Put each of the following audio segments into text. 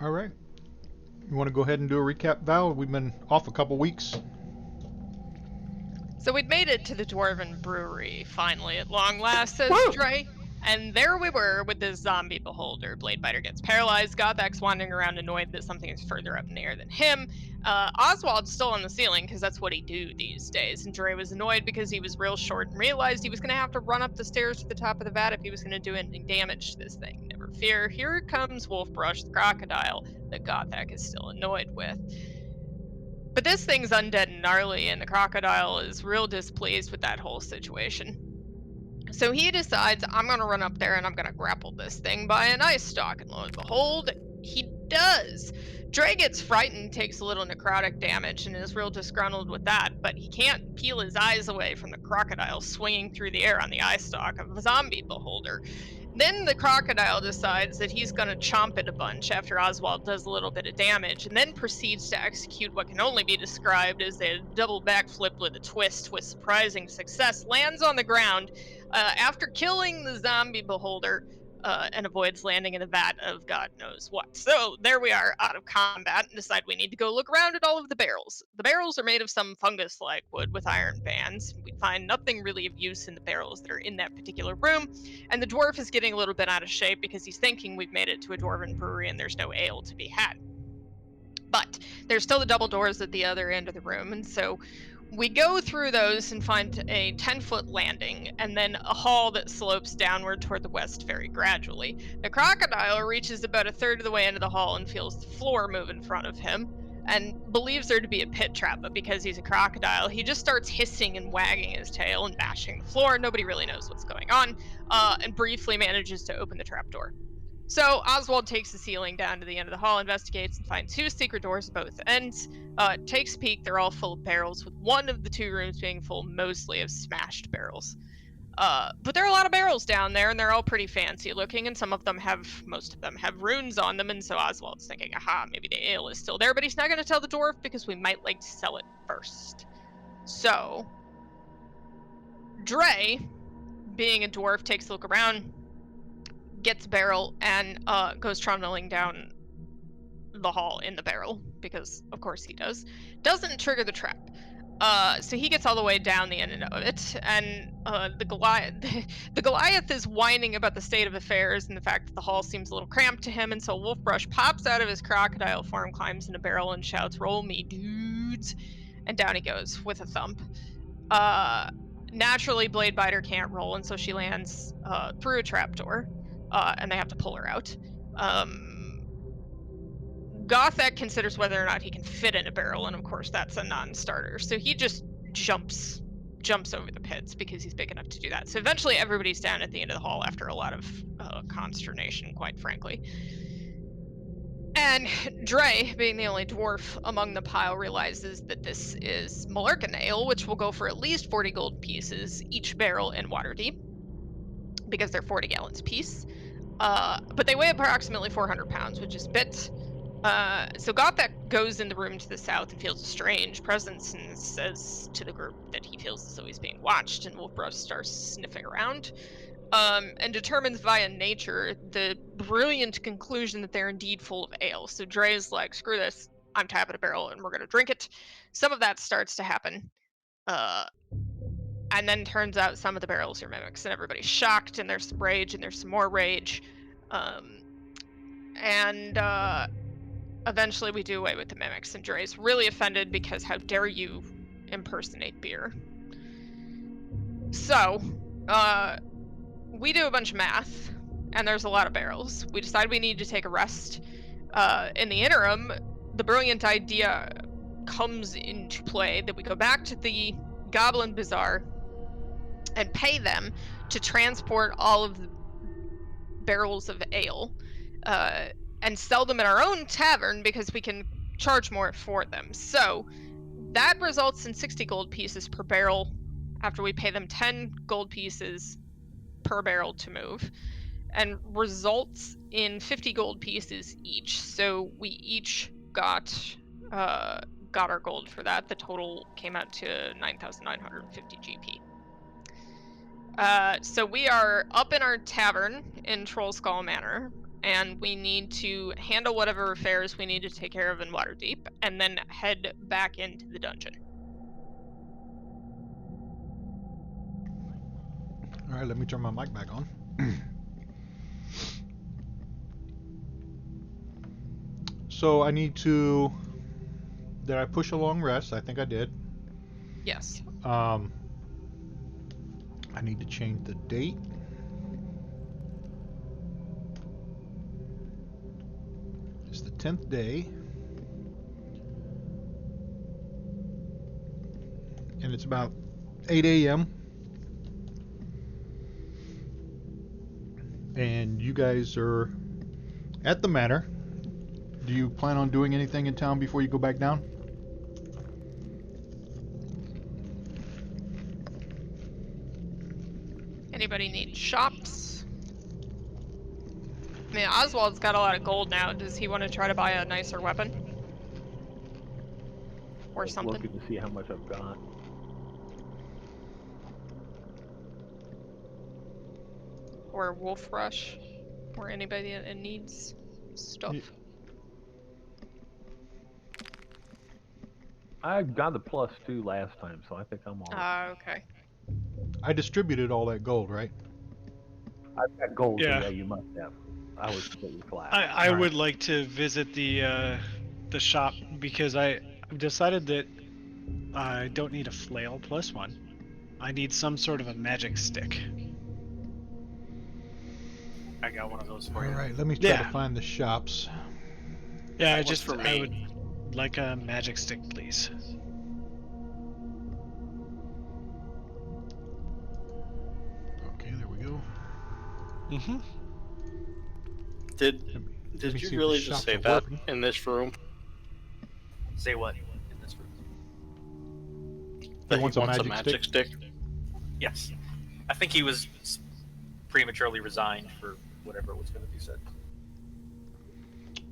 All right. You want to go ahead and do a recap, Val? We've been off a couple weeks. So we'd made it to the Dwarven Brewery, finally, at long last, says Woo! Dre. And there we were with this zombie beholder. Bladebiter gets paralyzed, Gothak's wandering around annoyed that something is further up in the air than him. Oswald's still on the ceiling, because that's what he do these days. And Dre was annoyed because he was real short and realized he was going to have to run up the stairs to the top of the vat if he was going to do any damage to this thing. Never fear, here comes Wolfbrush, the crocodile, that Gothak is still annoyed with. But this thing's undead and gnarly, and the crocodile is real displeased with that whole situation. So he decides, I'm going to run up there and I'm going to grapple this thing by an ice stalk. And lo and behold, he does. Dre gets frightened, takes a little necrotic damage, and is real disgruntled with that. But he can't peel his eyes away from the crocodile swinging through the air on the eye stalk of a zombie beholder. Then the crocodile decides that he's going to chomp it a bunch after Oswald does a little bit of damage, and then proceeds to execute what can only be described as a double backflip with a twist with surprising success, lands on the ground after killing the zombie beholder, and avoids landing in the vat of God knows what. So there we are, out of combat, and decide we need to go look around at all of the barrels. The barrels are made of some fungus-like wood with iron bands. We find nothing really of use in the barrels that are in that particular room, and the dwarf is getting a little bit out of shape because he's thinking we've made it to a dwarven brewery and there's no ale to be had. But there's still the double doors at the other end of the room, and so we go through those and find a 10-foot landing, and then a hall that slopes downward toward the west very gradually. The crocodile reaches about a third of the way into the hall and feels the floor move in front of him, and believes there to be a pit trap, but because he's a crocodile, he just starts hissing and wagging his tail and bashing the floor. Nobody really knows what's going on, and briefly manages to open the trapdoor. So Oswald takes the ceiling down to the end of the hall, investigates, and finds two secret doors at both ends. Takes a peek, they're all full of barrels, with one of the two rooms being full mostly of smashed barrels. But there are a lot of barrels down there, and they're all pretty fancy looking, and most of them have runes on them, and so Oswald's thinking, aha, maybe the ale is still there, but he's not going to tell the dwarf because we might like to sell it first. So, Dre, being a dwarf, takes a look around, gets a barrel, and goes trundling down the hall in the barrel, because of course he does. Doesn't trigger the trap. So he gets all the way down the end of it, and the Goliath is whining about the state of affairs and the fact that the hall seems a little cramped to him, and so Wolfbrush pops out of his crocodile form, climbs in a barrel, and shouts, "Roll me, dudes!" And down he goes with a thump. Naturally, Bladebiter can't roll, and so she lands through a trapdoor, and they have to pull her out. Gothak considers whether or not he can fit in a barrel, and of course that's a non-starter. So he just jumps over the pits because he's big enough to do that. So eventually everybody's down at the end of the hall after a lot of consternation, quite frankly. And Dre, being the only dwarf among the pile, realizes that this is Malerkin ale, which will go for at least 40 gold pieces each barrel in Waterdeep, because they're 40 gallons apiece. But they weigh approximately 400 pounds, which is a bit. So Gothak goes in the room to the south and feels a strange presence and says to the group that he feels as though he's being watched, and Wolfbrush starts sniffing around, and determines via nature the brilliant conclusion that they're indeed full of ale. So Dre's like, screw this, I'm tapping a barrel and we're gonna drink it. Some of that starts to happen. And then turns out some of the barrels are mimics, and everybody's shocked, and there's some rage, and there's some more rage. And eventually we do away with the mimics, and Dre's really offended because how dare you impersonate beer. So, we do a bunch of math, and there's a lot of barrels. We decide we need to take a rest. In the interim, the brilliant idea comes into play that we go back to the Goblin Bazaar and pay them to transport all of the barrels of ale, and sell them at our own tavern because we can charge more for them. So that results in 60 gold pieces per barrel after we pay them 10 gold pieces per barrel to move, and results in 50 gold pieces each. So we each got our gold for that. The total came out to 9,950 GP. So we are up in our tavern in Trollskull Manor, and we need to handle whatever affairs we need to take care of in Waterdeep, and then head back into the dungeon. All right, let me turn my mic back on. So I need to. Did I push a long rest? I think I did. Yes. I need to change the date. It's the 10th day. And it's about 8 a.m. And you guys are at the manor. Do you plan on doing anything in town before you go back down? Anybody need shops? I mean, Oswald's got a lot of gold now. Does he want to try to buy a nicer weapon? Or something? Looking to see how much I've got. Or Wolf Rush? Or anybody that needs stuff? Yeah. I got the +2 last time, so I think I'm all right. Okay. I distributed all that gold, right? I've got gold, so Yeah. yeah, you must have. I was completely flat. I Alright. would like to visit the shop because I've decided that I don't need a flail +1. I need some sort of a magic stick. I got one of those for you. Alright, let me try Yeah. to find the shops. Yeah, That one's for I me. would like a magic stick, please. Okay, there we go. Mm-hmm. Did Let me did see you if the really just shops say are that working. in this room? Say what? In this room? That he wants a wants magic stick? Yes. I think he was prematurely resigned for whatever was going to be said.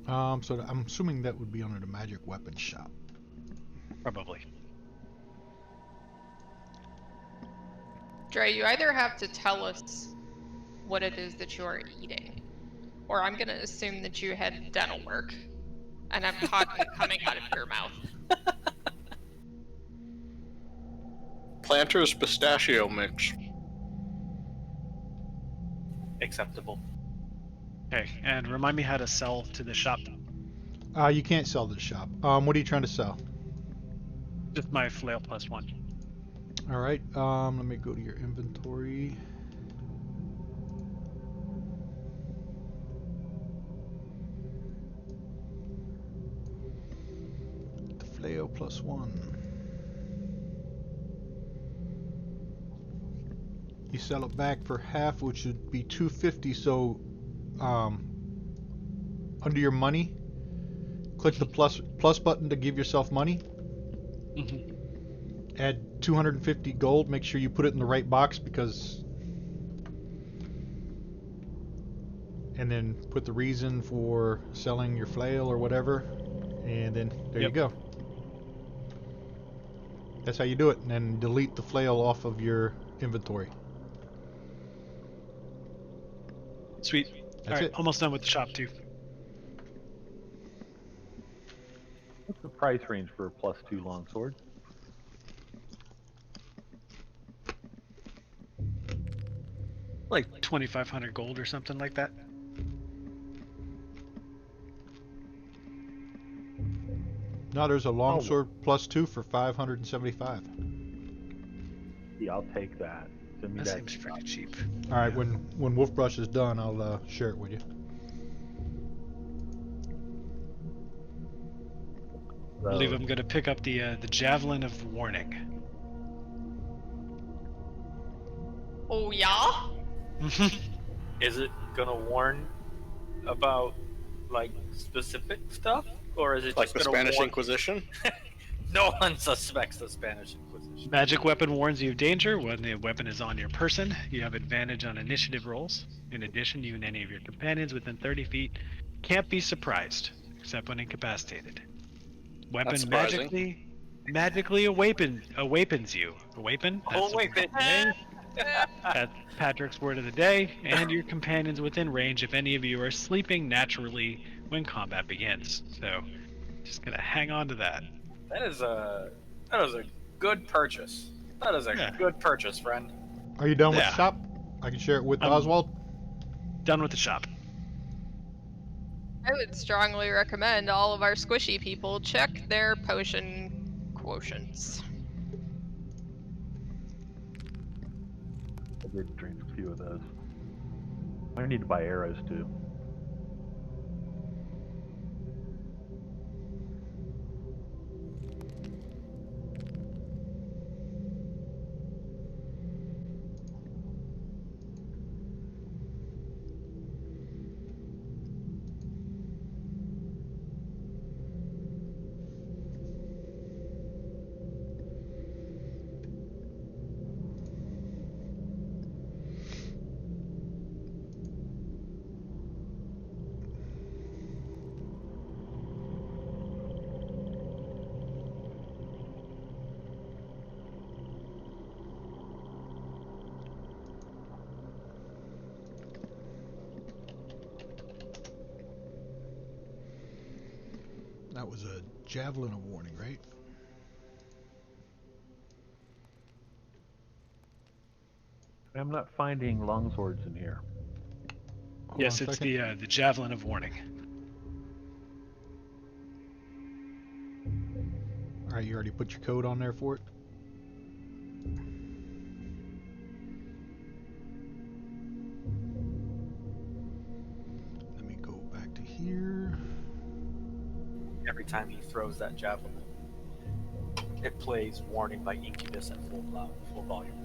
So I'm assuming that would be under the magic weapon shop. Probably. Dre, you either have to tell us what it is that you're eating, or I'm gonna assume that you had dental work and have cotton coming out of your mouth. Planter's pistachio mix. Acceptable. Okay, and remind me how to sell to the shop. You can't sell to the shop. What are you trying to sell? Just my flail +1. Alright, let me go to your inventory. The flail +1. You sell it back for half, which would be 250. So, under your money, click the plus button to give yourself money. Mm-hmm. Add 250 gold. Make sure you put it in the right box because, and then put the reason for selling your flail or whatever, and then there you go. That's how you do it, and then delete the flail off of your inventory. Sweet. That's All right, it. almost done with the shop too. What's the price range for a +2 longsword? Like 2,500 gold or something like that. Now there's a longsword +2 for 575. Yeah, I'll take that. Send me That that. seems pretty cheap. All right, when Wolfbrush is done, I'll share it with you. I believe I'm going to pick up the Javelin of Warning. Oh yeah? Is it going to warn about, like, specific stuff? Or is it Like just the going to Spanish warn... Inquisition? No one suspects the Spanish Inquisition. Magic weapon warns you of danger. When the weapon is on your person, you have advantage on initiative rolls. In addition, you and any of your companions within 30 feet can't be surprised, except when incapacitated. Weapon That's surprising. magically awakens you. Awaken? Oh, wait, Okay. That's Patrick's word of the day, and your companions within range if any of you are sleeping naturally when combat begins. So, just gonna hang on to that. That is a good purchase. That is a Yeah. good purchase, friend. Are you done with the Yeah. shop? I can share it with I'm- Oswald. Done with the shop. I would strongly recommend all of our squishy people check their potion quotients. I did drink a few of those. I need to buy arrows too. That was a javelin of warning, right? I'm not finding longswords in here. Hold Yes, on a it's second. the javelin of warning. All right, you already put your code on there for it? Let me go back to here. Every time he throws that javelin, it plays "Warning" by Incubus at full volume.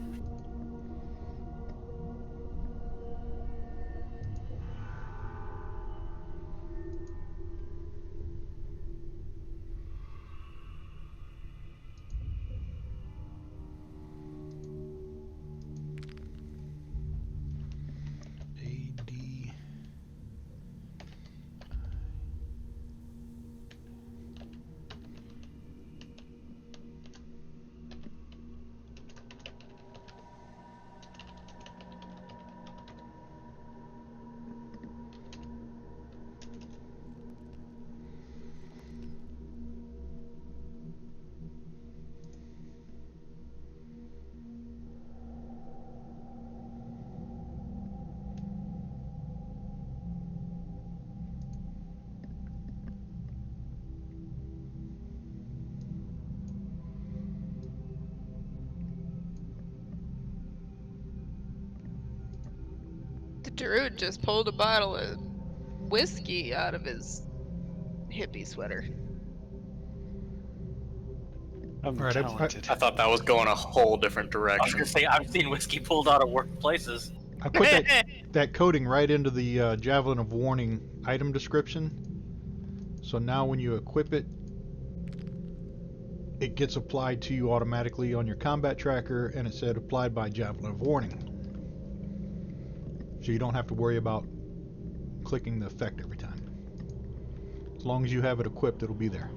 AD. The druid just pulled a bottle of whiskey out of his hippie sweater. I'm All right, talented. I thought that was going a whole different I was direction. gonna say I've seen whiskey pulled out of work places. I put that coding right into the javelin of warning item description. So now when you equip it, it gets applied to you automatically on your combat tracker, and it said applied by javelin of warning. So you don't have to worry about clicking the effect every time. As long as you have it equipped, it'll be there.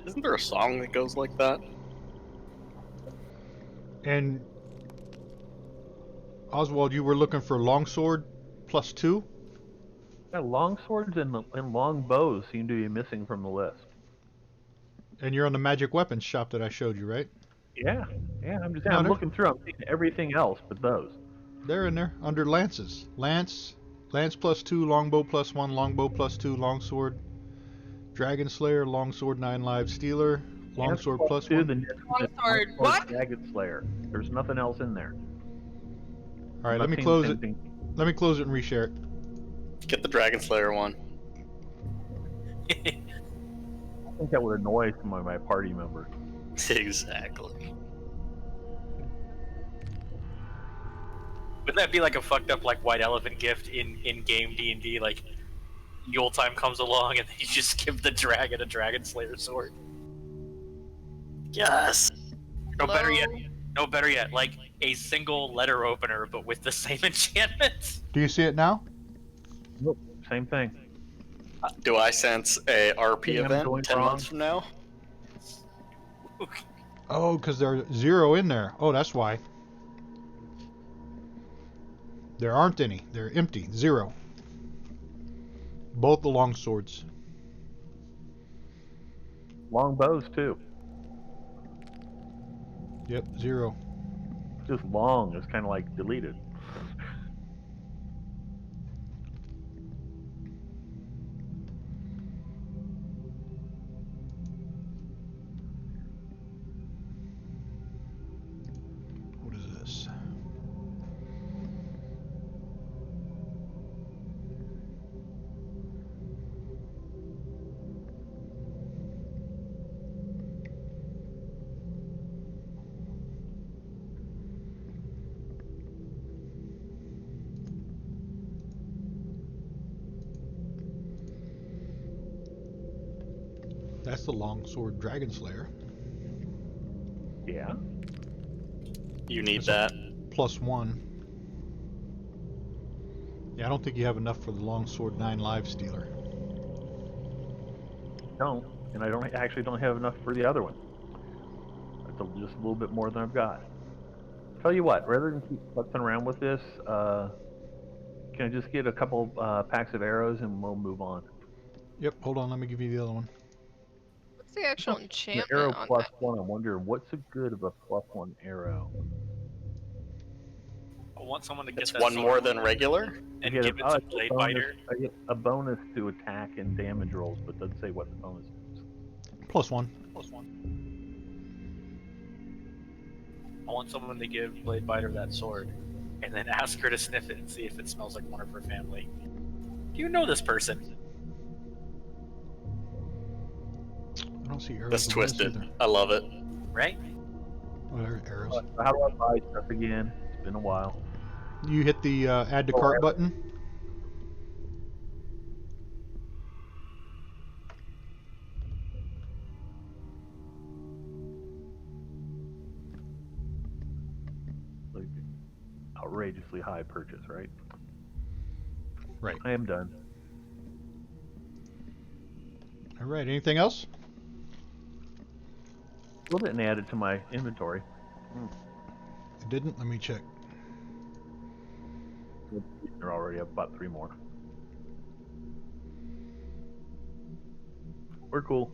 Isn't there a song that goes like that? And Oswald, you were looking for longsword +2? Yeah, long swords and long bows seem to be missing from the list. And you're on the magic weapons shop that I showed you, right? Yeah, I'm No, I'm they're- looking through. I'm seeing everything else but those. They're in there under lances. Lance +2, longbow +1, longbow +2, longsword, dragon slayer, longsword 9 lives, stealer, longsword Lance +2, +1. the Longsword, what? Dragon Slayer. There's nothing else in there. All right, I'm let not me seeing close it. anything. Let me close it and reshare it. Get the Dragon Slayer one. I think that would annoy some of my party members. Exactly. Wouldn't that be like a fucked up like white elephant gift in game D&D? Like Yule time comes along and you just give the dragon a dragon slayer sword. Yes. No better yet, Hello? like a single letter opener but with the same enchantment. Do you see it now? Nope, same thing. Do I sense a RP Think I'm event going 10 wrong? months from now? Oh, because there's 0 in there. Oh, that's why. There aren't any. They're empty. 0. Both the long swords. Long bows too. Yep, 0. Just long is kind of like deleted. What is this? That's the longsword dragon slayer. Yeah. You need That's that. +1. Yeah, I don't think you have enough for the longsword 9 live stealer. Don't. And I don't have enough for the other one. It's just a little bit more than I've got. Tell you what, rather than keep futzing around with this, can I just get a couple packs of arrows and we'll move on? Yep, hold on, let me give you the other one. What's the actual The enchantment arrow on plus that? 1, I wonder what's a good of a +1 arrow? I want someone to get It's that one sword more than regular. and I give get it to Blade Biter. I get a bonus to attack and damage rolls, but doesn't say what the bonus is. +1. I want someone to give Blade Biter that sword, and then ask her to sniff it and see if it smells like one of her family. Do you know this person? I don't see arrows. That's on this twisted. either. I love it. Right? Oh, there's arrows. How do I buy stuff again? It's been a while. You hit the add to Oh, cart arrows. button. Like, outrageously high purchase, right? Right. I am done. All right, anything else? Still didn't add it to my inventory. It didn't? Let me check. They're already up about 3 more. We're cool.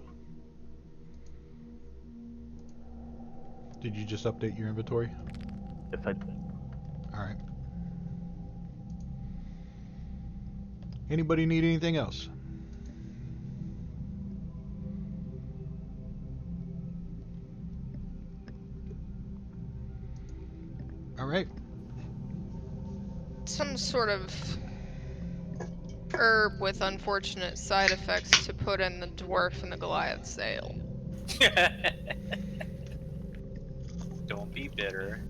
Did you just update your inventory? Yes, I All right. Anybody need anything else? All right. Some sort of herb with unfortunate side effects to put in the dwarf and the Goliath sale. Don't be bitter.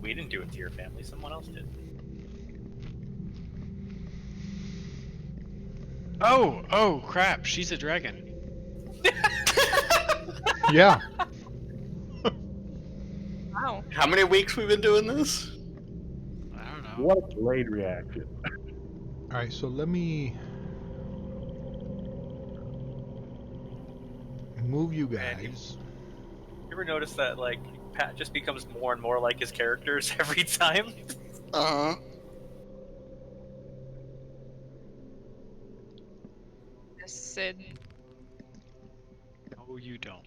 We didn't do it to your family, someone else did. Oh, crap. She's a dragon. Yeah. Wow. How many weeks we've been doing this? I don't know. What a delayed reaction. All right, so let me move you guys. You ever notice that, like, Pat just becomes more and more like his characters every time? Uh huh. Sid. No, you don't.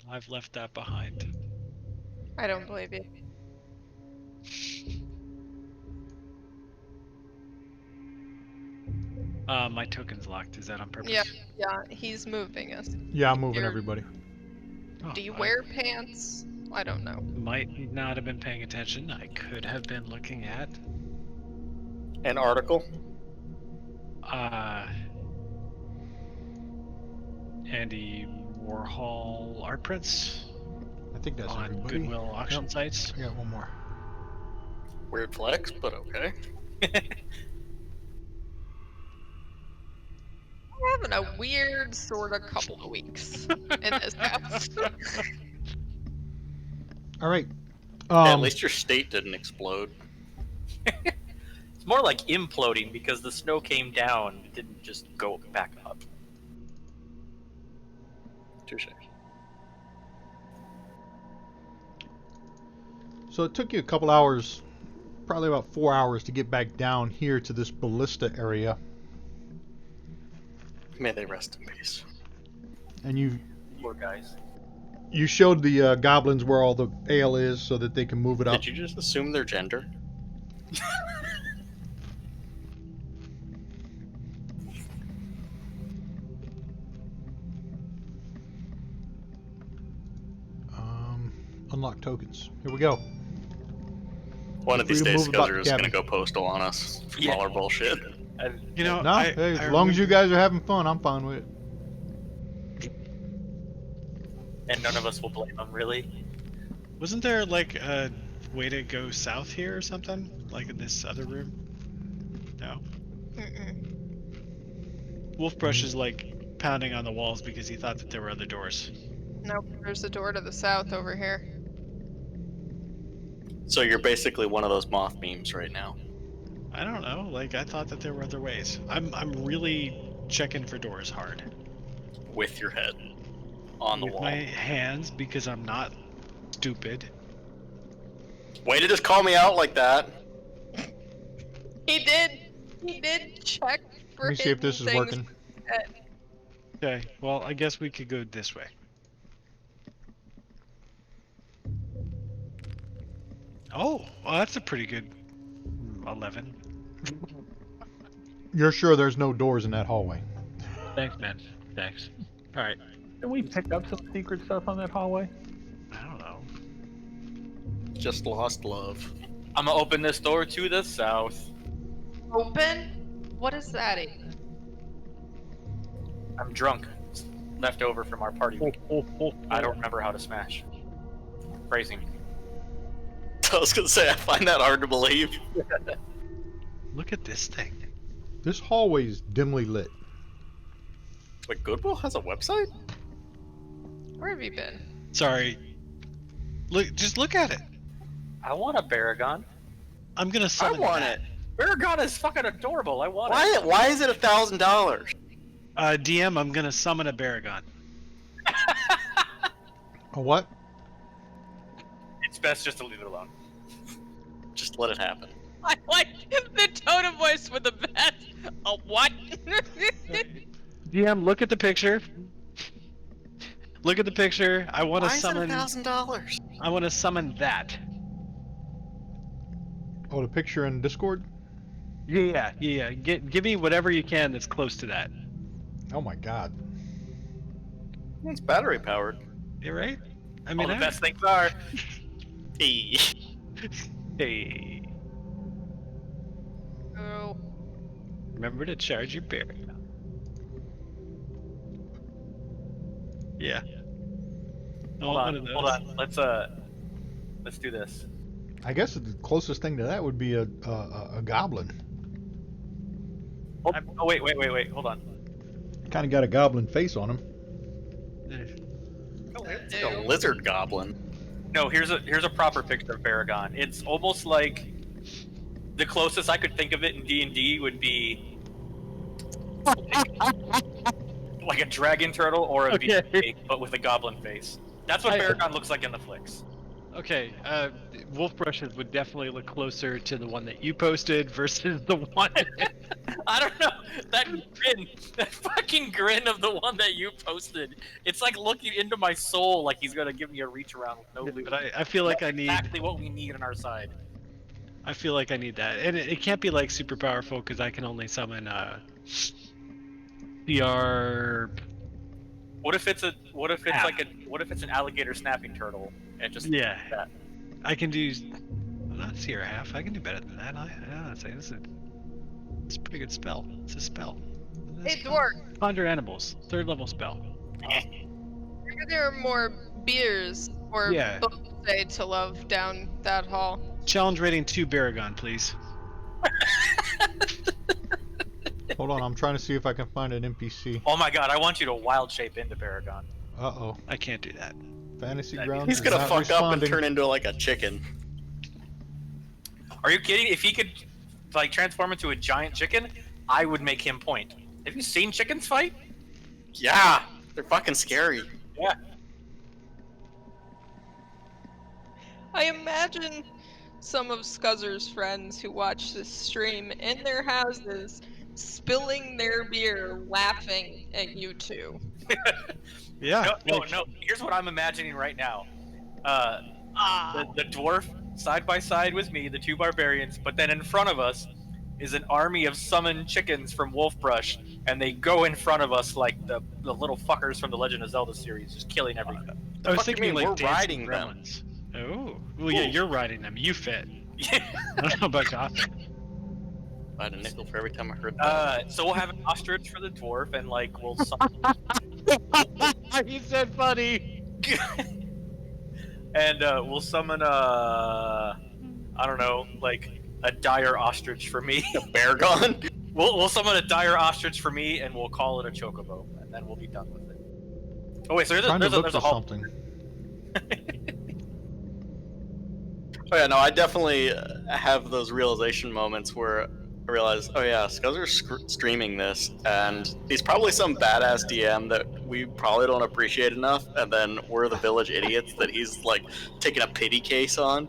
I've left that behind. I don't believe you. My token's locked. Is that on purpose? Yeah, he's moving us. Yeah, I'm moving You're- everybody. Oh, Do you I wear pants? I don't know. might not have been paying attention. I could have been looking at. An article. Andy Warhol art prints I think that's on everybody. Goodwill auction Yep. sites. I got one more. Weird flex, but okay. We're having a weird sort of couple of weeks in this house. All right. At least your state didn't explode. It's more like imploding because the snow came down, it didn't just go back up. touche. So it took you a couple hours, probably about 4 hours, to get back down here to this ballista area. May they rest in peace. And you Poor guys. showed the goblins where all the ale is so that they can move it up. Did you just assume their gender? Unlock tokens. Here we go. One of these Free to days, move about the Scozer is gonna cabin. go postal on us from all our bullshit. You know, No, hey, as long as you guys are having fun, I'm fine with it. And none of us will blame them, really. wasn't there like a way to go south here or something? Like in this other room? No. Wolfbrush is like pounding on the walls because he thought that there were other doors. Nope, there's a door to the south over here. So you're basically one of those moth memes right now. I don't know. Like I thought that there were other ways. I'm really checking for doors hard. With your head on the With wall. my hands because I'm not stupid. Way to just call me out like that. He did check for Let me see if this is hidden working. things. Okay, well I guess we could go this way. Oh, well, that's a pretty good 11. You're sure there's no doors in that hallway? Thanks, man. Thanks. All right. Did we pick up some secret stuff on that hallway? I don't know. Just lost love. I'm gonna open this door to the south. Open? What is that even? I'm drunk. It's left over from our party week. I don't remember how to smash. Phrasing. I was gonna say, I find that hard to believe. Look at this thing. This hallway is dimly lit. Wait, Goodwill has a website? Where have you been? Sorry. Look, just look at it. I want a Baragon. I'm gonna I summon want that. it. Baragon is fucking adorable. I want it. Why is it $1,000? DM, I'm gonna summon a Baragon. A what? It's best just to leave it alone. Just let it happen. I like the tone of voice with the best. A what? DM, look at the picture. Look at the picture. I want to Why is it summon. $1,000? I want to summon that. Oh, the picture in Discord? Yeah. Give me whatever you can that's close to that. Oh my god. It's battery powered. You right? I All mean, the best things are. Hey. Hey, Oh. remember to charge your Baragon. Yeah. Hold on. Let's do this. I guess the closest thing to that would be a goblin. Oh wait. Hold on. Kind of got a goblin face on him. It's like a lizard goblin. No, here's a proper picture of Baragon. It's almost like the closest I could think of it in D&D would be like a dragon turtle or a Okay. beast, but with a goblin face. That's what Baragon looks like in the flicks. Okay, Wolfbrushes would definitely look closer to the one that you posted versus the one. I don't know. That grin, that fucking grin of the one that you posted. It's like looking into my soul like he's gonna give me a reach around with no loot. But I feel like I need. Exactly what we need on our side. I feel like I need that, and it can't be like super powerful because I can only summon CR. What if it's an alligator snapping turtle and just Yeah. that? I can do. Not CR half. I can do better than that. I'd say it's a pretty good spell. It's a spell. Hey, Dwarf. Ponder animals. 3rd level spell. Maybe there are more beers or Yeah. books say to love down that hall. Challenge rating 2 Baragon, please. Hold on, I'm trying to see if I can find an NPC. Oh my god, I want you to wild shape into Baragon. Uh-oh. I can't do that. Fantasy He's grounds. He's is gonna not fuck up and responding. turn into like a chicken. Are you kidding? If he could like transform into a giant chicken, I would make him point. Have you seen chickens fight? Yeah, they're fucking scary. Yeah. I imagine some of Scuzzer's friends who watch this stream in their houses spilling their beer laughing at you two. Yeah. No. Here's what I'm imagining right now. Ah. The dwarf side by side with me, the two barbarians, but then in front of us is an army of summoned chickens from Wolfbrush, and they go in front of us like the little fuckers from the Legend of Zelda series, just killing everything. I was fuck you thinking mean? like We're dancing riding them. gremlins. Oh, well, yeah, Ooh. you're riding them. You fit. Yeah. I don't know about Gotham. I had a nickel for every time I heard that. So we'll have an ostrich for the dwarf, and like we'll summon. He said funny. And we'll summon I don't know, like a dire ostrich for me. A bear gun? We'll summon a dire ostrich for me, and we'll call it a chocobo, and then we'll be done with it. Oh wait, so Trying to look there's for a whole. something. Oh yeah, no, I definitely have those realization moments where I realize, oh yeah, Scuzzer's streaming this, and he's probably some badass DM that we probably don't appreciate enough, and then we're the village idiots that he's like taking a pity case on.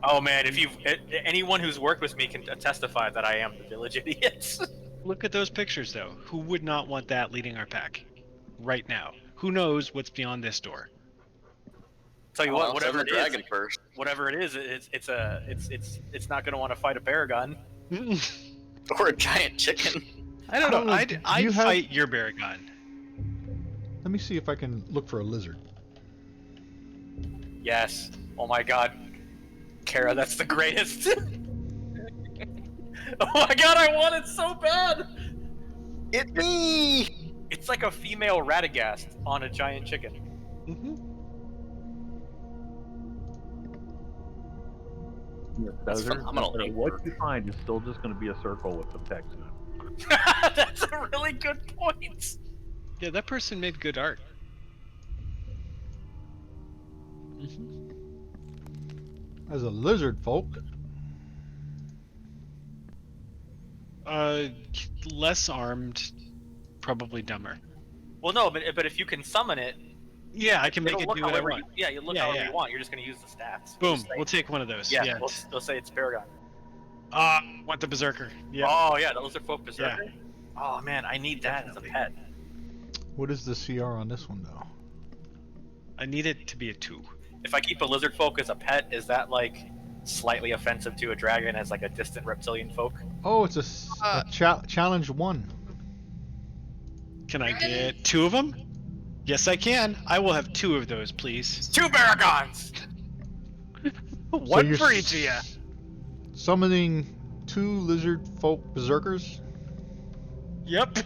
Oh man, if you've anyone who's worked with me can testify that I am the village idiot. Look at those pictures, though. Who would not want that leading our pack? Right now. Who knows what's beyond this door? Tell you what, whatever Summon it the is, dragon first. whatever it is, it's not going to want to fight a Baragon. Or a giant chicken. I don't know. Oh, I'd you have- fight your Baragon. Let me see if I can look for a lizard. Yes. Oh my god. Kara, that's the greatest. Oh my god, I want it so bad! It me! It's like a female Radagast on a giant chicken. That's Desert, phenomenal. no matter what you find is still just going to be a circle with some text in it. That's a really good point. Yeah, that person made good art. As a lizard folk, Less armed, probably dumber. Well, no, but if you can summon it, Yeah, I can make it'll it look do what I however want. you look Yeah, however yeah. you want. You're just going to use the stats. Boom, Just say- we'll take one of those. yeah, Yeah. we'll say it's Paragon. Want the Berserker. Yeah. Oh yeah, the Lizard Folk Berserker. Oh man, I need that as a pet. what is the CR on this one though? I need it to be a 2. If I keep a Lizard Folk as a pet, is that like slightly offensive to a dragon as like a distant reptilian folk? Oh, it's a challenge 1. Can I get 2 of them? Yes, I can. I will have 2 of those, please. 2 Baragons! One you're for each of you. Summoning 2 lizard folk berserkers. Yep.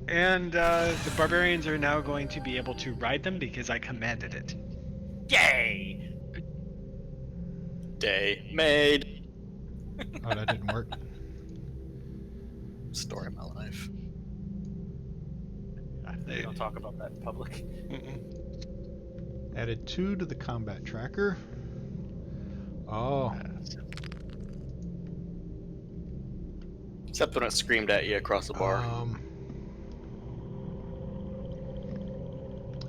And the barbarians are now going to be able to ride them because I commanded it. Yay! Day made. Oh, that didn't work. Story of my life. We don't talk about that in public. Added 2 to the combat tracker. Oh, Except when it screamed at you across the bar.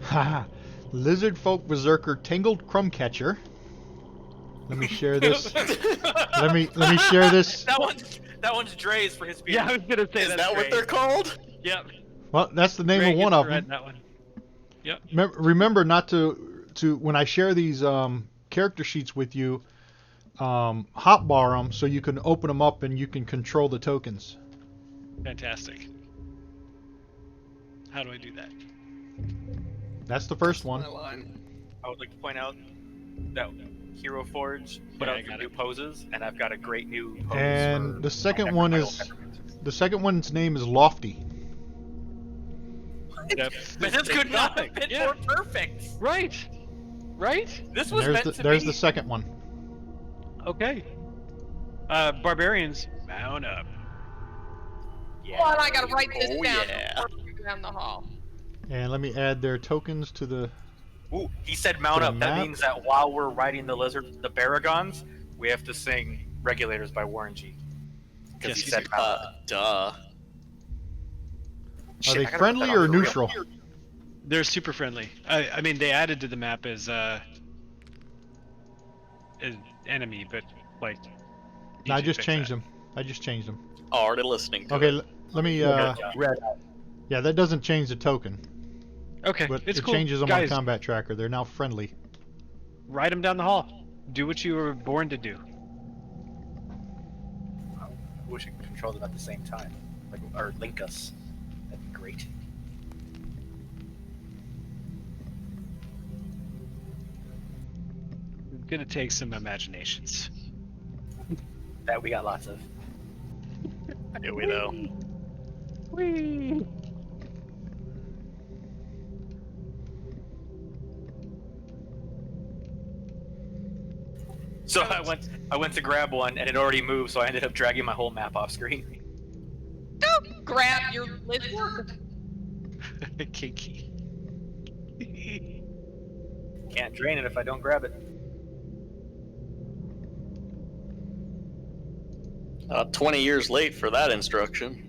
Haha. Lizard folk berserker tangled crumb catcher. Let me share this. let me share this. That one's Dre's for his beard. Yeah, I was gonna say Is that's that what great. they're called? Yep. Well, that's the name Ray of one gets of to ride them. that one. Yep. Remember not to when I share these character sheets with you, hotbar them so you can open them up and you can control the tokens. Fantastic. How do I do that? That's the first one. My line. I would like to point out that Hero Forge put Yeah, I out got new it. poses, and I've got a great new pose. And for the second my one Necrophile is Peppermint. the second one's name is Lofty. But this could not have been Yeah. more perfect. Right. Right. This And was meant to there's be. the second one. Okay. Barbarians, mount up. Yeah. Hold on, I gotta write this Oh, down yeah. before we go down the hall. And let me add their tokens to the. Ooh, he said mount The up. That map? means that while we're riding the Baragons, we have to sing Regulators by Warren G. Because Yes, he you said do. mount up. Duh. Are Shit, they I gotta put friendly that on or for real. neutral? They're super friendly. I mean, they added to the map as enemy, but like. No, I you just fix changed that. them. I just changed them. Already listening to Okay, it. let me. Red. Yeah, that doesn't change the token, Okay, but it's it cool. changes them on Guys, Combat Tracker. They're now friendly. ride them down the hall. Do what you were born to do. I wish I could control them at the same time, like or link us. That'd be great. It's gonna take some imaginations. That we got lots of. Yeah, we know. Whee! So I went to grab one and it already moved, so I ended up dragging my whole map off screen. Go grab your lizard. Kinky. Can't drain it if I don't grab it. 20 years late for that instruction.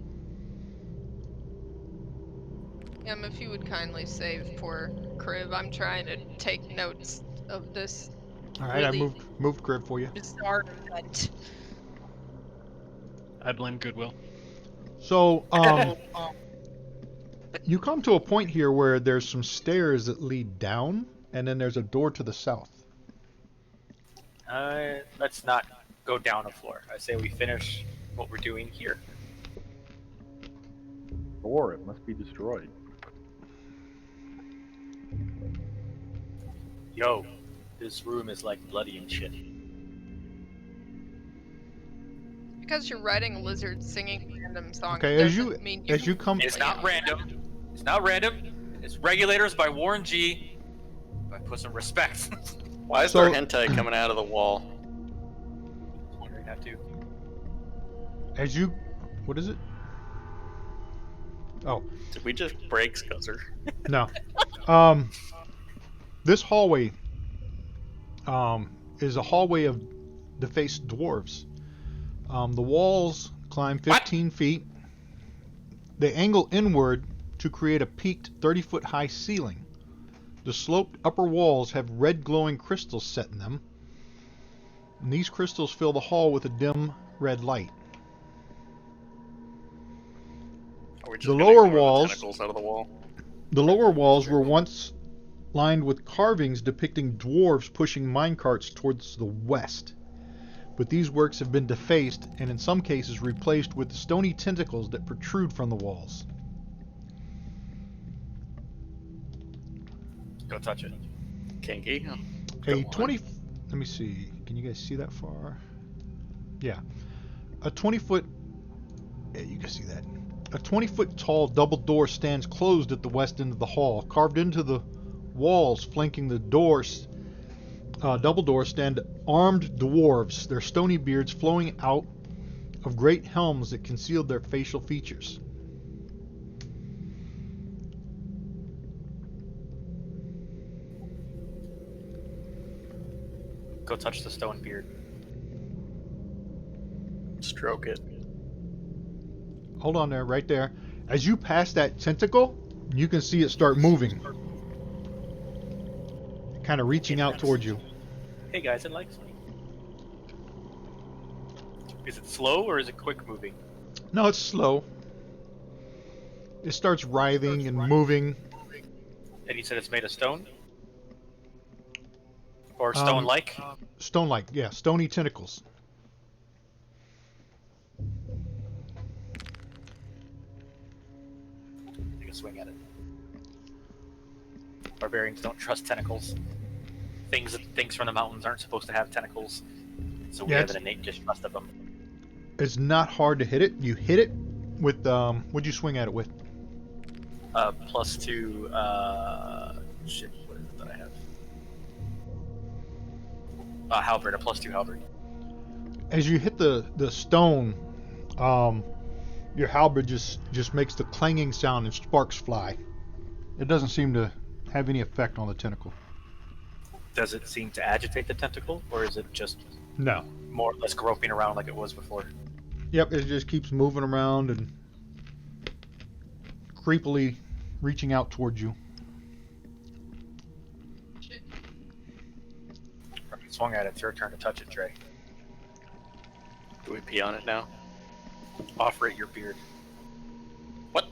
If you would kindly save poor Kriv, I'm trying to take notes of this All right, Really? I moved Crib for you. bizarre event. I blame Goodwill. So, you come to a point here where there's some stairs that lead down, and then there's a door to the south. Let's not go down a floor. I say we finish what we're doing here. Or it must be destroyed. Yo, this room is like bloody and shit. Because you're writing a lizard singing random songs Okay, as doesn't mean you come, It's not random. It's not random. It's Regulators by Warren G. I put some respect. Why is So- there hentai coming out of the wall? Wondering that too. as you, what is it? Oh, Did we just break Scuzzer? no. This hallway is a hallway of defaced dwarves. The walls climb 15 feet. They angle inward to create a peaked 30-foot high ceiling. The sloped upper walls have red glowing crystals set in them. And these crystals fill the hall with a dim red light. Are we just The gonna lower ignore the walls- tentacles out of the wall. The lower walls were once lined with carvings depicting dwarves pushing minecarts towards the west. But these works have been defaced and in some cases replaced with stony tentacles that protrude from the walls. Go touch it. Kinky. A Go on. 20... Let me see. Can you guys see that far? Yeah. A 20-foot... Yeah, you can see that. A 20-foot tall double door stands closed at the west end of the hall. Carved into the walls flanking the doors, double door, stand armed dwarves, their stony beards flowing out of great helms that concealed their facial features. Go touch the stone beard. Stroke it. Hold on there, right there. As you pass that tentacle, you can see it start moving. Kind of reaching out towards you. Hey guys, it likes me. Is it slow or is it quick moving? No, it's slow. It starts writhing and moving. And you said it's made of stone? Or stone-like? Stone-like, yeah, stony tentacles. Take a swing at it. Barbarians don't trust tentacles. Things from the mountains aren't supposed to have tentacles. So we Yeah, have an innate distrust of them. It's not hard to hit it. You hit it with, what'd you swing at it with? +2, shit, what is it that I have? Halberd, a +2 halberd. As you hit the stone, your halberd just makes the clanging sound and sparks fly. It doesn't seem to have any effect on the tentacle. Does it seem to agitate the tentacle, or is it just No. more or less groping around like it was before? Yep, it just keeps moving around and creepily reaching out towards you. swung at it. It's your turn to touch it, Trey. Do we pee on it now? Offer it your beard. What?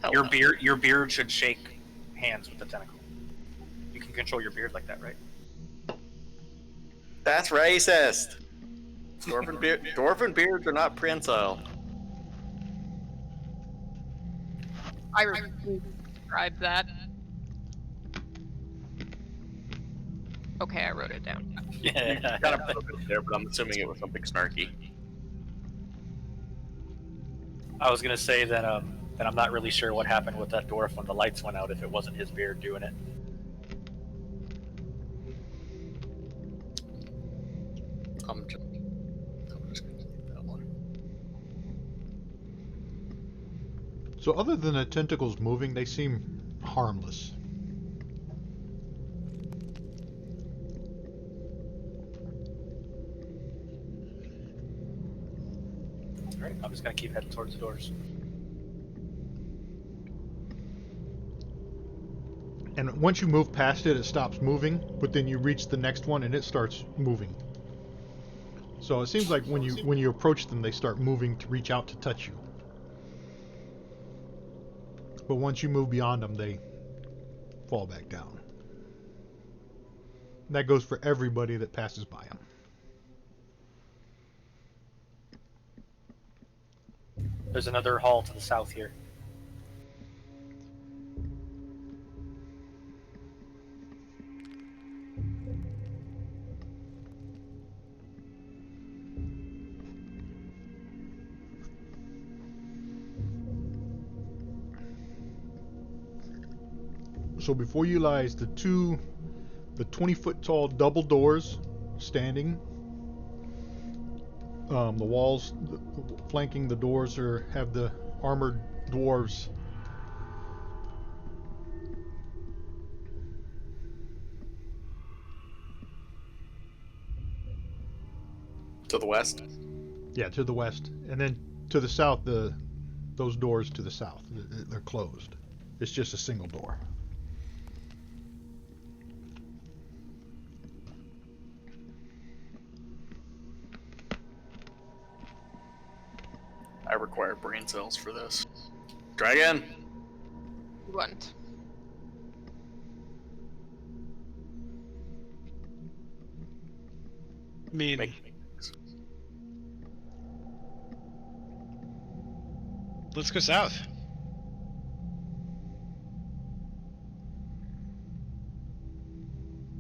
Hell Your no. beard should shake hands with the tentacle. You can control your beard like that, right? That's racist. Dwarven beards are not prehensile. I describe that. Okay, I wrote it down. Yeah. Kind of put it there, but I'm assuming it was something snarky. I was gonna say that that I'm not really sure what happened with that dwarf when the lights went out. If it wasn't his beard doing it. I'm just gonna leave that one. So other than the tentacles moving, they seem harmless. All right. I'm just gonna keep heading towards the doors. And once you move past it, it stops moving, but then you reach the next one and it starts moving. So it seems like when you approach them, they start moving to reach out to touch you. But once you move beyond them, they fall back down. And that goes for everybody that passes by them. There's another hall to the south here. So before you lies the 20-foot tall double doors standing. The walls flanking the doors have the armored dwarves. To the west. Yeah, to the west, and then to the south. Those doors to the south, they're closed. It's just a single door. I require brain cells for this. Dragon! You want? I mean, let's go south.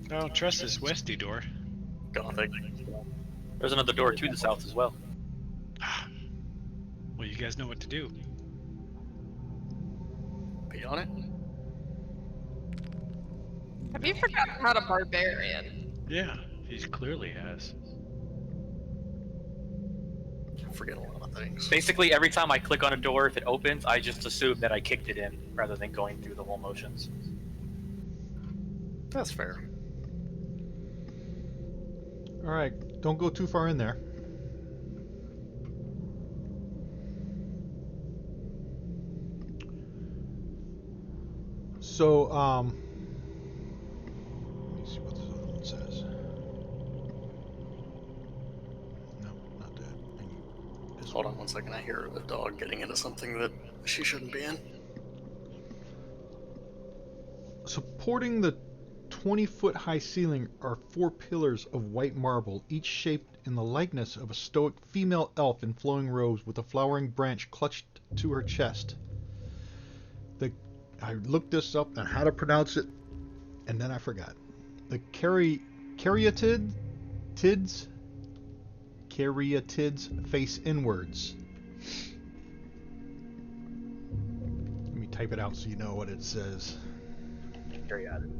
I don't trust this westy door. Gothic. There's another door to the south as well. Well, you guys know what to do. Pee on it? Have you forgotten how to barbarian? Yeah, he clearly has. I forget a lot of things. Basically, every time I click on a door, if it opens, I just assume that I kicked it in rather than going through the whole motions. That's fair. Alright, don't go too far in there. So, let me see what this other one says. No, not that. This Hold on one second, I hear a dog getting into something that she shouldn't be in. Supporting the 20-foot high ceiling are 4 pillars of white marble, each shaped in the likeness of a stoic female elf in flowing robes with a flowering branch clutched to her chest. I looked this up on how to pronounce it, and then I forgot. The caryatids face inwards. Let me type it out so you know what it says. Caryatid.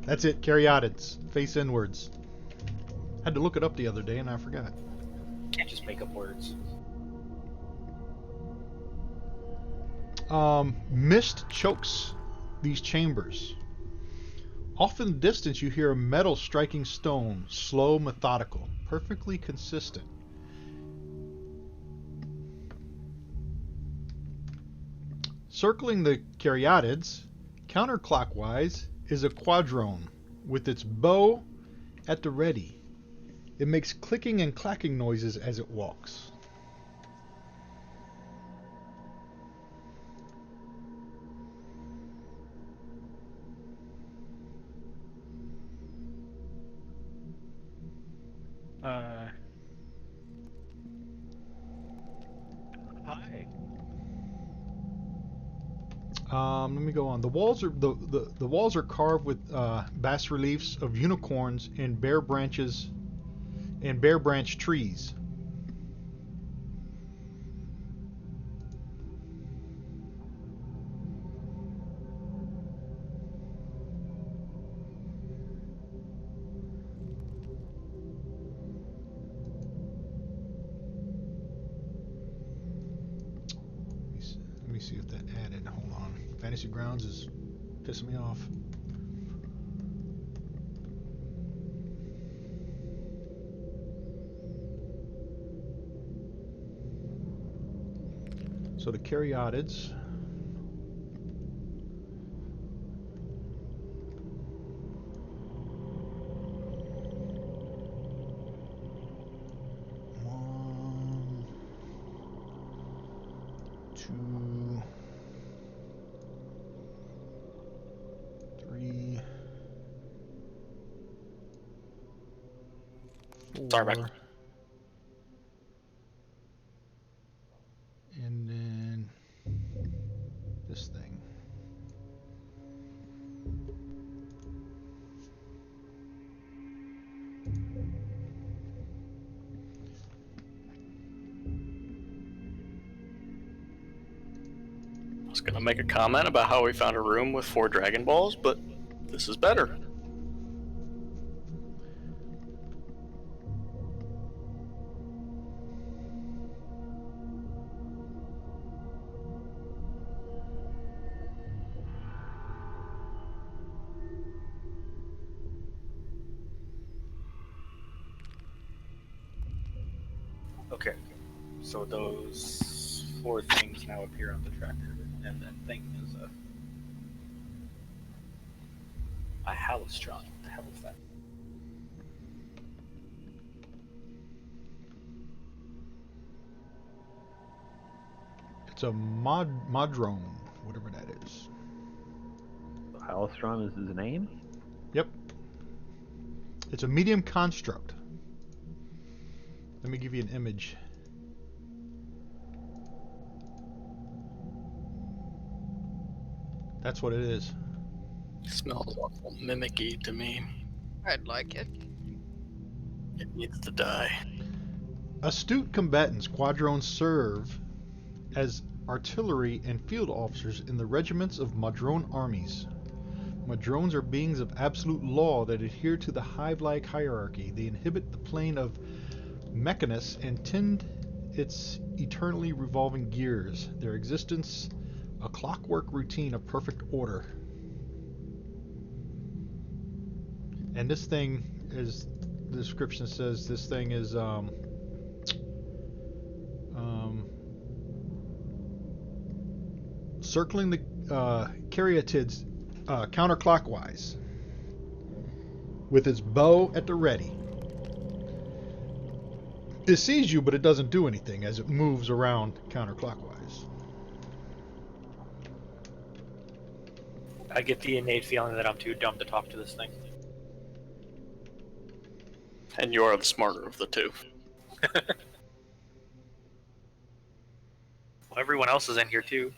That's it, caryatids face inwards. Had to look it up the other day and I forgot. Can't just make up words. Mist chokes these chambers. Off in the distance you hear a metal striking stone, slow, methodical, perfectly consistent. Circling the caryatids, counterclockwise, is a quadrone with its bow at the ready. It makes clicking and clacking noises as it walks. Hi. Let me go on. The walls are the walls are carved with bas reliefs of unicorns and bare branches and bare branch trees. Let me see if that added. Hold on. Fantasy Grounds is pissing me off. So the Caryatids. One, two, three, Sorry, four, Mike. and then this thing. I was gonna make a comment about how we found a room with 4 Dragon Balls, but this is better. Okay, so those 4 things now appear on the tracker, and that thing is a halistron. What the hell is that? It's a modrone, whatever that is. Halistron is his name? Yep. It's a medium construct. Let me give you an image. That's what it is. Smells awful mimicky to me. I'd like it. It needs to die. Astute combatants, quadrones serve as artillery and field officers in the regiments of Madrone armies. Madrones are beings of absolute law that adhere to the hive-like hierarchy. They inhabit the plane of Mechanus and tend its eternally revolving gears. Their existence, a clockwork routine of perfect order. And this thing, as the description says, this thing is circling the Caryatids counterclockwise with its bow at the ready. It sees you, but it doesn't do anything as it moves around counterclockwise. I get the innate feeling that I'm too dumb to talk to this thing. And you are the smarter of the two. Well, everyone else is in here too.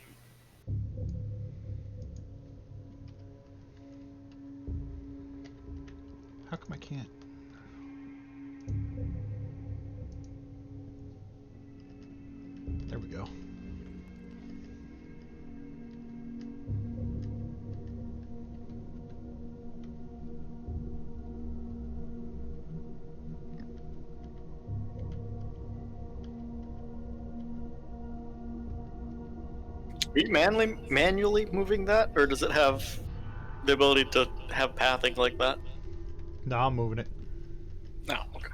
How come I can't? There we go. Are you manually moving that, or does it have the ability to have pathing like that? No, I'm moving it. No, okay.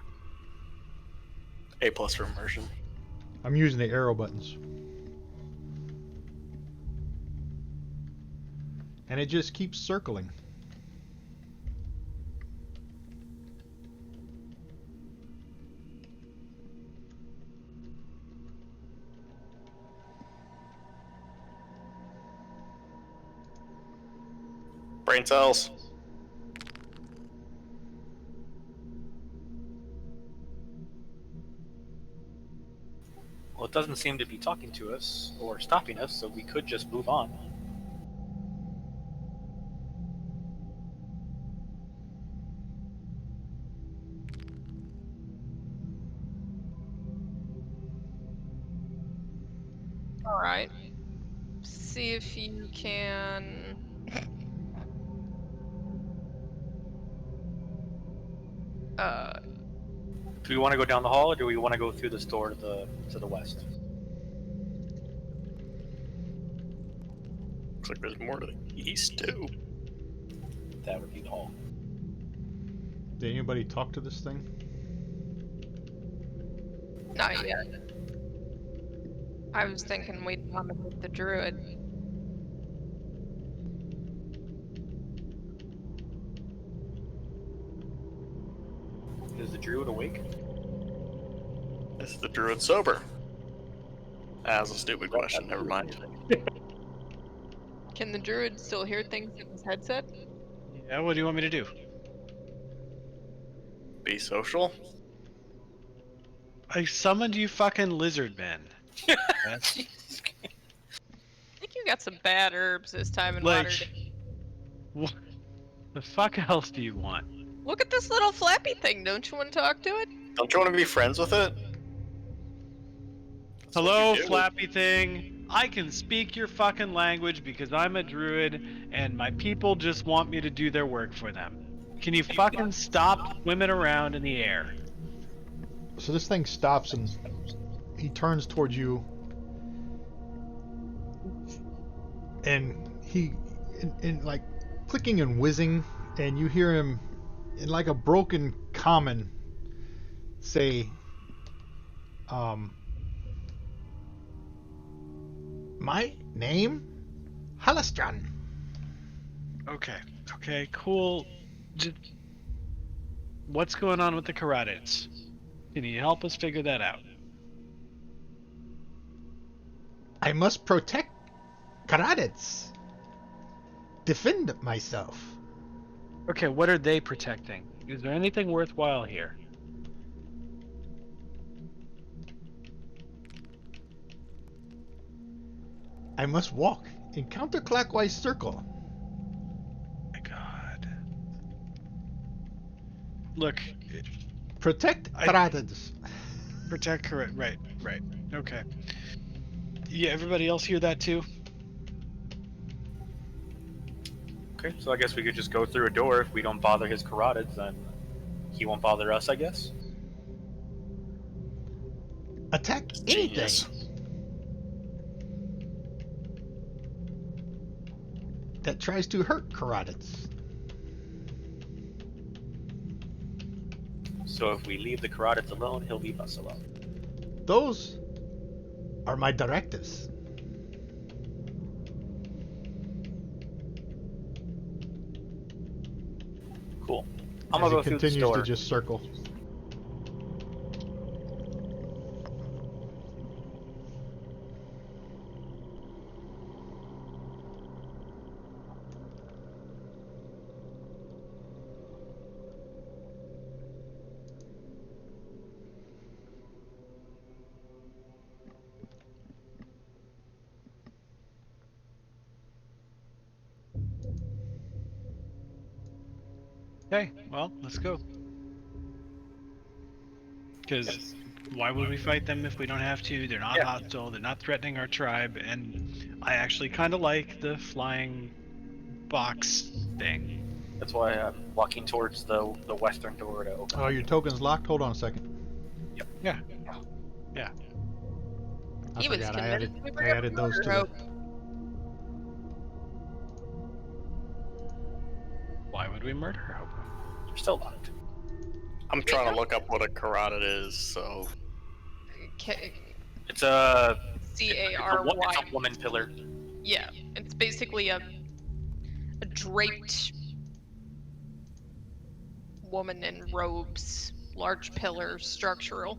A+ for immersion. I'm using the arrow buttons. And it just keeps circling. Brain cells. Well, it doesn't seem to be talking to us or stopping us, so we could just move on. All right. See if you can. Do we want to go down the hall, or do we want to go through this door to the west? Looks like there's more to the east too. That would be the hall. Did anybody talk to this thing? Not yet. I was thinking we'd want to meet the druid. Is the druid awake? Is the druid sober? That's a stupid question. Never mind. Can the druid still hear things in his headset? Yeah, what do you want me to do? Be social. I summoned you, fucking lizard man. I think you got some bad herbs this time in Like, Waterdeep. what the fuck else do you want? Look at this little flappy thing. Don't you want to talk to it? Don't you want to be friends with it? That's what Hello, you do. flappy thing. I can speak your fucking language because I'm a druid and my people just want me to do their work for them. Can you fucking stop swimming around in the air? So this thing stops and he turns towards you, and he, in like clicking and whizzing, and you hear him in like a broken common say, my name, Halastran. Okay, cool. What's going on with the Karadids? Can you help us figure that out? I must protect Karadids. Defend myself. Okay, what are they protecting? Is there anything worthwhile here? I must walk in counterclockwise circle. My God. Look, Protect I- Karadids. protect correct. Right. Okay. Yeah, everybody else hear that too? Okay, so I guess we could just go through a door. If we don't bother his carotids, then he won't bother us, I guess. Attack anything. Genius. That tries to hurt Karadids. So if we leave the carotids alone, he'll leave us alone. Those are my directives. Cool. I'm As gonna go he through this continues door. to just circle. Okay, well, let's go. Because why would we fight them if we don't have to? They're not hostile, they're not threatening our tribe, and I actually kind of like the flying box thing. That's why I'm walking towards the western door to open. Oh, your token's locked? Hold on a second. Yeah. I He was forgot. convinced we were I gonna added those to murder the... Hope. Why would we murder her? You're still locked. I'm trying to look up what a carotid is, so... It's a C-A-R-Y. it's a woman pillar. Yeah, it's basically a draped woman in robes, large pillar, structural.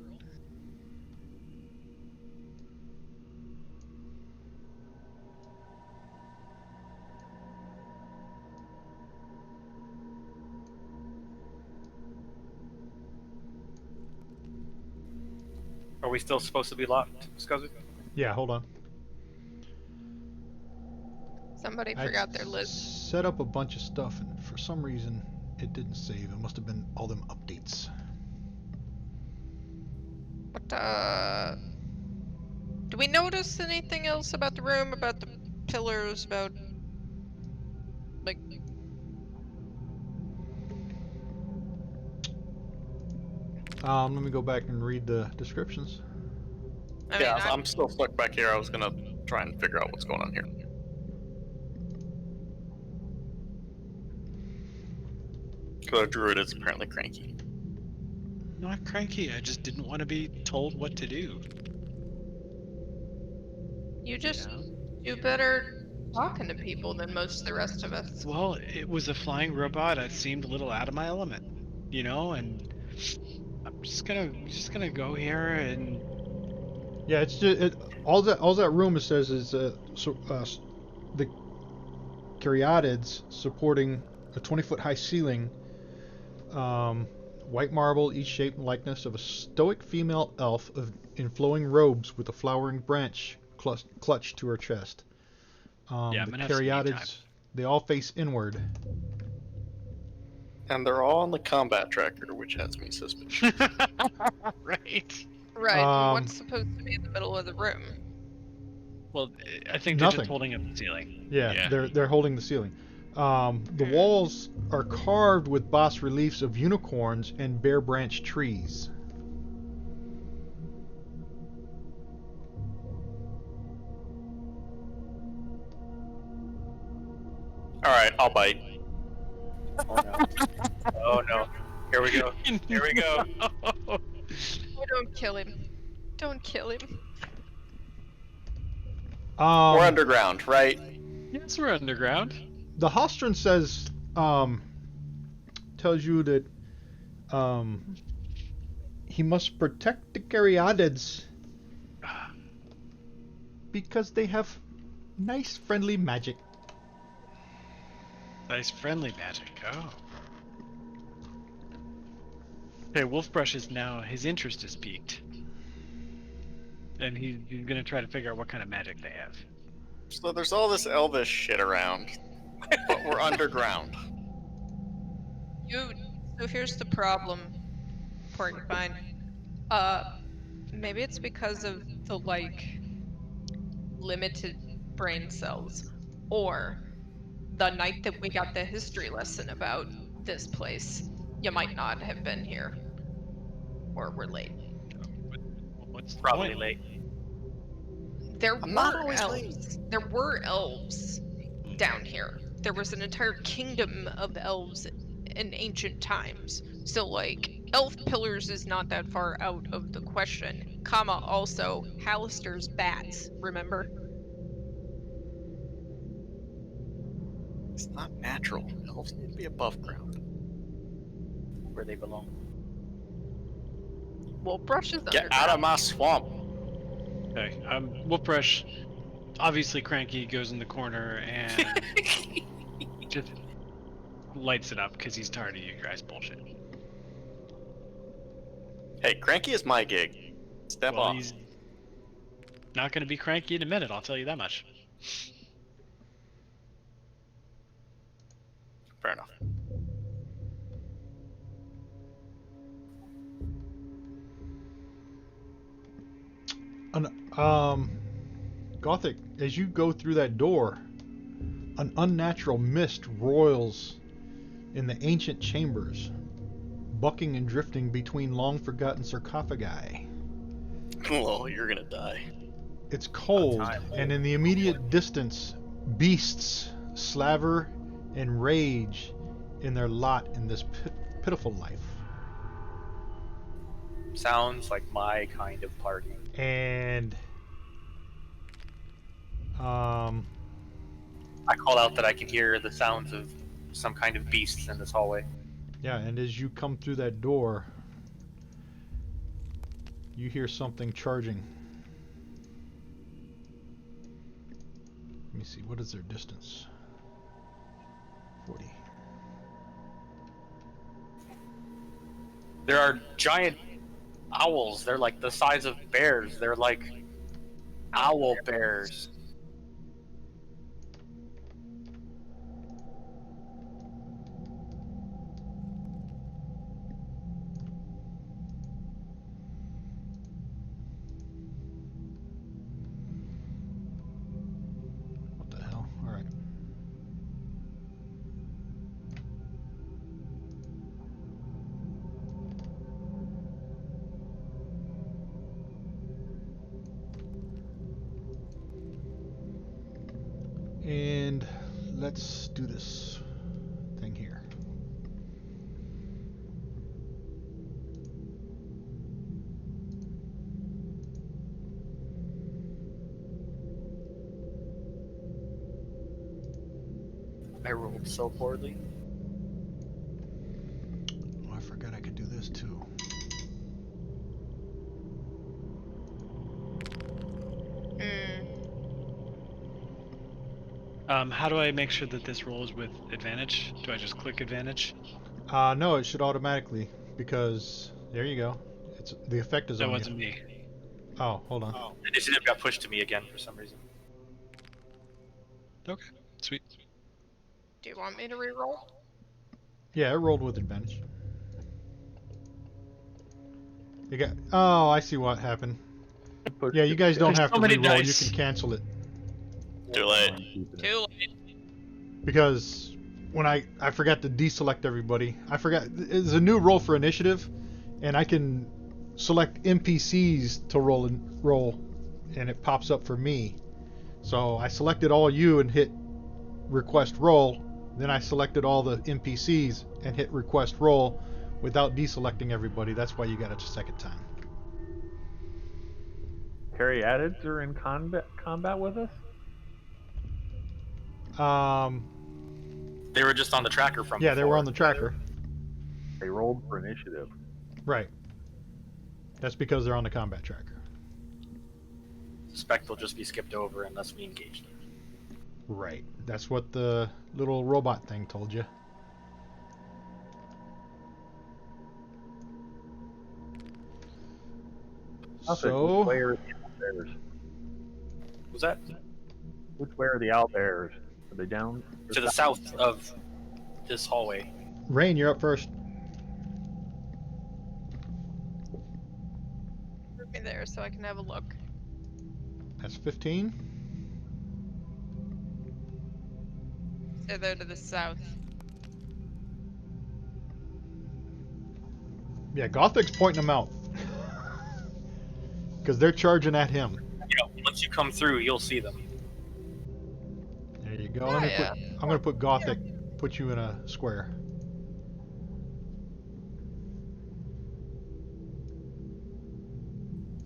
we still supposed to be locked, Scuzzy? Yeah, hold on. Somebody I forgot their list. set up a bunch of stuff, and for some reason, it didn't save. It must have been all them updates. What, do we notice anything else about the room, about the pillars, about, like... Let me go back and read the descriptions. I mean, Yeah, I'm still stuck back here. I was gonna try and figure out what's going on here. Because our druid is apparently cranky. Not cranky. I just didn't want to be told what to do. you just know? do better talking to people than most of the rest of us. Well, it was a flying robot. I seemed a little out of my element, and I'm just gonna go here and Yeah, it's just all that room says is the caryatids supporting a 20-foot high ceiling, white marble, each shape and likeness of a stoic female elf in flowing robes with a flowering branch clutched to her chest. Yeah, I'm The gonna have some me time. caryatids, they all face inward. And they're all on the combat tracker, which has me suspicious. right. Right, and Um, what's supposed to be in the middle of the room? Well, I think they're just Nothing. holding up the ceiling. Yeah, they're holding the ceiling. The walls are carved with bas reliefs of unicorns and bare branch trees. Alright, I'll bite. Oh no. Oh no. Here we go. Here we go. Oh, don't kill him. Don't kill him. We're underground, right? Yes, we're underground. The Hostron says, tells you that, he must protect the caryatids because they have nice, friendly magic. Nice friendly magic. Oh. Okay, Wolfbrush is now, his interest is piqued. And he's gonna try to figure out what kind of magic they have. So there's all this Elvish shit around, but we're underground. So here's the problem, Porcupine. Maybe it's because of the, limited brain cells. Or the night that we got the history lesson about this place, you might not have been here. Or we're late. What's the Probably point? late. There I'm not were always elves. There were elves down here. There was an entire kingdom of elves in ancient times. So, elf pillars is not that far out of the question. Also, Hallister's bats, remember? It's not natural. Elves need to be above ground. Where they belong. Wolfbrush is Get out of my swamp. Okay, Wolfbrush, obviously cranky, goes in the corner and just lights it up because he's tired of you guys bullshit. Hey, cranky is my gig. Step Well, off. he's not going to be cranky in a minute, I'll tell you that much. Fair enough. Gothic, as you go through that door, an unnatural mist roils in the ancient chambers, bucking and drifting between long-forgotten sarcophagi. Well, you're gonna die. It's cold, time. and in the immediate distance, beasts slaver and rage in their lot in this pitiful life. Sounds like my kind of party. And I call out that I can hear the sounds of some kind of beasts in this hallway. yeah, and as you come through that door, you hear something charging. Let me see, what is their distance? 40. There are giant owls. They're like the size of bears. They're like owl bears. What the hell? All right. And let's do this thing here. I rolled so poorly. Oh, I forgot I could do this too. How do I make sure that this rolls with advantage? Do I just click advantage? No, it should automatically, because there you go. It's the effect is That on wasn't you. me. Oh, hold on. Initiative got pushed to me again for some reason. Okay, sweet. Do you want me to reroll? Yeah, it rolled with advantage. You got. Oh, I see what happened. Yeah, you guys don't There's have so to many reroll. You dice. can cancel it. Too late. Too late. Because when I forgot to deselect everybody. I forgot there's a new roll for initiative, and I can select NPCs to roll and it pops up for me. So I selected all you and hit request roll. Then I selected all the NPCs and hit request roll without deselecting everybody. That's why you got it a second time. Caryatids are in combat with us? They were just on the tracker from Yeah, they were before. on the tracker. They rolled for initiative. Right. That's because they're on the combat tracker. Suspect will just be skipped over unless we engage them. Right. That's what the little robot thing told you. So, Which way are the owlbears? Was that Which way are the owlbears? Are they down? to the south of this hallway? Rain, you're up first. Put me there so I can have a look. That's 15. So they're to the south. Yeah, Gothic's pointing them out. Because they're charging at him. You know, once you come through, you'll see them. There you go. Oh, Let me yeah. I'm going to put Gothic, put you in a square.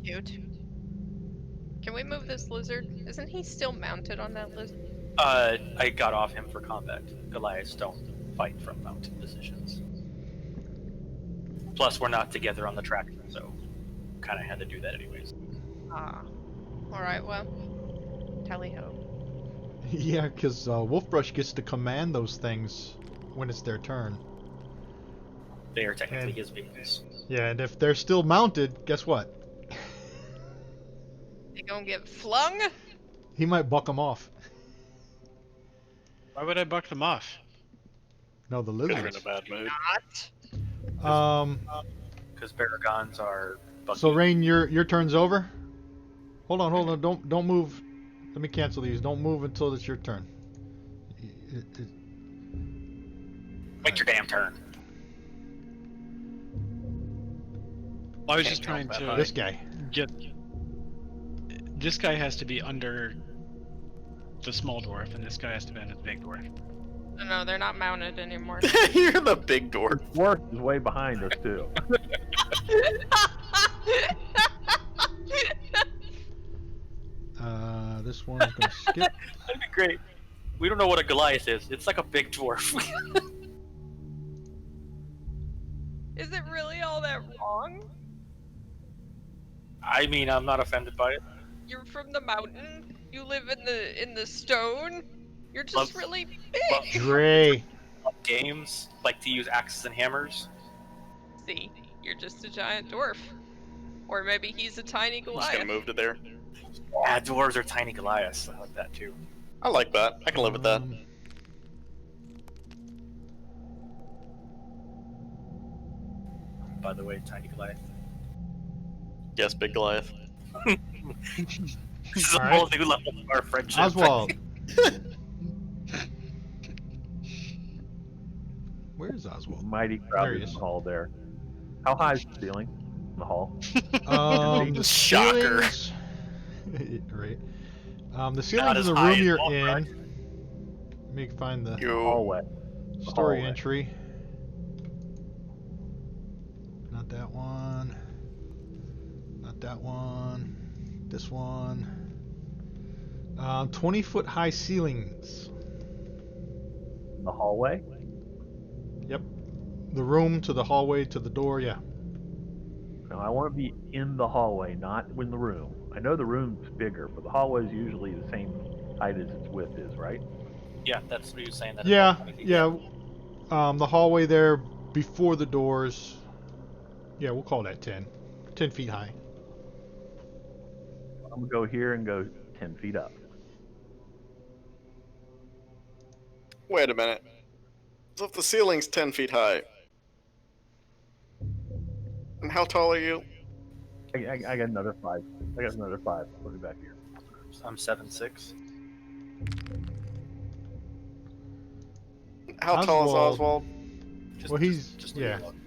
Cute. Can we move this lizard? Isn't he still mounted on that lizard? I got off him for combat. Goliaths don't fight from mounted positions. Plus, we're not together on the tracker, so kind of had to do that anyways. Ah. Alright, well. Tally ho. Yeah, because Wolfbrush gets to command those things when it's their turn. They are technically And- his vehicles. Yeah, and if they're still mounted, guess what? They gonna get flung? He might buck them off. Why would I buck them off? No, the Because you're in lizards. a bad mood. Not. Because Baragons are bucky. So Rain, your turn's over. Hold on. Don't move. Let me cancel these. Don't move until it's your turn. Make your damn turn. I was just trying to This guy. get. This guy has to be under the small dwarf, and this guy has to be under the big dwarf. No, they're not mounted anymore. You're the big door. Dwarf is way behind us too. This one's gonna skip. That'd be great. We don't know what a Goliath is. It's like a big dwarf. Is it really all that wrong? I mean, I'm not offended by it. You're from the mountain. You live in the stone. You're just Love- really love- big. Dre. Games like to use axes and hammers. See, you're just a giant dwarf. Or maybe he's a tiny I'm just gonna Goliath. move to there. Yeah, dwarves are tiny Goliaths. I like that too. I like that. I can live with that. By the way, tiny Goliath. Yes, big Goliath. This is a All right. whole new level of our friendship. Oswald. Where is Oswald? Mighty There crowded he in is. the hall there. How high is the ceiling in the hall? The Shocker. ceilings. Right. The Not ceilings in as the high room as you're Wolfbrush. in. Let me find the You. Hallway. story hallway. entry. Not that one. Not that one. This one. 20-foot high ceilings. In the hallway? Yep. The room to the hallway to the door, yeah. No, I want to be in the hallway, not in the room. I know the room's bigger, but the hallway is usually the same height as its width is, right? Yeah, that's what he was saying. That Yeah, it's 20 feet. yeah. The hallway there before the doors. Yeah, we'll call that 10. 10 feet high. I'm going to go here and go 10 feet up. Wait a minute. So if the ceiling's 10 feet high, and how tall are you? I got another 5. I got another 5. Put it back here. I'm 7'6". How tall is Oswald. Oswald? Well, he's Just leave yeah. it alone.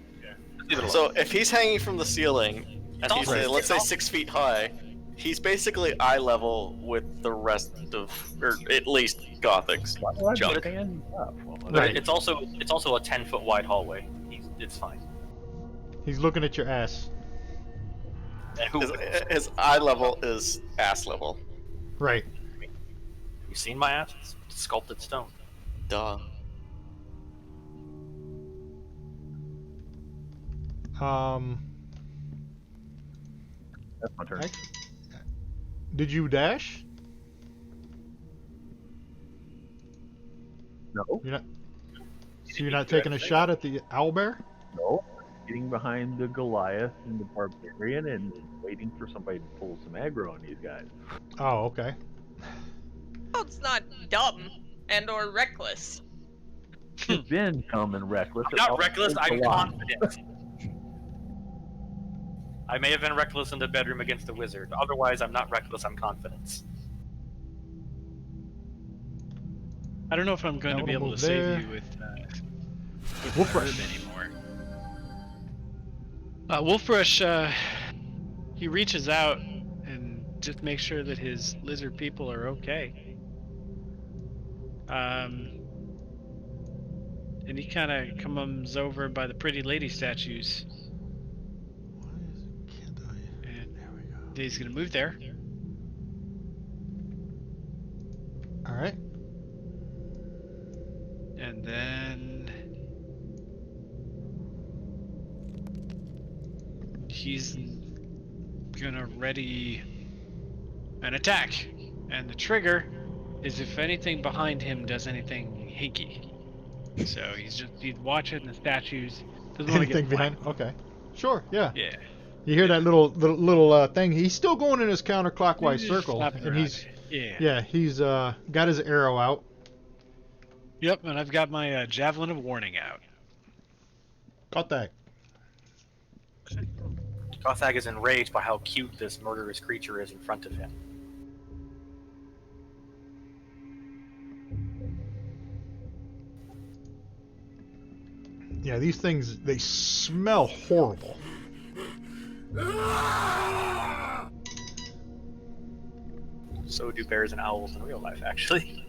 Just leave it alone. So if he's hanging from the ceiling, and he's also- let's say it's 6 feet high, he's basically eye level with the rest of, or at least Gothic's Why do I junk. stand up? But Right. it's also a 10-foot wide hallway. It's fine. He's looking at your ass. And who? His eye level is ass level. Right. You seen my ass? It's sculpted stone. Duh. That's my turn. Did you dash? No, You're not. So you're not taking a shot at the owlbear? no. Getting behind the Goliath and the barbarian and waiting for somebody to pull some aggro on these guys. Oh, okay. Well, it's not dumb and or reckless. You've been dumb and reckless. I'm not It reckless. takes a I'm lot. confident. I may have been reckless in the bedroom against the wizard. Otherwise, I'm not reckless. I'm confident. I don't know if I'm going I to be wanna able to move save there. you with Wolfrush. herb anymore. Wolfrush, he reaches out and just makes sure that his lizard people are okay. And he kind of comes over by the pretty lady statues, Why can't I? and There we go. he's going to move there. All right. And then he's gonna ready an attack. And the trigger is if anything behind him does anything hinky. So he's watching the statues. Doesn't want to Anything get behind? flanked. Okay. Sure. Yeah. Yeah. You hear that little thing? He's still going in his counterclockwise He's circle, flapping and around. he's Yeah. he's got his arrow out. Yep, and I've got my javelin of warning out. Got that. Gothag is enraged by how cute this murderous creature is in front of him. Yeah, these things, they smell horrible. So do bears and owls in real life, actually.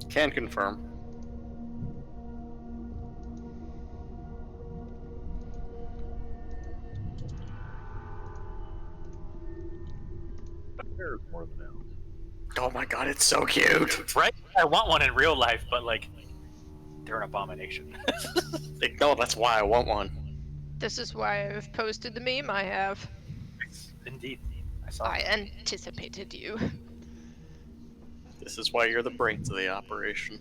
Can confirm. There's more than owls. Oh my god, it's so cute. Right? I want one in real life, but like, they're an abomination. No, that's why I want one. This is why I've posted the meme I have. Indeed. I saw I it. anticipated you. This is why you're the brains of the operation.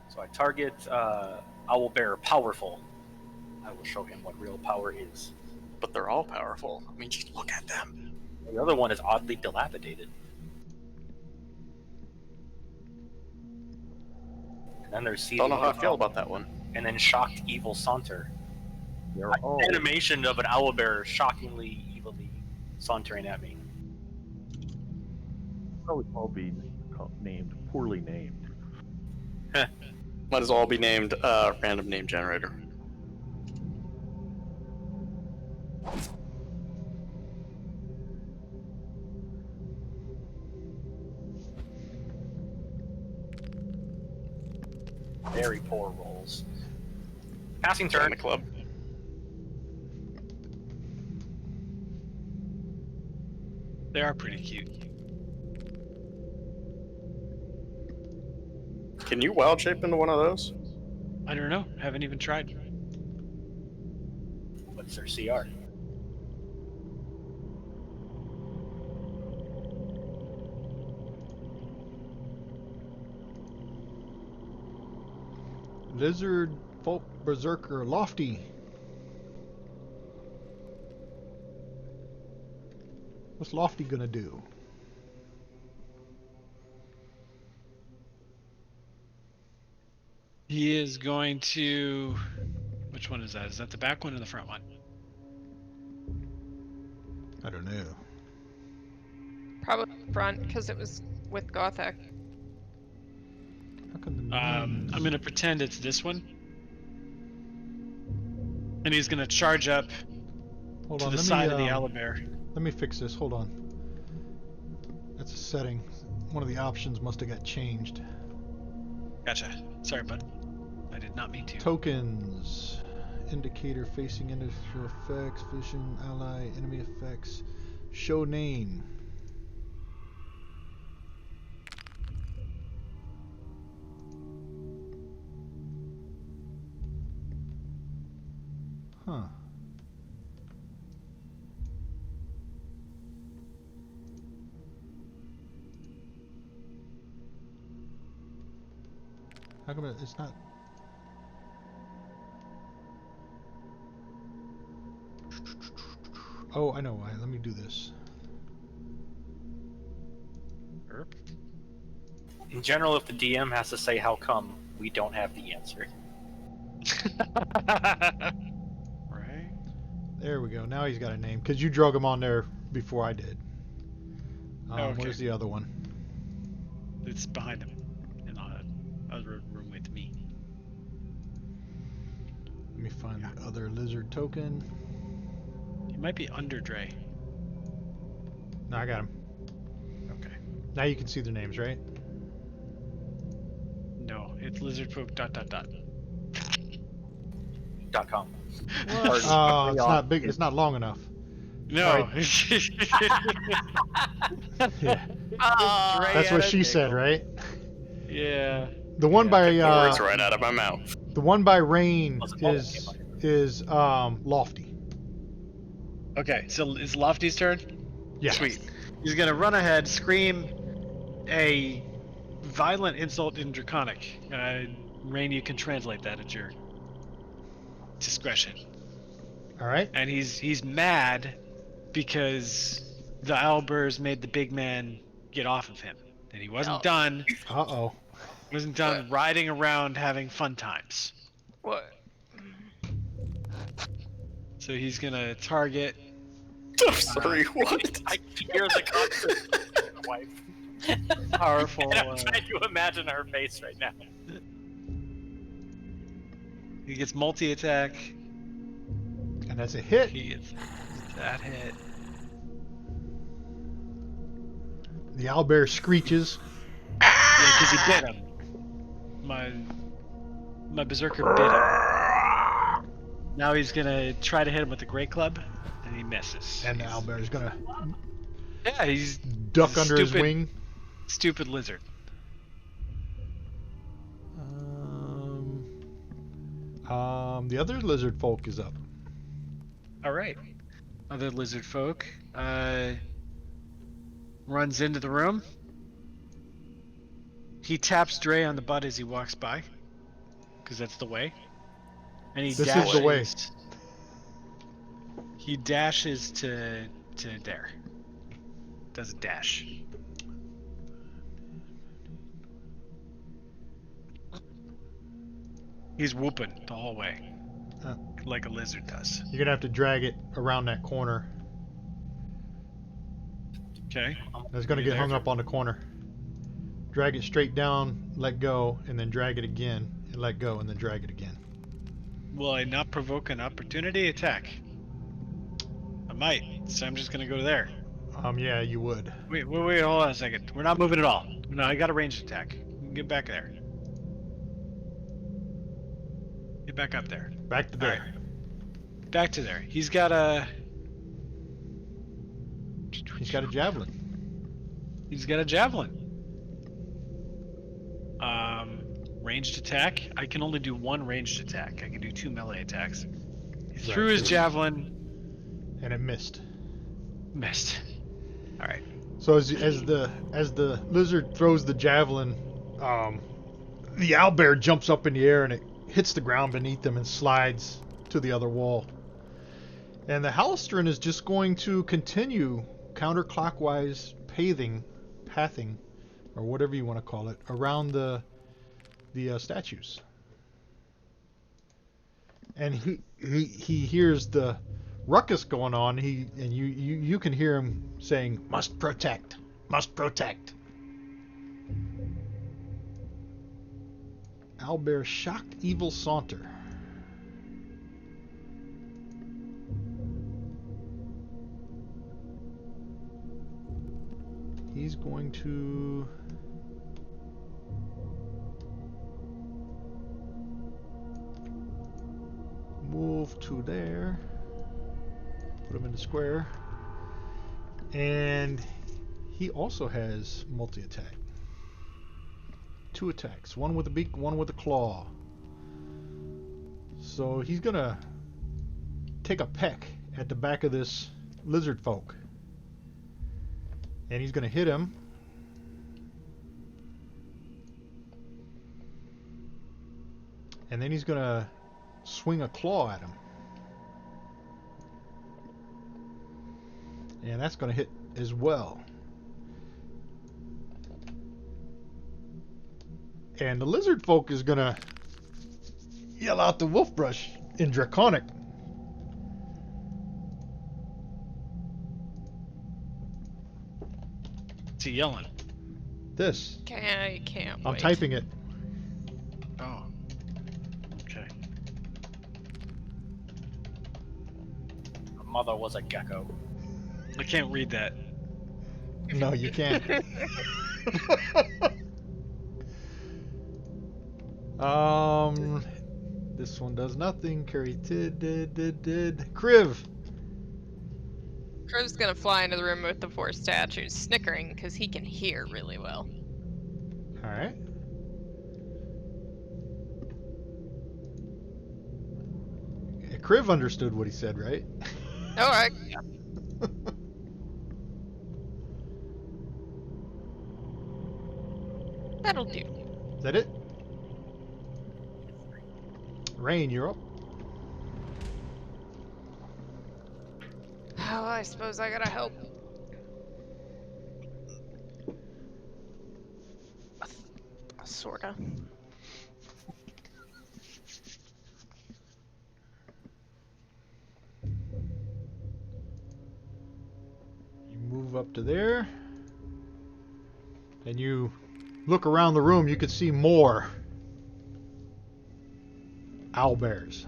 So I target Owlbear Powerful. I will show him what real power is. But they're all powerful. I mean, just look at them. The other one is oddly dilapidated. And then there's Don't know how I feel about that one. And then shocked evil saunter. They're all Animation of an owlbear shockingly evilly sauntering at me. probably all be named poorly named. Might as well be named random name generator. Very poor rolls. Passing Join turn. the club. They are pretty cute. Can you wild shape into one of those? I don't know. Haven't even tried. What's their CR? Lizard, folk, berserker, lofty. What's lofty gonna do? He is going to. Which one is that? Is that the back one or the front one? I don't know. Probably front, because it was with Gothic. How come the I'm names- gonna pretend it's this one. And he's gonna charge up Hold to on, the let side me, of the owlbear. let me fix this. Hold on. That's a setting. One of the options must have got changed. Gotcha. Sorry, bud. I did not mean to. Tokens. Indicator facing enemy effects, vision, ally, enemy effects. Show name. Huh. How come it's not? Oh, I know why. Let me do this. In general, if the DM has to say how come, we don't have the answer. Right? There we go. Now he's got a name because you drug him on there before I did. Okay. Where's the other one? It's behind him. In the other room with me. Let me find the other lizard token. He might be under Dre. No, I got him. Okay. Now you can see their names, right? No, it's lizardfolk ... .com. Oh, it's not big. It's not long enough. No. Yeah. Oh, That's what she said, right? Yeah. The one by Words right out of my mouth. the one by Rain Wasn't is Lofty. Okay, so it's Lofty's turn? Yeah. Sweet. He's gonna run ahead, scream a violent insult in Draconic. Rain, you can translate that at your discretion. All right. And he's mad because the owlbears made the big man get off of him. And he wasn't done. Uh-oh. Wasn't done riding around having fun times. What? So he's gonna target. I'm sorry, what? I hear the concept of my wife. Powerful. And I'm trying to imagine her face right now. He gets multi-attack. And that's a hit. He gets that hit. The owlbear screeches. Yeah, because he bit him. My berserker bit him. Now he's gonna try to hit him with the great club, and he misses. And the owlbear's gonna Yeah, he's duck under his wing. Stupid lizard. The other lizard folk is up. All right. Other lizard folk runs into the room. He taps Dre on the butt as he walks by, because that's the way. And he This is dashes. the way. He dashes to there. Does a dash. He's whooping the whole way, like a lizard does. You're gonna have to drag it around that corner. Okay. It's gonna You get there? hung up on the corner. Drag it straight down, let go, and then drag it again, and let go, and then drag it again. Will I not provoke an opportunity attack? I might, so I'm just gonna go there. Yeah, you would. Wait, hold on a second. We're not moving at all. No, I got a ranged attack. Get back there. Get back up there. Back to there. Alright. Back to there. He's got a javelin. He's got a javelin. Ranged attack. I can only do one ranged attack. I can do 2 melee attacks. He threw his javelin. And it missed. Missed. All right. So as the lizard throws the javelin, the owlbear jumps up in the air and it hits the ground beneath him and slides to the other wall. And the Halistrin is just going to continue counterclockwise pathing, or whatever you want to call it, around the statues. And he hears the ruckus going on. You can hear him saying, "Must protect, must protect." Owlbear shocked evil saunter. He's going to move to there. Put him in the square. And he also has multi-attack. 2 attacks. One with a beak, one with a claw. So he's gonna take a peck at the back of this lizard folk. And he's gonna hit him. And then he's gonna swing a claw at him. And that's going to hit as well. And the lizard folk is going to yell out the wolf brush in Draconic. What's he yelling? This. I can't I'm wait. typing it. Oh. Okay. Her mother was a gecko. I can't read that. No, you can't. This one does nothing. Carry did. Kriv. Crow's gonna fly into the room with the 4 statues, snickering because he can hear really well. All right. Yeah, Kriv understood what he said, right? All right. That'll do. Is that it? Rain, you're up. Oh, I suppose I gotta help. Sorta. You move up to there. And you look around the room, you can see more owlbears.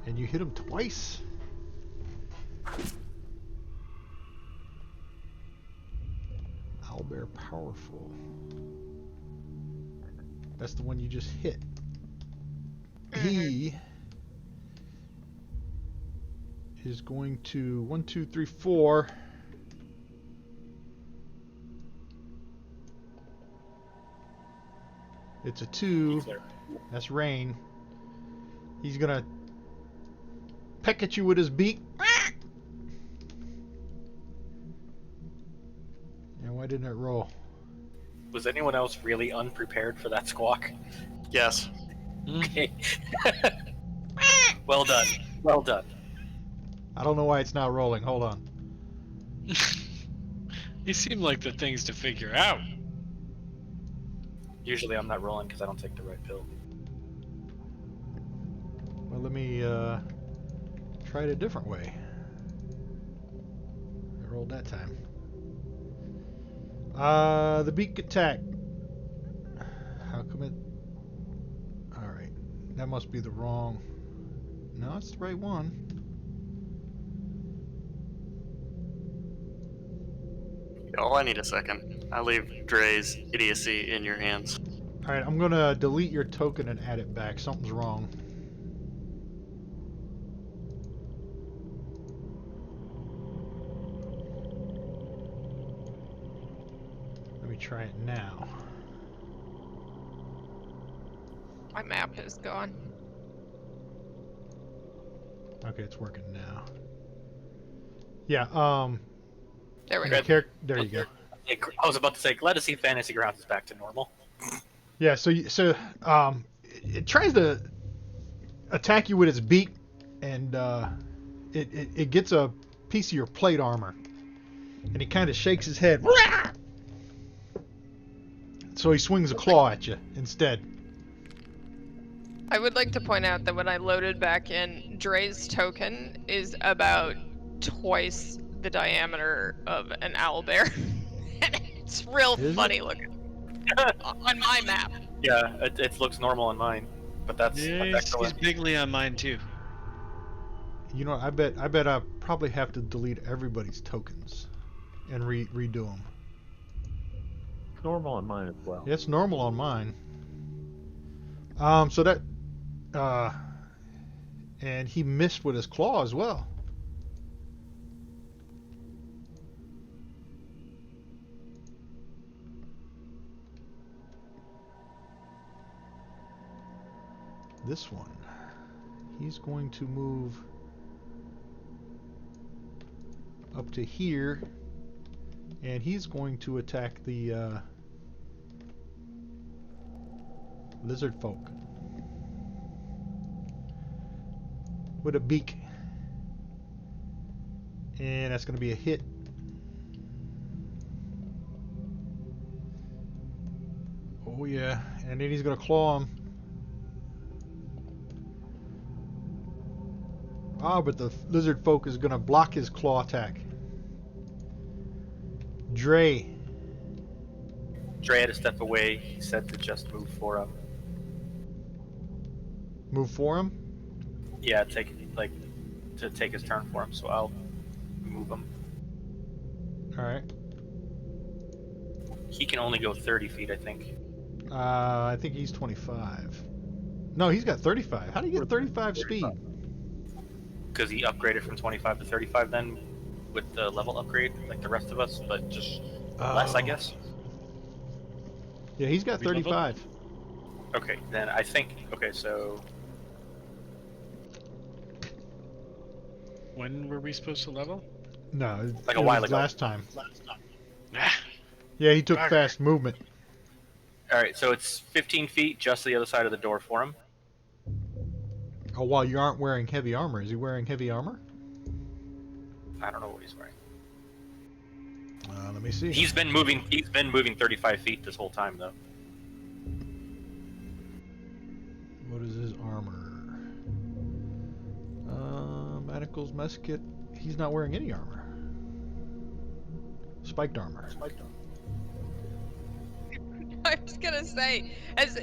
And you hit him twice. Owlbear powerful. That's the one you just hit. He is going to 1, 2, 3, 4. It's a 2. Clear. That's rain. He's gonna peck at you with his beak. And why didn't it roll? Was anyone else really unprepared for that squawk? Yes. Okay. Well done. Well done. I don't know why it's not rolling. Hold on. These seem like the things to figure out. Usually I'm not rolling because I don't take the right pill. Well, let me try it a different way. I rolled that time. The beak attack. How come it... Alright. That must be the wrong... No, it's the right one. Y'all, I need a second. I leave Dre's idiocy in your hands. Alright, I'm gonna delete your token and add it back. Something's wrong. Let me try it now. My map is gone. Okay, it's working now. Yeah, There we the go. there you go. I was about to say, glad to see Fantasy Grounds is back to normal. Yeah, so it tries to attack you with its beak, and it gets a piece of your plate armor, and he kind of shakes his head. So he swings a claw at you instead. I would like to point out that when I loaded back in, Dre's token is about twice the diameter of an owlbear. And it's real Is funny it? looking on my map. Yeah, it looks normal on mine, but that's Yeah, he's excellent. bigly on mine too. You know, I bet I probably have to delete everybody's tokens and redo them. It's normal on mine as well. It's normal on mine. So that and he missed with his claw as well. This one, he's going to move up to here, and he's going to attack the lizard folk with a beak, and that's going to be a hit. Oh yeah, and then he's going to claw him. But the lizard folk is going to block his claw attack. Dre. Dre had to step away. He said to just move for him. Move for him. Yeah, to take his turn for him. So I'll move him. Alright. He can only go 30 feet, I think. I think he's 25. No, he's got 35. How do you get 35 speed? Because he upgraded from 25 to 35 then with the level upgrade, like the rest of us, but just less, I guess. Yeah, he's got 35. Okay, then I think, okay, so When were we supposed to level? No, Like it a while was ago. last time. Ah, Yeah, he took Bugger. fast movement. Alright, so it's 15 feet just the other side of the door for him. Oh, while you aren't wearing heavy armor. Is he wearing heavy armor? I don't know what he's wearing. Let me see. He's been moving 35 feet this whole time though. What is his armor? Manacles, musket. He's not wearing any armor. Spiked armor. I was gonna say, as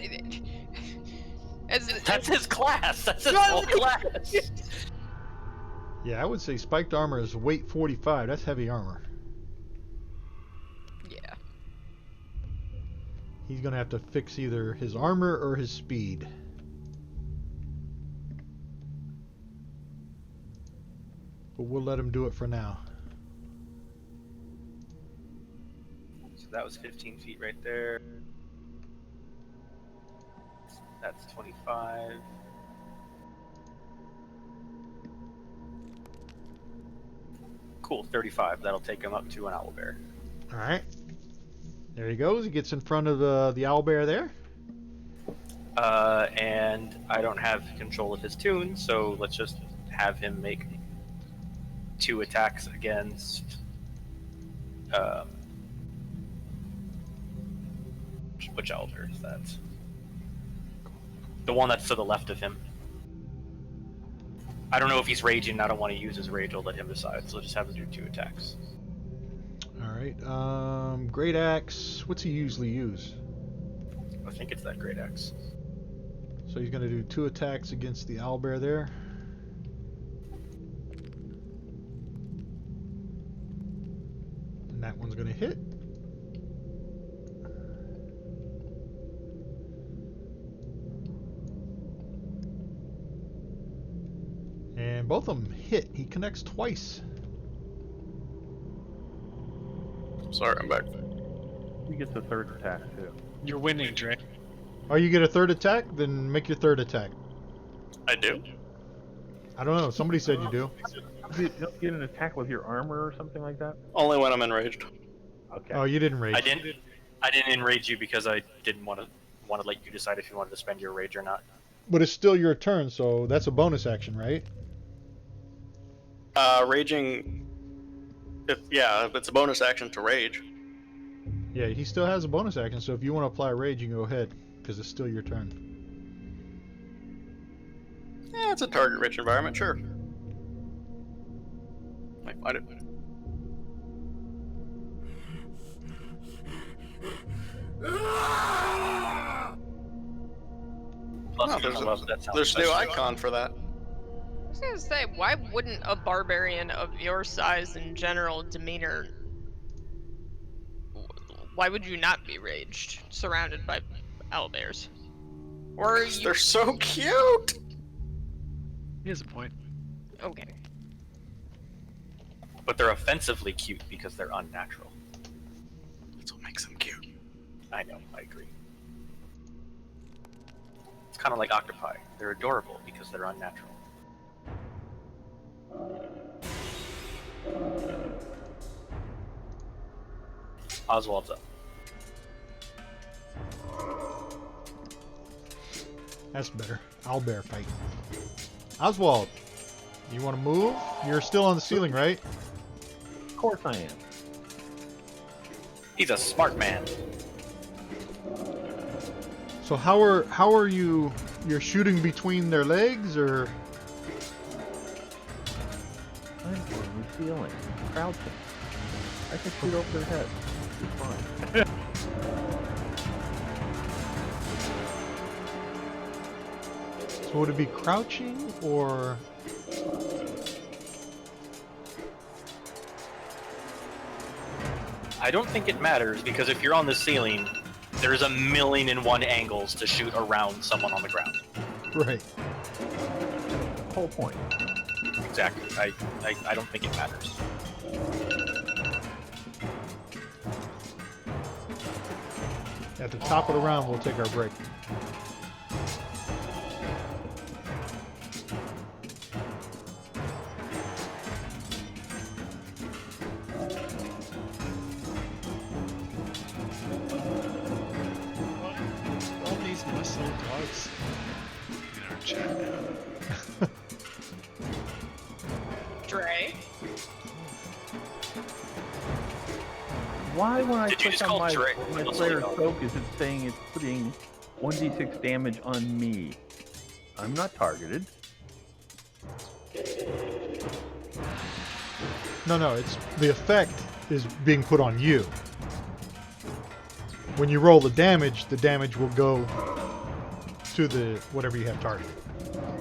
That's his class. That's his whole class. Yeah, I would say spiked armor is weight 45. That's heavy armor. yeah. He's gonna have to fix either his armor or his speed. But we'll let him do it for now. So that was 15 feet right there. That's 25. Cool, 35. That'll take him up to an owlbear. All right. There he goes. He gets in front of the owlbear there. And I don't have control of his tune, so let's just have him make 2 attacks against. Which owlbear is that? The one that's to the left of him. I don't know if he's raging. I don't want to use his rage. I'll let him decide. So let's just have him do 2 attacks. All right. Great axe. What's he usually use? I think it's that great axe. So he's going to do 2 attacks against the owlbear there. And that one's going to hit. And both of them hit. He connects twice. Sorry, I'm back. He gets a third attack too. You're winning, Dre. Oh, you get a third attack? Then make your third attack. I do. I don't know. Somebody said you do. You don't get an attack with your armor or something like that? Only when I'm enraged. Okay. Oh, you didn't rage. I didn't enrage you because I didn't want to let you decide if you wanted to spend your rage or not. But it's still your turn, so that's a bonus action, right? Raging. If it's a bonus action to rage. Yeah, he still has a bonus action, so if you want to apply rage, you can go ahead, because it's still your turn. Yeah, it's a target-rich environment, sure. Might find it. There's a new icon for that. I was gonna say, why wouldn't a barbarian of your size and general demeanor, why would you not be raged, surrounded by owlbears? Or you... They're so cute! He has a point. Okay. But they're offensively cute because they're unnatural. That's what makes them cute. I know, I agree. It's kind of like octopi. They're adorable because they're unnatural. Oswald's up. That's better. Owlbear fight. Oswald, you want to move? You're still on the ceiling, right? Of course I am. He's a smart man. So how are you? You're shooting between their legs, or? I'm on the ceiling, crouching. I can shoot over their heads. It's fine. So would it be crouching or? I don't think it matters because if you're on the ceiling, there's 1,000,001 angles to shoot around someone on the ground. Right. Whole point. Exactly. I don't think it matters. At the top of the round, we'll take our break. All these muscle dogs in our chat now. Dre? Why, when I Did you click just on call my Drake? player's focus, it's saying it's putting 1d6 damage on me? I'm not targeted. No, it's the effect is being put on you. When you roll the damage will go to the whatever you have targeted.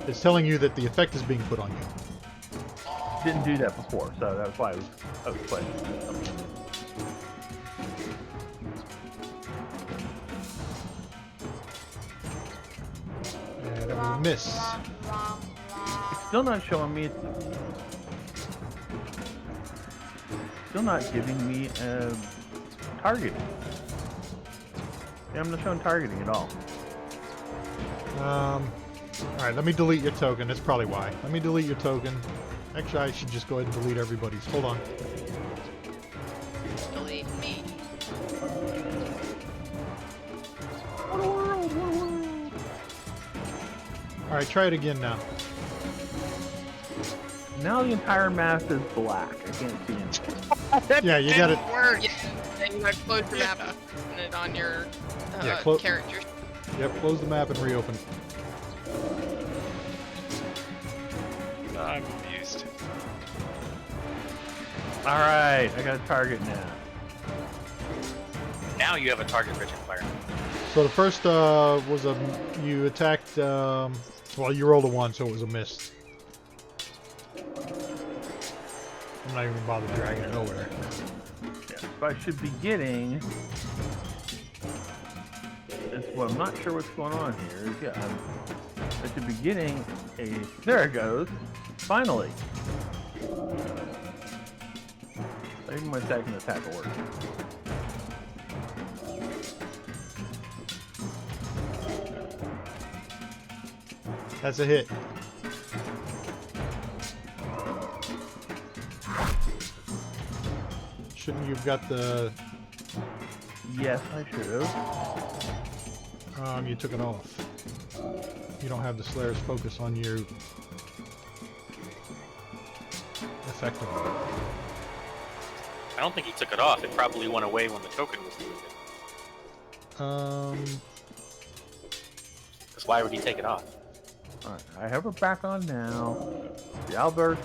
It's telling you that the effect is being put on you. Didn't do that before, so that's why I was playing. And that was a miss. It's still not showing me. Still not giving me targeting. Yeah, I'm not showing targeting at all. Alright, let me delete your token. That's probably why. Let me delete your token. Actually, I should just go ahead and delete everybody's. Hold on. Delete me. Alright, try it again now. Now the entire map is black. I can't see anything. Yeah, you got it. Yeah, then you gotta close the map and open it on your character. Yep, close the map and reopen it. I'm amused. Alright, I got a target now. Now you have a target-rich environment. So the first was you attacked, well, you rolled a 1, so it was a miss. I'm not even bothered dragging it over there. Yeah, so I should be getting... Well, I'm not sure what's going on here. Yeah, I should be getting a... There it goes. Finally. Even my second attack will work. That's a hit. Shouldn't you've got the... Yes, I should have. You took it off. You don't have the Slayer's focus on you effectively. I don't think he took it off. It probably went away when the token was deleted. Because why would he take it off? Alright, I have it back on now. The owlbear,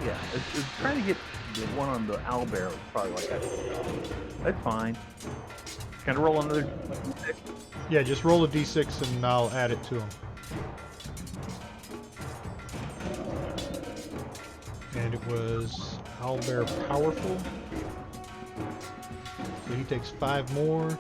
yeah, it's trying to get the one on the owlbear. Probably like that. That's fine. Can I roll another? Yeah, just roll a d6 and I'll add it to him. And it was owlbear powerful. So he takes 5 more.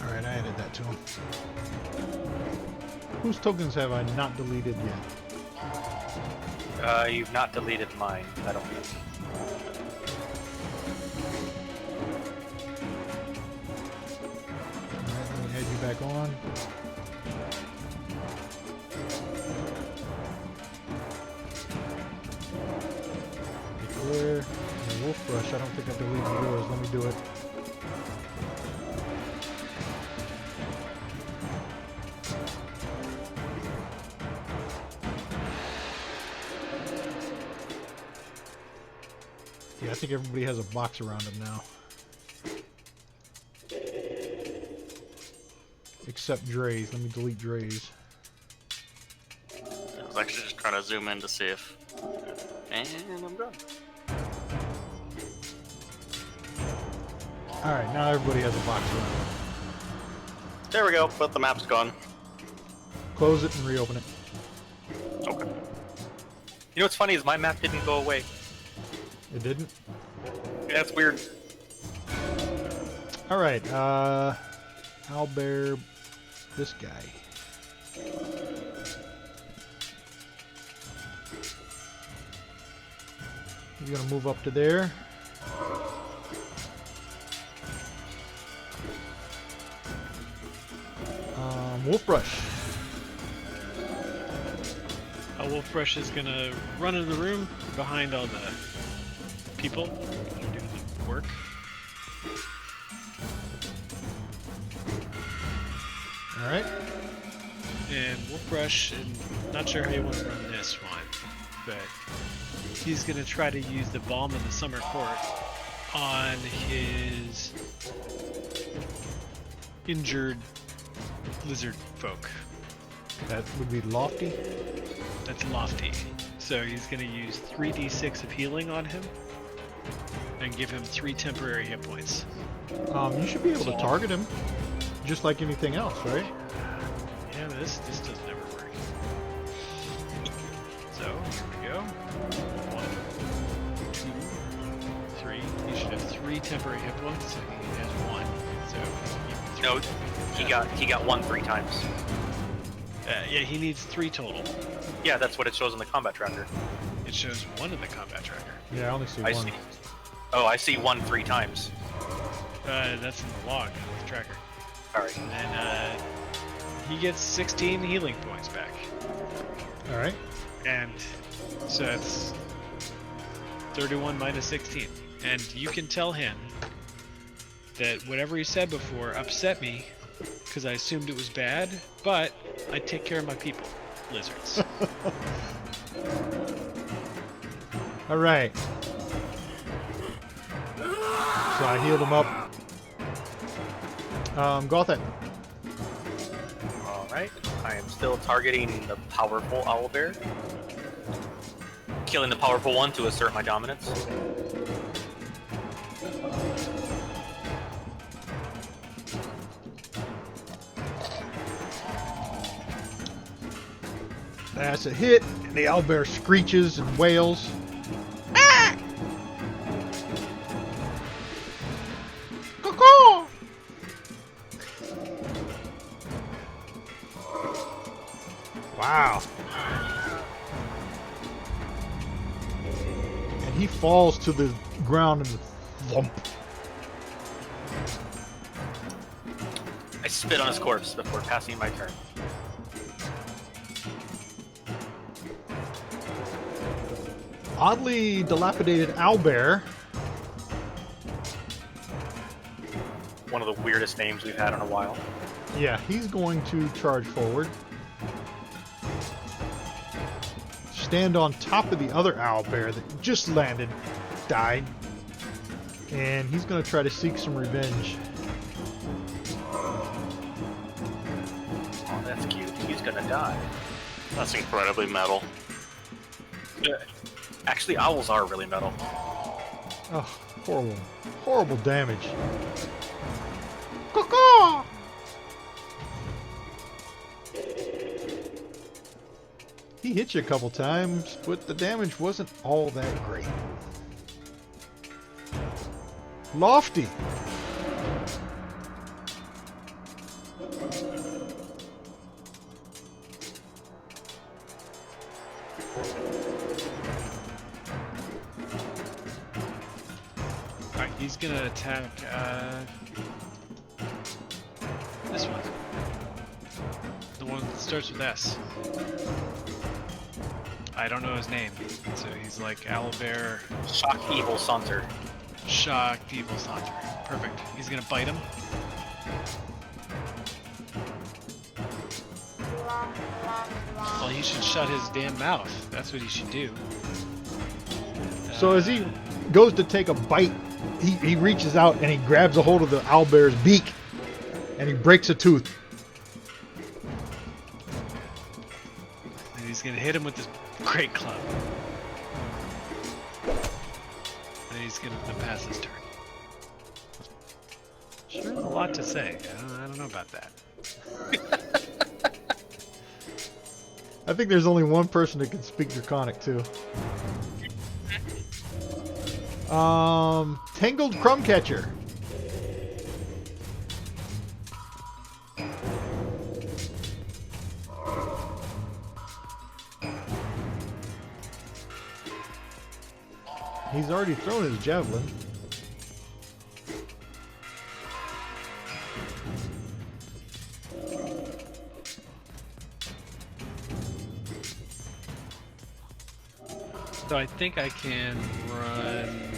Alright, I added that to him. Whose tokens have I not deleted yet? You've not deleted mine, I don't think. Alright, let me add you back on. Declare. And Wolf Brush, I don't think I deleted yours. Let me do it. Yeah, I think everybody has a box around them now. Except Dre's. Let me delete Dre's. I was actually just trying to zoom in to see if... And I'm done. Alright, now everybody has a box around them. There we go, but the map's gone. Close it and reopen it. Okay. You know what's funny is my map didn't go away. It didn't? Yeah, that's weird. Alright, owlbear, this guy. You're gonna move up to there. Wolf Brush. Wolf Brush is gonna run into the room behind all the people that are doing the work. Alright. And Wolf Brush, and not sure how you want to run this one, but he's gonna try to use the Balm of the Summer Court on his injured lizard folk. That would be Lofty. That's Lofty. So he's gonna use 3d6 of healing on him and give him 3 temporary hit points. You should be able to target him, just like anything else, right? Yeah, but this doesn't ever work. So here we go. 1, 3 temporary hit points, so he has 1. So No, he got 1 3 times. yeah, he needs 3 total. Yeah, that's what it shows on the combat tracker. It shows 1 in the combat tracker. Yeah, I only see I one. see. Oh, I see 1 3 times. That's in the log, the tracker. All right. And then he gets 16 healing points back. All right. And so it's 31 minus 16. And you can tell him that whatever he said before upset me because I assumed it was bad, but I take care of my people, lizards. All right. So I healed him up. Gothen. All right. I am still targeting the powerful owlbear. Killing the powerful one to assert my dominance. That's a hit. And the owlbear screeches and wails. Ah! Caw-caw! Wow. And he falls to the ground and thump. I spit on his corpse before passing my turn. Oddly dilapidated owlbear. One of the weirdest names we've had in a while. Yeah, he's going to charge forward. Stand on top of the other owlbear that just landed, died. And he's going to try to seek some revenge. Oh, that's cute. He's gonna die. That's incredibly metal. Actually, owls are really metal. Oh, horrible. Horrible damage. Caw-caw! He hit you a couple times, but the damage wasn't all that great. Lofty. Alright, he's gonna attack this one. The one that starts with S. I don't know his name, so he's like Owlbear, Shock Evil Saunter. Shocked Evil Saunter. Perfect. He's gonna bite him. Well, he should shut his damn mouth. That's what he should do. So as he goes to take a bite, he reaches out and he grabs a hold of the owlbear's beak and he breaks a tooth. And he's gonna hit him with this great club. And he's gonna pass his turn. Sure, a lot to say. I don't know about that. I think there's only one person that can speak Draconic too. Tangled Crumbcatcher. He's already thrown his javelin. So I think I can run,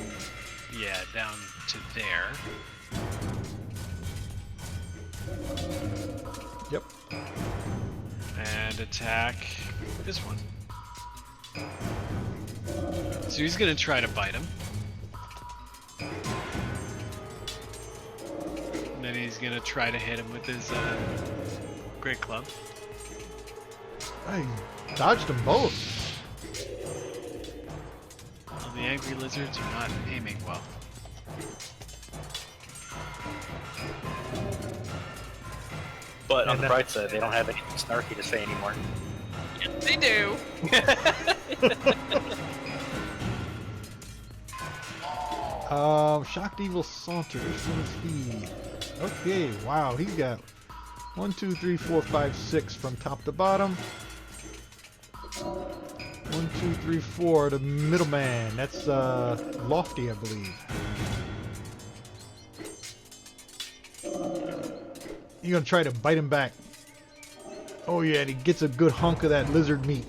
yeah, down to there. Yep. And attack this one. So he's gonna try to bite him. And then he's gonna try to hit him with his great club. I dodged them both. Well, the angry lizards are not aiming well. But on And the bright side, they don't have anything snarky to say anymore. Yes, they do. Shocked Evil Saunter. Which one is he? Okay, wow, he's got 1, 2, 3, 4, 5, 6 from top to bottom. 1, 2, 3, 4. The middleman. That's Lofty, I believe. You're gonna try to bite him back. Oh yeah, and he gets a good hunk of that lizard meat.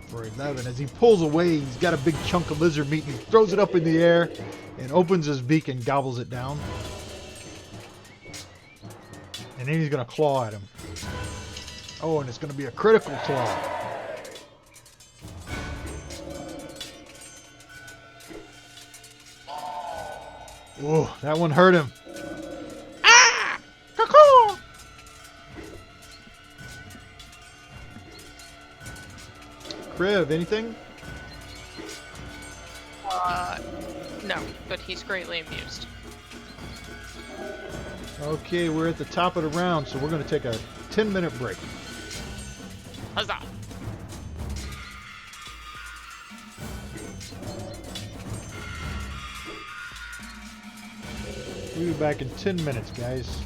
For 11, as he pulls away, he's got a big chunk of lizard meat and he throws it up in the air and opens his beak and gobbles it down. And then he's gonna claw at him. Oh, and it's gonna be a critical claw. Oh, that one hurt him. Ah! Caw-caw! Kriv, anything? No, but he's greatly amused. Okay, we're at the top of the round, so we're going to take a 10-minute break. Huzzah! We'll be back in 10 minutes, guys.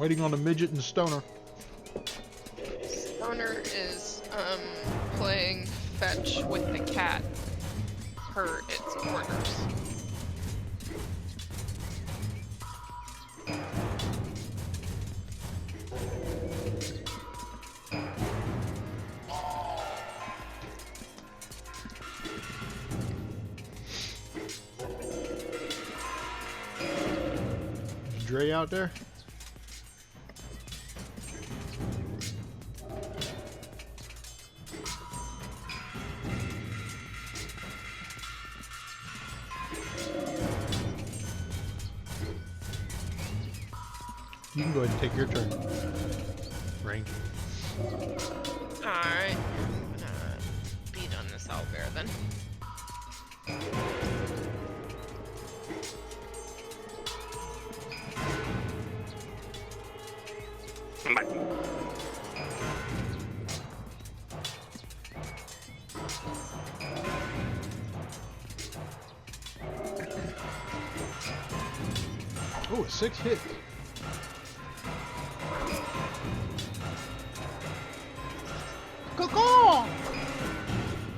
Waiting on the midget and stoner. Stoner is playing fetch with the cat per its orders. Is Dre out there? You can go ahead and take your turn. Rain. Alright. I'm gonna beat on this owlbear then. Oh, a 6 hit. Caw-caw!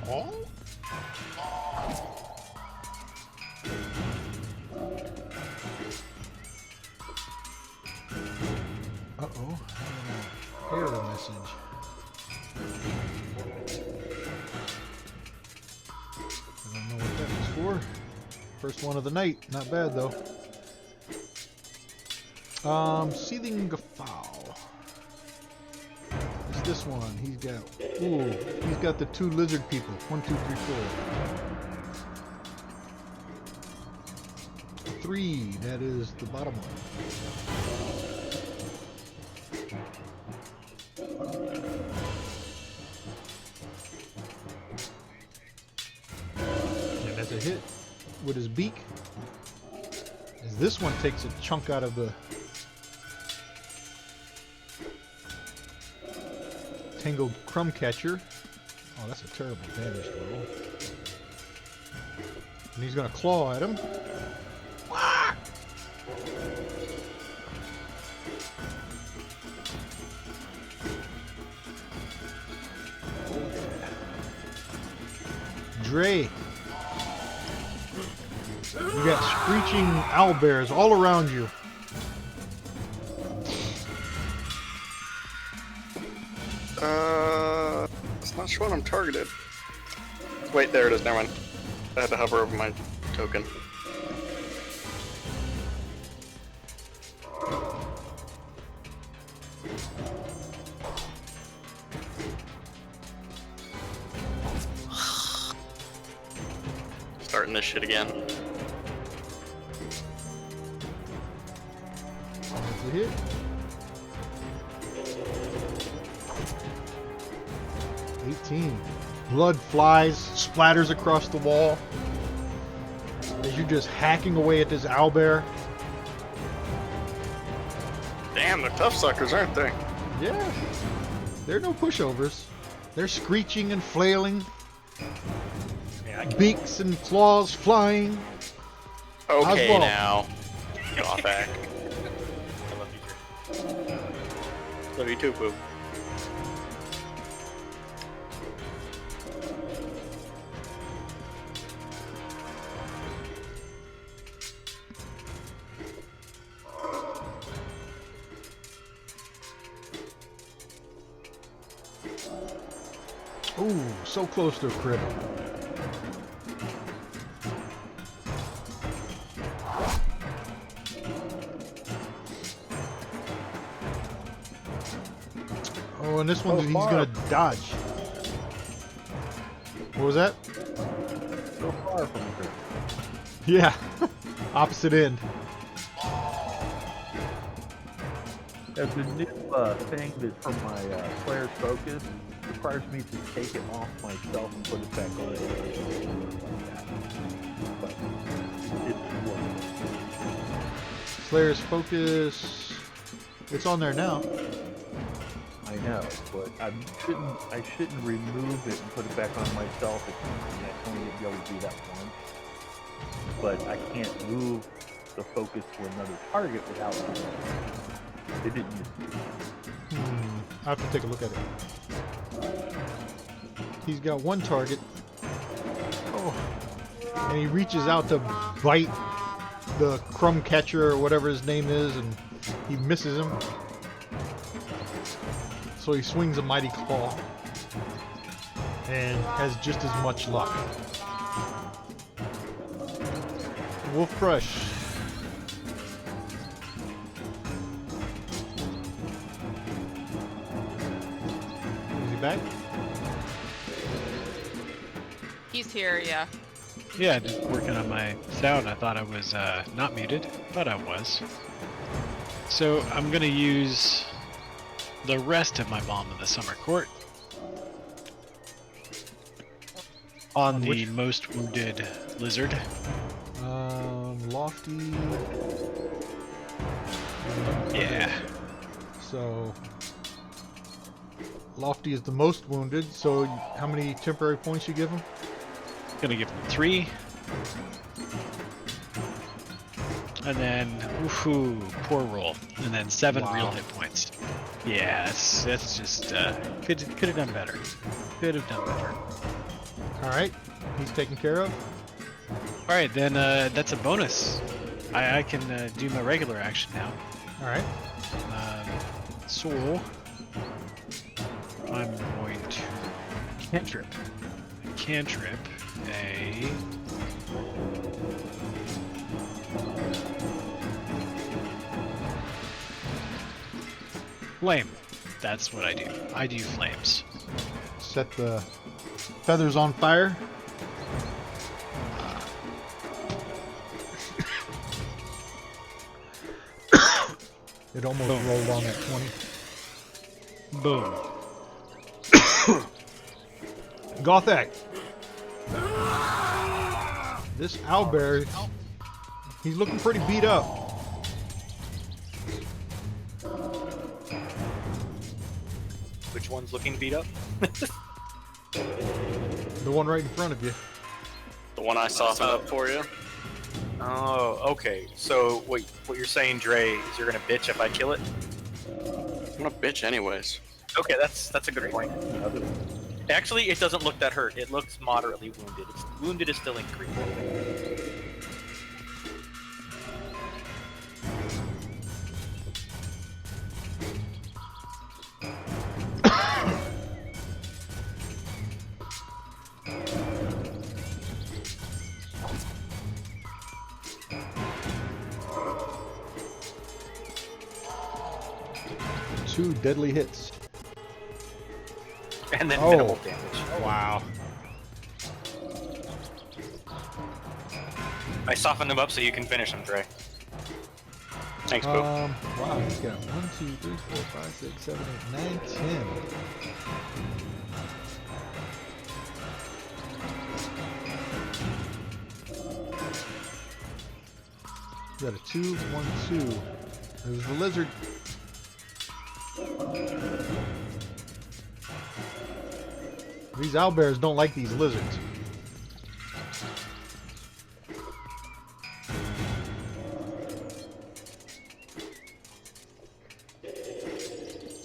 Oh? Uh-oh. Error message. I don't know what that was for. First one of the night. Not bad, though. Seething Gaffow. It's this one. He's got the 2 lizard people. 1, 2, 3, 4. 3, that is the bottom one. And that's a hit with his beak. As this one takes a chunk out of the Tangled Crumb Catcher. Oh, that's a terrible damage roll. And he's gonna claw at him. Wah! Dre. You got screeching owlbears all around you. It's not showing I'm targeted. Wait, there it is. Never mind. I had to hover over my token. Starting this shit again. That's a hit. 18. Blood flies, splatters across the wall as you're just hacking away at this owlbear. Damn, they're tough suckers, aren't they? Yeah, they're no pushovers. They're screeching and flailing, beaks and claws flying. Okay, Oswald. now. Get off back. I love you, Drew. Love you too, Pooh. Ooh, so close to a crit. Oh, and this one he's gonna dodge. What was that? So far from the crit. Yeah, opposite end. There's a new thing that from my player's focus requires me to take it off myself and put it back on. But it's working. Slayer's focus. It's on there now. I know, but I shouldn't remove it and put it back on myself. I only be able to do that once. But I can't move the focus to another target without moving. They didn't. I have to take a look at it. He's got one target. Oh. And he reaches out to bite the crumb catcher or whatever his name is, and he misses him. So he swings a mighty claw and has just as much luck. Wolf Crush. Is he back? He's here, yeah. Yeah, just working on my sound. I thought I was not muted, but I was. So I'm gonna use the rest of my Balm of the Summer Court on the which? most wounded lizard. Lofty. Yeah. So Lofty is the most wounded. So how many temporary points you give him? Gonna give him 3. And then, woohoo, poor roll. And then 7 Wow. real hit points. Yeah, that's just, could have done better. Could have done better. All right, he's taken care of. Alright, then that's a bonus. I can do my regular action now. All right. So, I'm going to cantrip a flame. That's what I do. I do flames. Set the feathers on fire. It almost Boom. rolled on that 20. Boom. Gothak. This owlbear, he's looking pretty beat up. Which one's looking beat up? The one right in front of you. The one I softened up for you. Oh, okay. So what you're saying, Dre, is you're gonna bitch if I kill it? I'm gonna bitch anyways. Okay, that's a good point. Actually, it doesn't look that hurt. It looks moderately wounded. Wounded is still increased. Two deadly hits. And then Oh. minimal damage. Wow. I softened them up so you can finish them, Dre. Thanks, Boo. Wow, he's got 1, 2, 3, 4, 5, 6, 7, 8, 9, 10. Got a 2, 1, 2. There's the lizard. These owlbears don't like these lizards.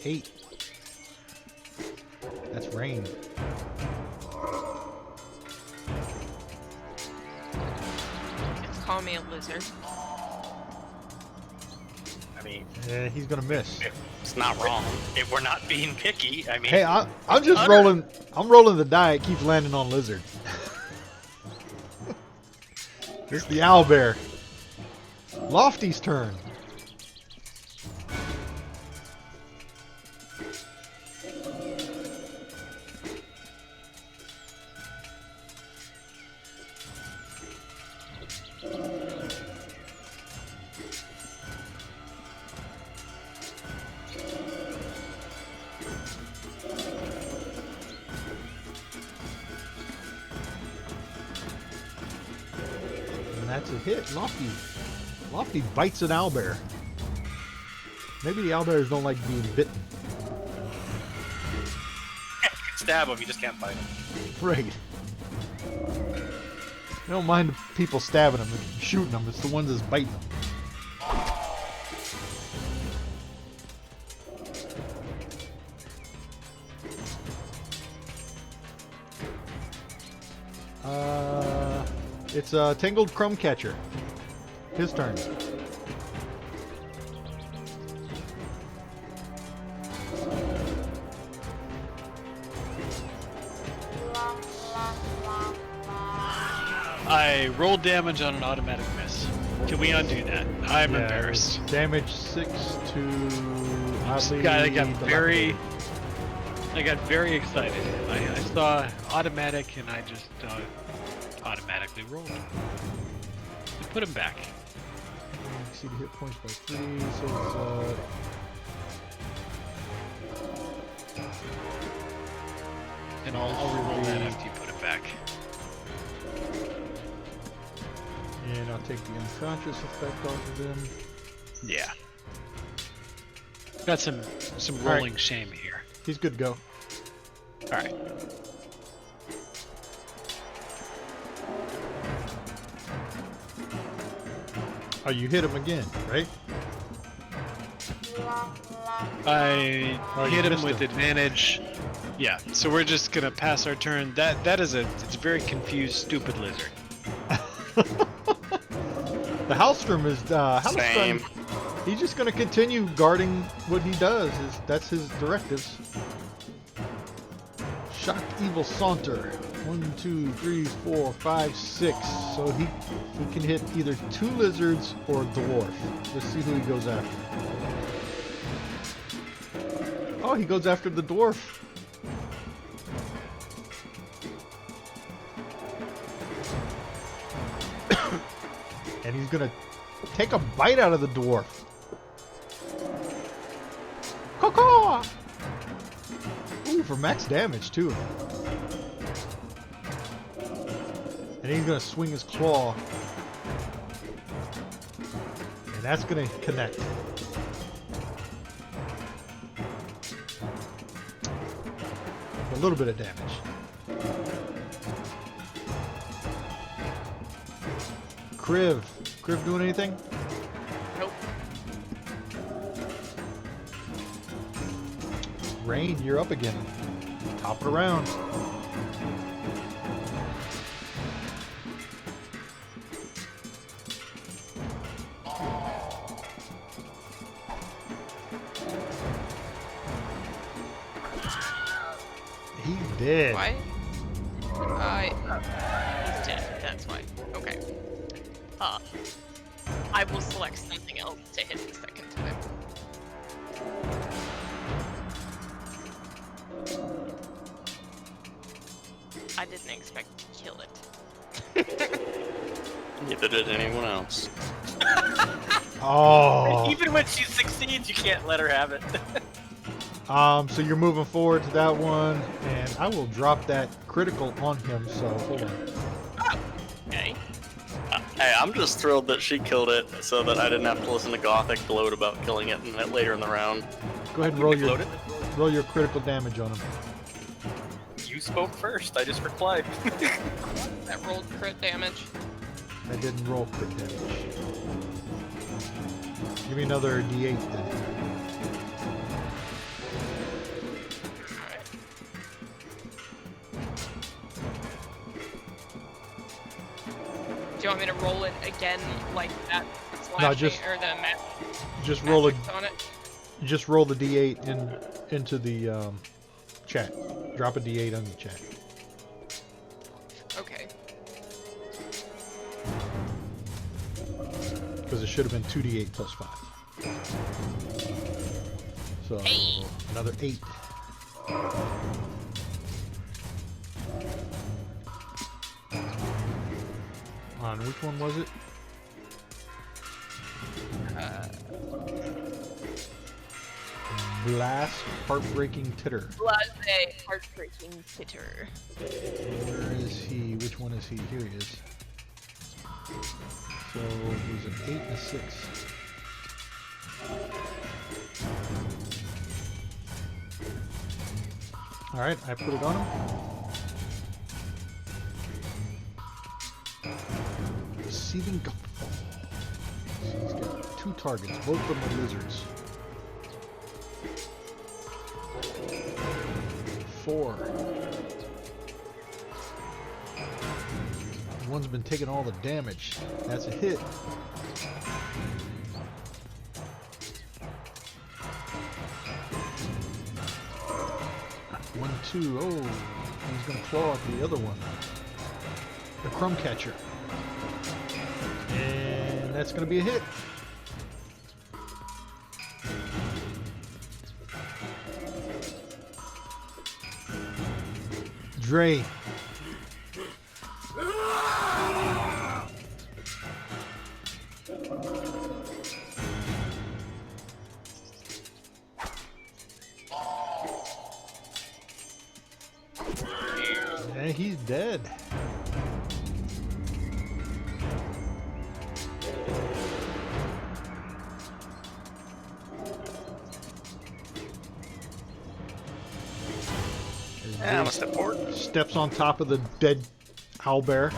Eight. That's rain. Just call me a lizard. I mean, Yeah, he's gonna miss. It's not wrong. if we're not being picky, I mean, Hey, I'm just Utter- rolling. I'm rolling the die. It keeps landing on lizard. It's the owlbear. Lofty's turn. And that's a hit. Lofty bites an owlbear. Maybe the owlbears don't like being bitten. stab them, you just can't bite them. Right. I don't mind the people stabbing them and shooting them. It's the ones that's biting them. It's a Tangled Crumb Catcher. His turn. I rolled damage on an automatic miss. Can we undo that? I'm Yeah, embarrassed. Damage 6 to oddly I got dilapidated. very excited. I saw automatic and I just automatically rolled. I put him back. Exceed hit points by 3, so And I'll re-roll that after you put him back. and I'll take the unconscious effect off of him. Yeah. Got some All rolling right. shame here. He's good to go. Alright. Oh, you hit him again, right? I Oh, you hit him missed with him. advantage. Yeah, so we're just gonna pass our turn. It's a very confused, stupid lizard. The Halstrom is Same. Halstrom. He's just going to continue guarding what he does. That's his directives. Shock Evil Saunter. 1, 2, 3, 4, 5, 6. So he can hit either 2 lizards or a dwarf. Let's see who he goes after. Oh, he goes after the dwarf. And he's gonna take a bite out of the dwarf. Caw-caw! Ooh, for max damage too. And he's gonna swing his claw. And that's gonna connect. A little bit of damage. Kriv doing anything? Nope. Rain, you're up again. Top of the round. He's dead. Why? He's dead. That's why. Okay. I will select something else to hit the second time. I didn't expect to kill it. Neither did anyone else. Oh. Even when she succeeds, you can't let her have it. So you're moving forward to that one, and I will drop that critical on him, so hold on. Okay. Hey, I'm just thrilled that she killed it so that I didn't have to listen to Gothic gloat about killing it later in the round. Go ahead and roll Load it. roll your critical damage on him. You spoke first. I just replied. That rolled crit damage. I didn't roll crit damage. Give me another D8 then. Alright. Do you want me to roll it again like that? Slashing, just- or the Just roll a magics on it? just roll the D8 into the chat. Drop a D8 on the chat. Okay. Because it should have been 2d8 plus 5. So Hey. another 8. On which one was it? Blast Heartbreaking Titter. Blase heartbreaking titter. Where is he? Which one is he? Here he is. So it was an 8 and a 6. Alright, I put it on him. Seething Gutfall. So he's got 2 targets, both of them are lizards. 4. one's been taking all the damage. That's a hit. One, two. Oh, he's going to claw at the other one. The crumb catcher. And that's going to be a hit. Dre. And he's dead. Yeah, must have pork. Steps on top of the dead owlbear.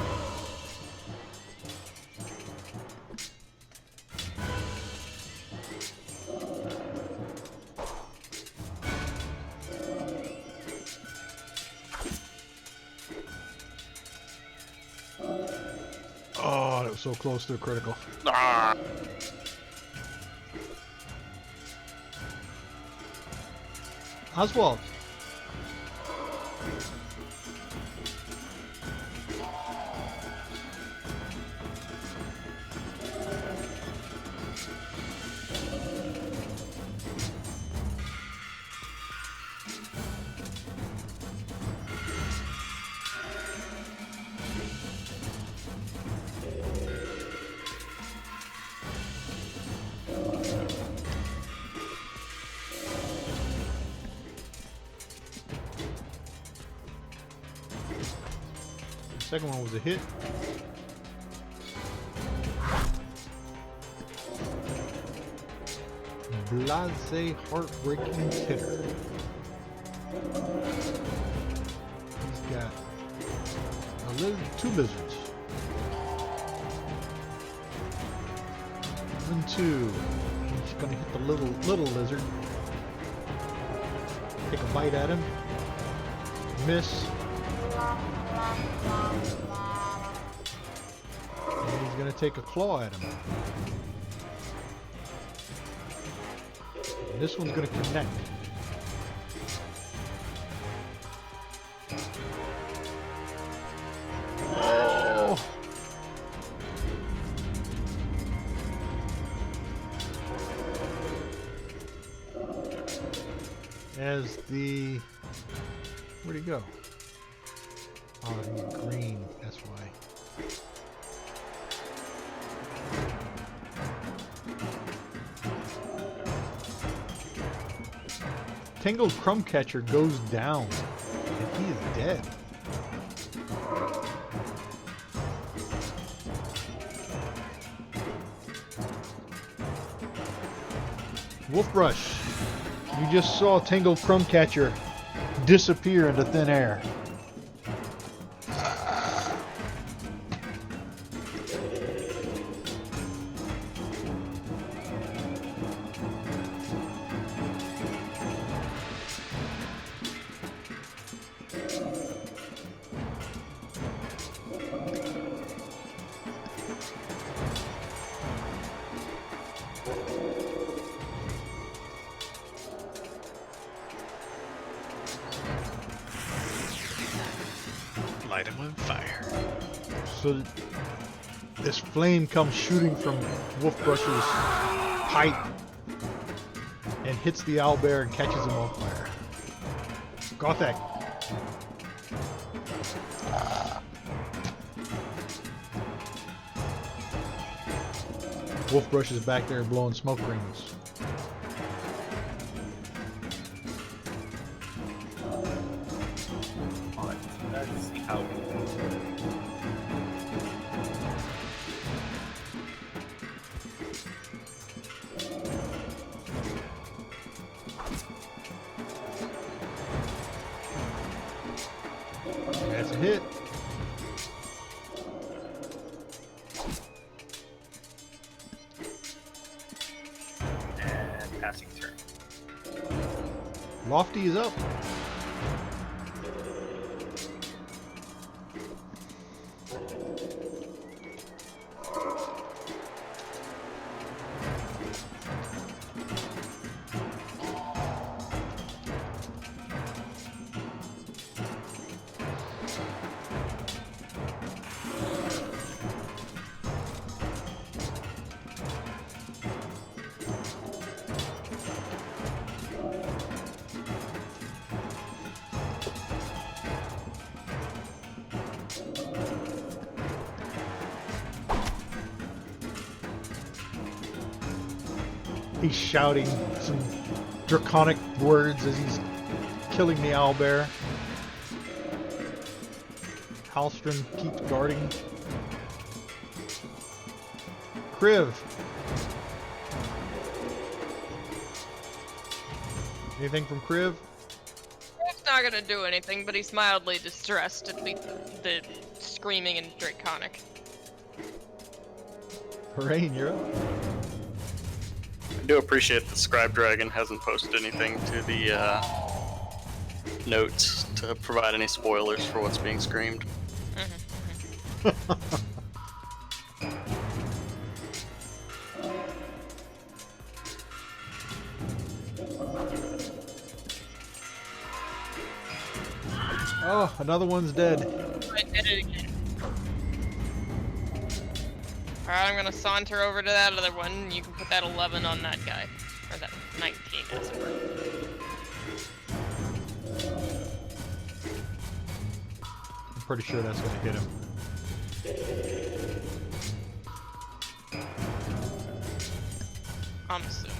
Oh, that was so close to a critical. Ah. Oswald. Second one was a hit. Blase heartbreaking hitter. He's got two lizards. 1, 2. He's gonna hit the little lizard. Take a bite at him. Miss. And he's going to take a claw at him. And this one's going to connect. Oh! As the... Where'd he go? Oh, he's green, that's why. Tangled Crumb Catcher goes down, and he is dead. Wolfbrush, you just saw Tangled Crumb Catcher disappear into thin air. Light him on fire. So this flame comes shooting from Wolfbrush's pipe and hits the owlbear and catches him on fire. Gothak. Wolfbrush is back there blowing smoke rings. Let's see how. That's a hit. And passing turn. Lofty is up. He's shouting some draconic words as he's killing the owlbear. Halstrom keeps guarding. Kriv. Anything from Kriv? He's not gonna do anything, but he's mildly distressed at the screaming and draconic. Rain, you're up. I do appreciate the Scribe Dragon hasn't posted anything to the notes to provide any spoilers for what's being screamed. Oh, another one's dead. I did it again. Alright, I'm gonna saunter over to that other one. You can put that 11 on that guy. Or that 19, as it were. I'm pretty sure that's gonna hit him. I'm assuming.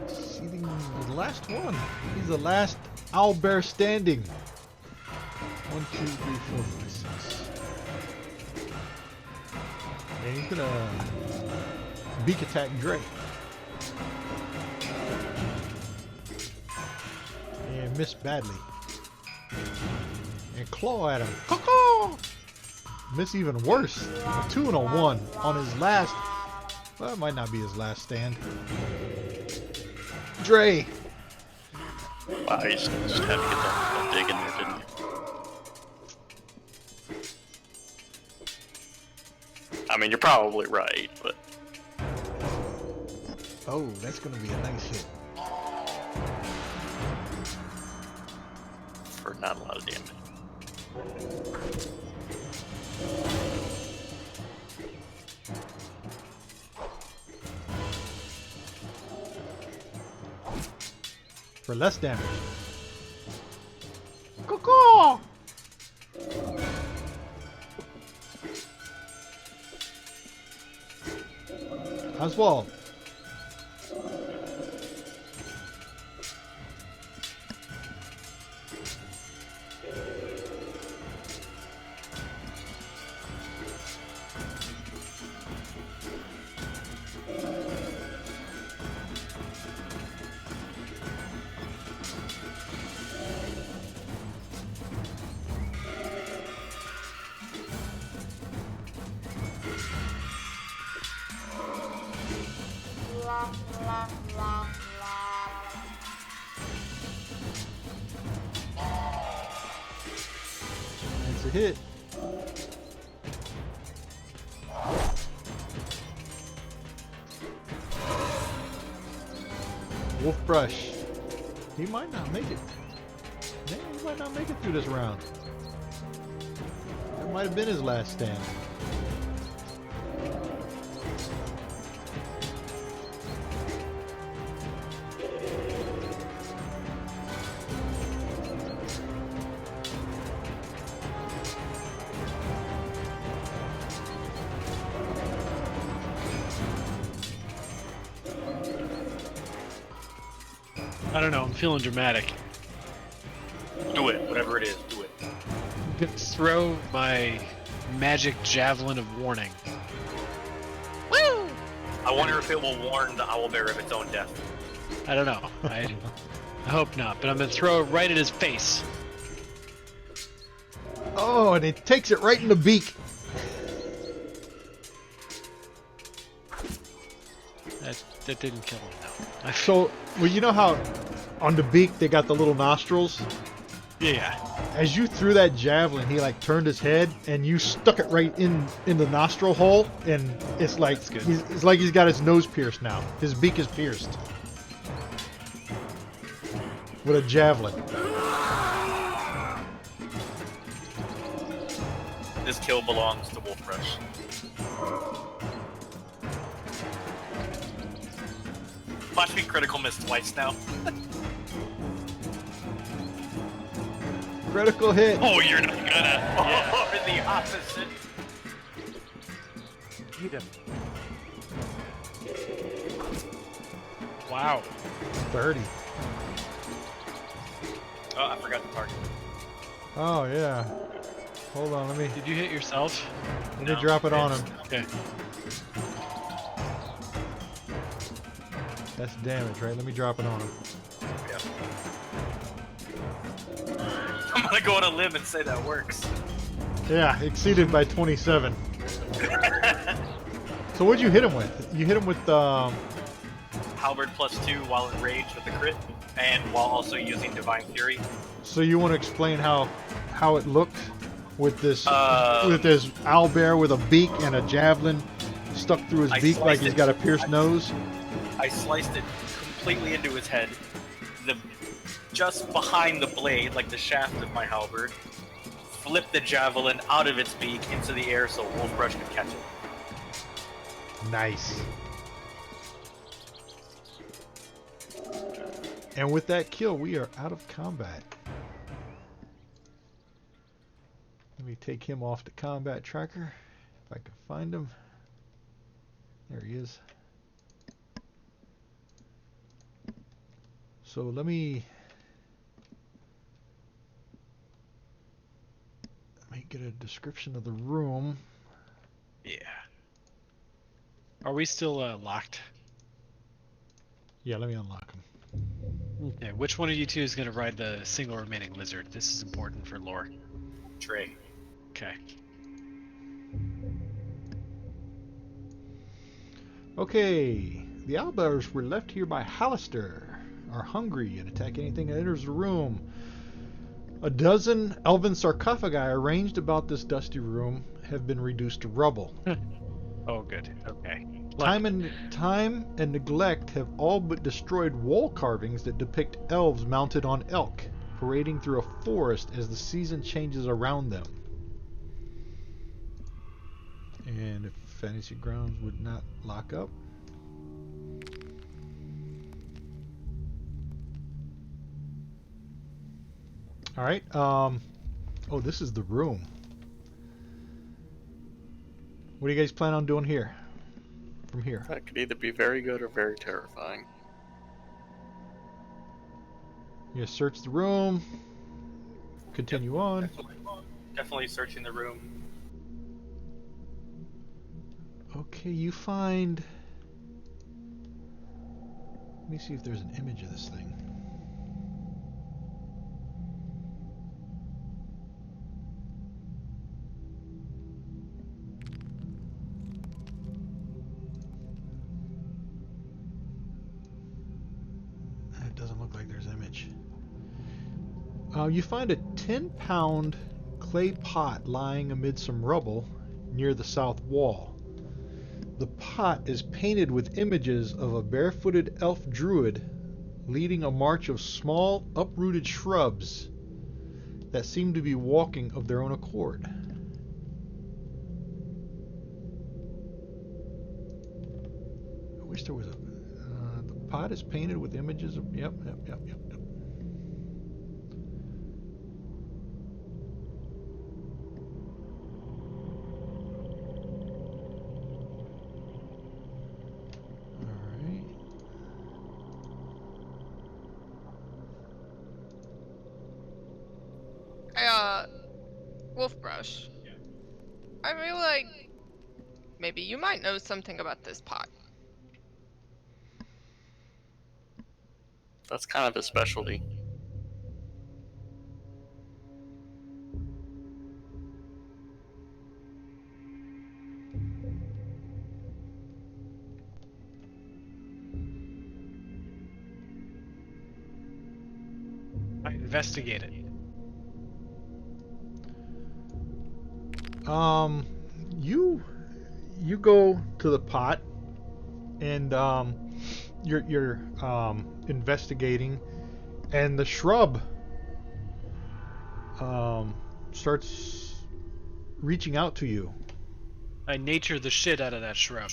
See, the last one. He's the last owlbear standing. 1, 2, 3, 4, 5, 6. And he's gonna beak attack Drake. And miss badly. And claw at him. Caw-caw! Miss even worse. A 2 and a 1 on his last. Well, it might not be his last stand. Dre. Wow, you just had to get that dig in there, didn't you? I mean, you're probably right, but Oh, that's gonna be a nice hit. for not a lot of damage. For less damage. Caw-caw! Oswald. That's a hit. Wolf Brush. He might not make it. Man, he might not make it through this round. That might have been his last stand. I don't know, I'm feeling dramatic. Do it, whatever it is, do it. I'm gonna throw my magic javelin of warning. Woo! I wonder if it will warn the owlbear of its own death. I don't know. I hope not, but I'm gonna throw it right at his face. Oh, and it takes it right in the beak. That didn't kill him, no. So, well, you know how on the beak they got the little nostrils? Yeah. As you threw that javelin, he like turned his head and you stuck it right in the nostril hole, and it's like That's good. it's like he's got his nose pierced now. His beak is pierced with a javelin. This kill belongs to Wolfrush. Watch me critical miss twice now. Critical hit. Oh, you're not gonna. Yeah. Or the opposite. Eat him. Wow. 30. Oh, I forgot the target. Oh yeah. Hold on, let me Did you hit yourself? drop it on him. Okay. That's damage, right? Let me drop it on him. Yeah. I'm gonna go on a limb and say that works. Yeah, exceeded by 27. So what'd you hit him with? You hit him with Halberd +2 while enraged with the crit, and while also using Divine Fury. so you want to explain how it looked with this owlbear with a beak and a javelin stuck through his I beak like sliced he's it. got a pierced nose? I sliced it completely into his head, just behind the blade, like the shaft of my halberd. Flipped the javelin out of its beak into the air so Wolfbrush could catch it. Nice. And with that kill, we are out of combat. Let me take him off the combat tracker, if I can find him. There he is. So let me get a description of the room. Yeah. Are we still locked? Yeah, let me unlock him. Okay. Which one of you two is going to ride the single remaining lizard? This is important for lore. Trey. Okay. Okay, the owlbears were left here by Hallister, are hungry and attack anything that enters the room. A dozen elven sarcophagi arranged about this dusty room have been reduced to rubble. Oh, good. Okay. Time and neglect have all but destroyed wall carvings that depict elves mounted on elk, parading through a forest as the season changes around them. And if Fantasy Grounds would not lock up. Alright, oh, this is the room. What do you guys plan on doing here? From here? That could either be very good or very terrifying. You search the room. Continue on. Definitely searching the room. Okay, you find... Let me see if there's an image of this thing. It doesn't look like there's an image. You find a 10-pound clay pot lying amid some rubble near the south wall. The pot is painted with images of a barefooted elf druid leading a march of small uprooted shrubs that seem to be walking of their own accord. I wish there was a... the pot is painted with images of... Yep. Wolfbrush. I feel like maybe you might know something about this pot. That's kind of his specialty. I investigate it. You go to the pot and you're investigating, and the shrub starts reaching out to you. I nature the shit out of that shrub.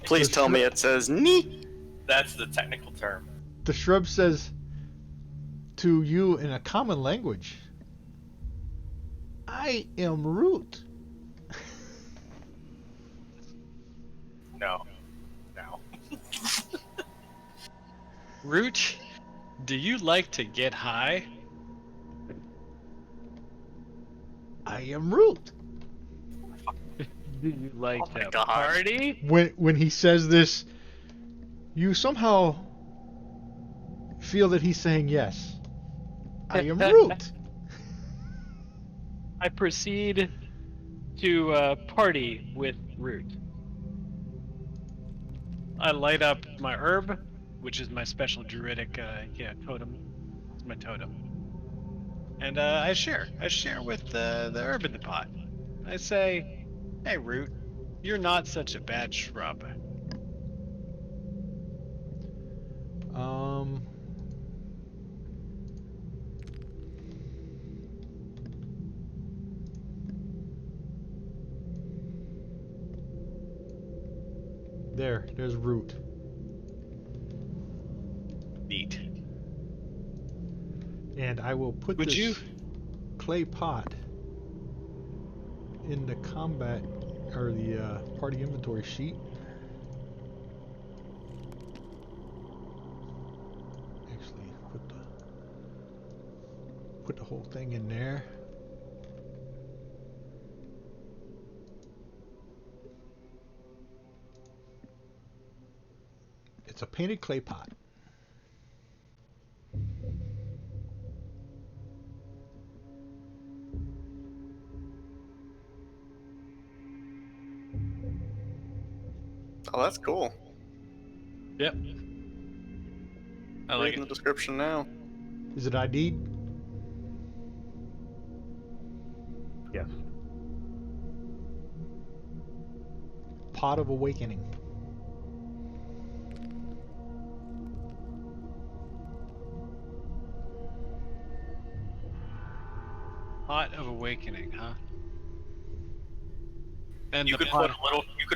Please tell me it says "nee." That's the technical term. The shrub says, to you in a common language. I am Root. No. No. Root, do you like to get high? I am Root. Do you like Oh my to God. party? When he says this, you somehow feel that he's saying yes. I am Root. I proceed to party with Root. I light up my herb, which is my special druidic totem. It's my totem. And I share with the herb in the pot. I say, hey Root, you're not such a bad shrub. There's Root. Neat. And I will put Would this you? clay pot in the combat or the party inventory sheet. Actually, put the whole thing in there. It's a painted clay pot. Oh, that's cool. Yep. I like Reading the it. description now. Is it ID'd? Yes. Pot of Awakening. Pot of Awakening, huh? And You the could pot.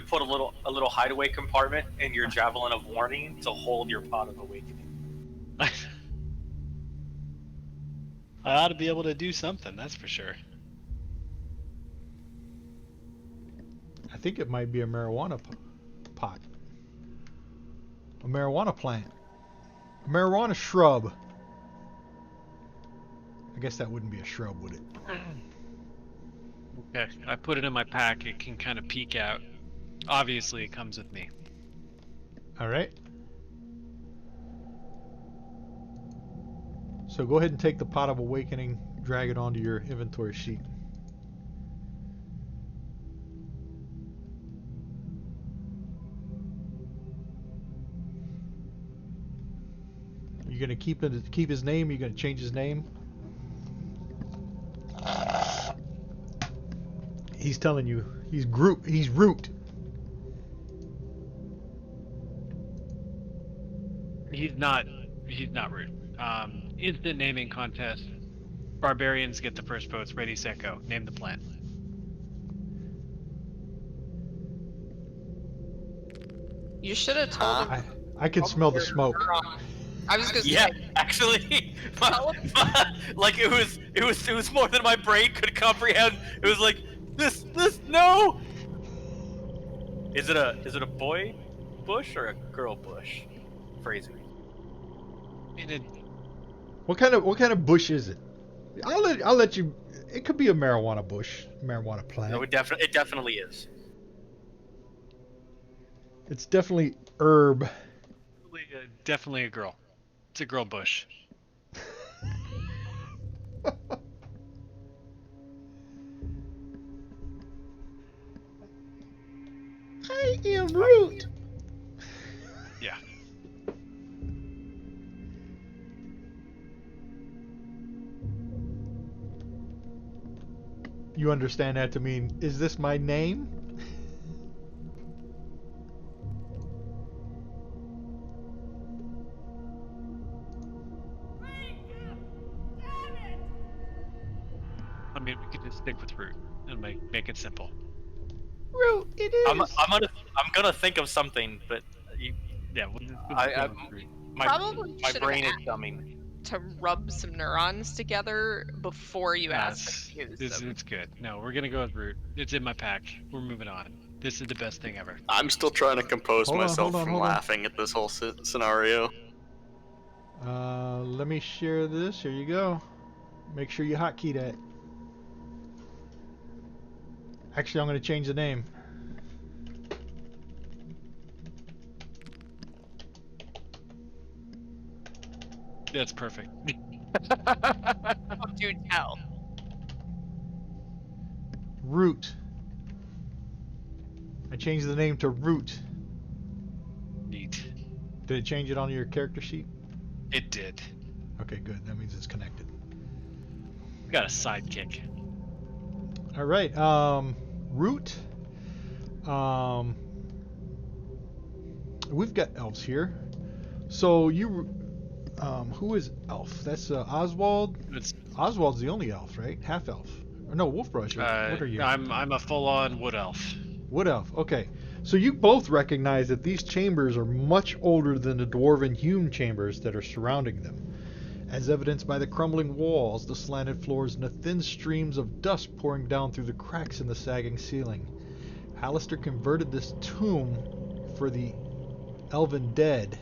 put a little hideaway compartment in your javelin of warning to hold your pot of awakening. I ought to be able to do something, that's for sure. I think it might be a marijuana pot. A marijuana plant. A marijuana shrub. I guess that wouldn't be a shrub, would it? Okay, I put it in my pack. It can kind of peek out. Obviously, it comes with me. All right. So go ahead and take the Pot of Awakening, drag it onto your inventory sheet. You're gonna keep his name. You're gonna change his name. He's telling you he's Root. He's not rude. Instant naming contest. Barbarians get the first votes. Ready, set, go. Name the plant. You should have told him. I can smell the smoke. I was gonna Yeah, say, actually, Tell like it was more than my brain could comprehend. It was like this no. Is it a boy bush or a girl bush? Fraser. I mean, What kind of bush is it? I'll let you. It could be a marijuana bush, marijuana plant. No, it definitely is. It's definitely herb. definitely a girl. It's a girl bush. I am Root. Yeah. You understand that to mean, is this my name? I mean, we could just stick with root and make it simple. Root, it is. I'm gonna think of something, but Yeah. We'll I- go with root. my Probably my should've brain is asked. dumbing. to rub some neurons together before you ask to use them. It's good. No, we're gonna go with root. It's in my pack. We're moving on. This is the best thing ever. I'm still trying to compose myself from hold on. laughing at this whole scenario. Let me share this. Here you go. Make sure you hotkey that. Actually, I'm going to change the name. That's perfect. Oh, dude, hell. Root. I changed the name to Root. Neat. Did it change it on your character sheet? It did. Okay, good. That means it's connected. We got a sidekick. All right. Root. We've got elves here. So you, who is elf? That's Oswald. Oswald's the only elf, right? Half elf. Or no, Wolfbrush. What are you? I'm a full-on wood elf. Wood elf. Okay. So you both recognize that these chambers are much older than the dwarven hewn chambers that are surrounding them, as evidenced by the crumbling walls, the slanted floors, and the thin streams of dust pouring down through the cracks in the sagging ceiling. Hallister converted this tomb for the elven dead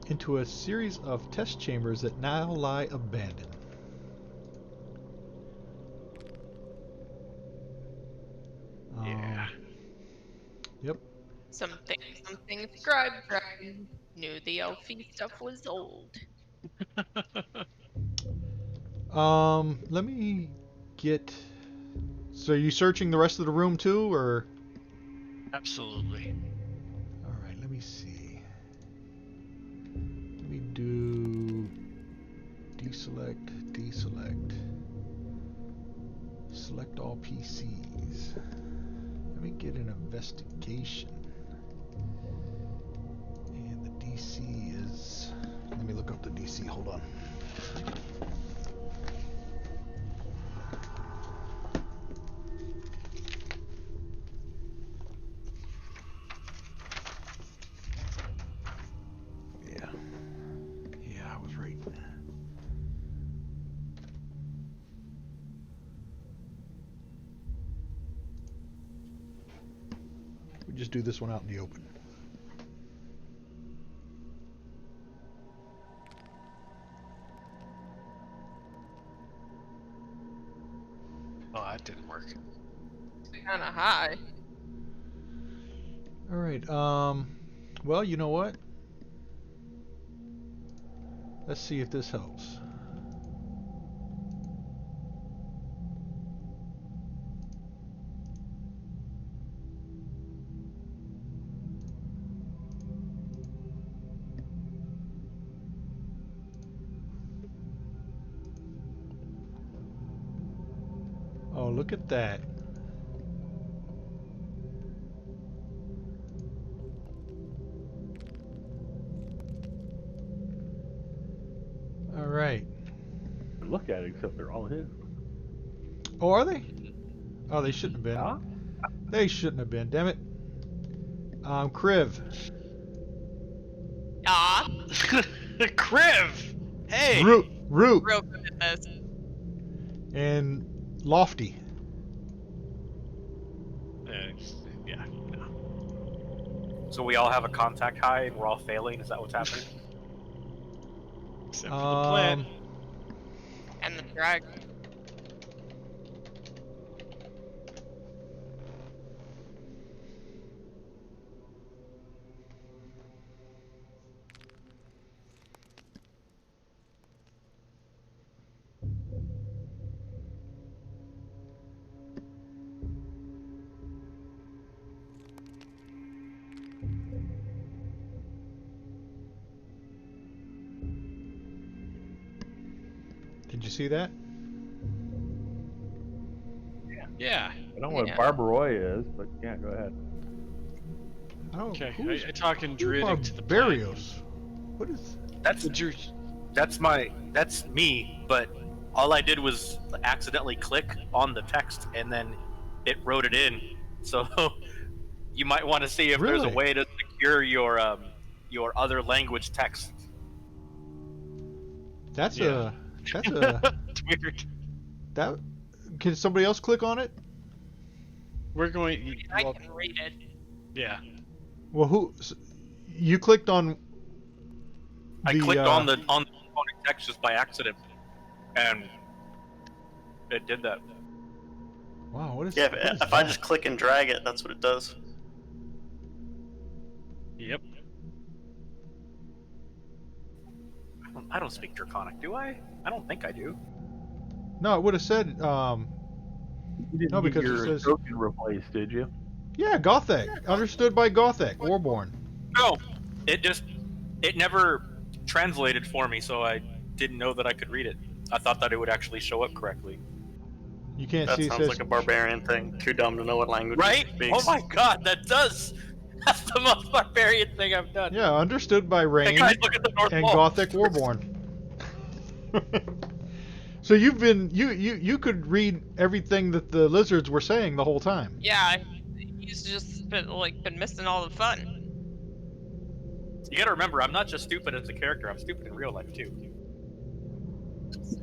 into a series of test chambers that now lie abandoned. Yeah. Yep. Something scribe dragon knew the elfy stuff was old. Let me get... So are you searching the rest of the room too, or...? Absolutely. Alright, let me see. Let me do... Deselect. Select all PCs. Let me get an investigation. And the DC is... Let me look up the DC, hold on. Yeah, I was right. We just do this one out in the open. Oh, that didn't work. Kinda high. Alright, well, you know what? Let's see if this helps. Oh, look at that. All right. Look at it, except they're all his. Oh, are they? Oh, they shouldn't have been. Huh? They shouldn't have been. Damn it. Kriv. Ah, Kriv! Hey! Root. real good at this. And Lofty. Yeah, no. So we all have a contact high and we're all failing? Is that what's happening? Except for the plan. And the dragon. Did you see that? Yeah. I don't know what Yeah. Barbaroi is, but yeah, go ahead. I don't. Okay, Who's, I talk in who's Druidic to the plan. Barbarios? What is? That's me, but all I did was accidentally click on the text and then it wrote it in. So you might want to see if there's a Really? way to secure your other language text. That's Yeah. that's a It's weird. that. Can somebody else click on it? We're going. I Well, can read it. yeah. Well, you clicked on I clicked on the component text just by accident, and it did that. Wow, what is? Yeah, what is if I that? just click and drag it, that's what it does. Yep. I don't speak Draconic, do I? I don't think I do. No, it would have said. You didn't No, get because it your says- token replaced, did you? Yeah, Gothic. Understood by Gothic. Warborn. No, it never translated for me, so I didn't know that I could read it. I thought that it would actually show up correctly. You can't That see. It sounds says. like a barbarian thing. Too dumb to know what language Right? it speaks. Oh my god, that does! That's the most barbarian thing I've done. Yeah, understood by Hey Rain guys, look at the North and Wall. Gothic Warborn. So you've been you could read everything that the lizards were saying the whole time. Yeah, he's just been missing all the fun. You gotta remember, I'm not just stupid as a character, I'm stupid in real life too.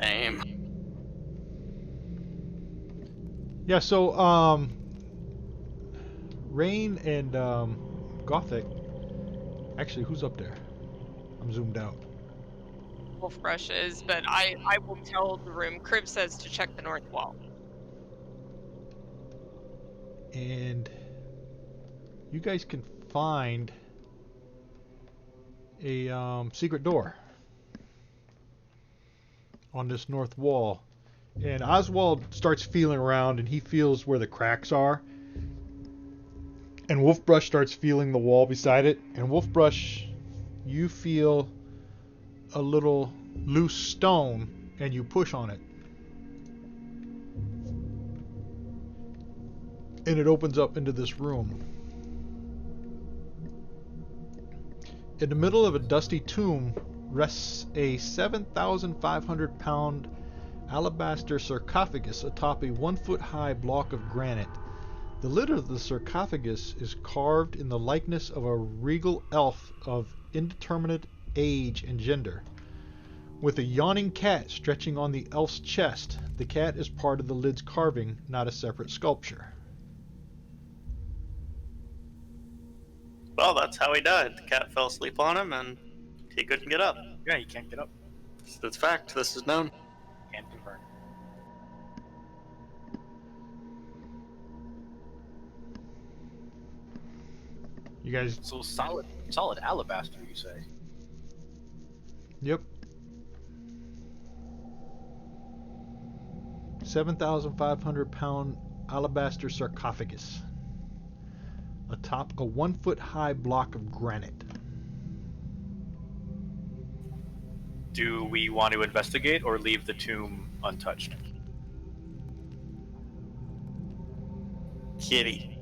Same. Yeah, so Rain and Gothic. Actually, who's up there? I'm zoomed out. Wolf brushes, but I will tell the room. Crib says to check the north wall. And you guys can find a secret door on this north wall. And Oswald starts feeling around, and he feels where the cracks are. And Wolfbrush starts feeling the wall beside it. And Wolfbrush, you feel a little loose stone, and you push on it. And it opens up into this room. In the middle of a dusty tomb rests a 7,500-pound alabaster sarcophagus atop a 1-foot-high block of granite. The lid of the sarcophagus is carved in the likeness of a regal elf of indeterminate age and gender, with a yawning cat stretching on the elf's chest. The cat is part of the lid's carving, not a separate sculpture. Well, that's how he died. The cat fell asleep on him, and he couldn't get up. Yeah, you can't get up. That's fact. This is known. Can't confirm. You guys... So solid alabaster, you say? Yep. 7,500-pound alabaster sarcophagus atop a 1-foot-high block of granite. Do we want to investigate or leave the tomb untouched? Kitty.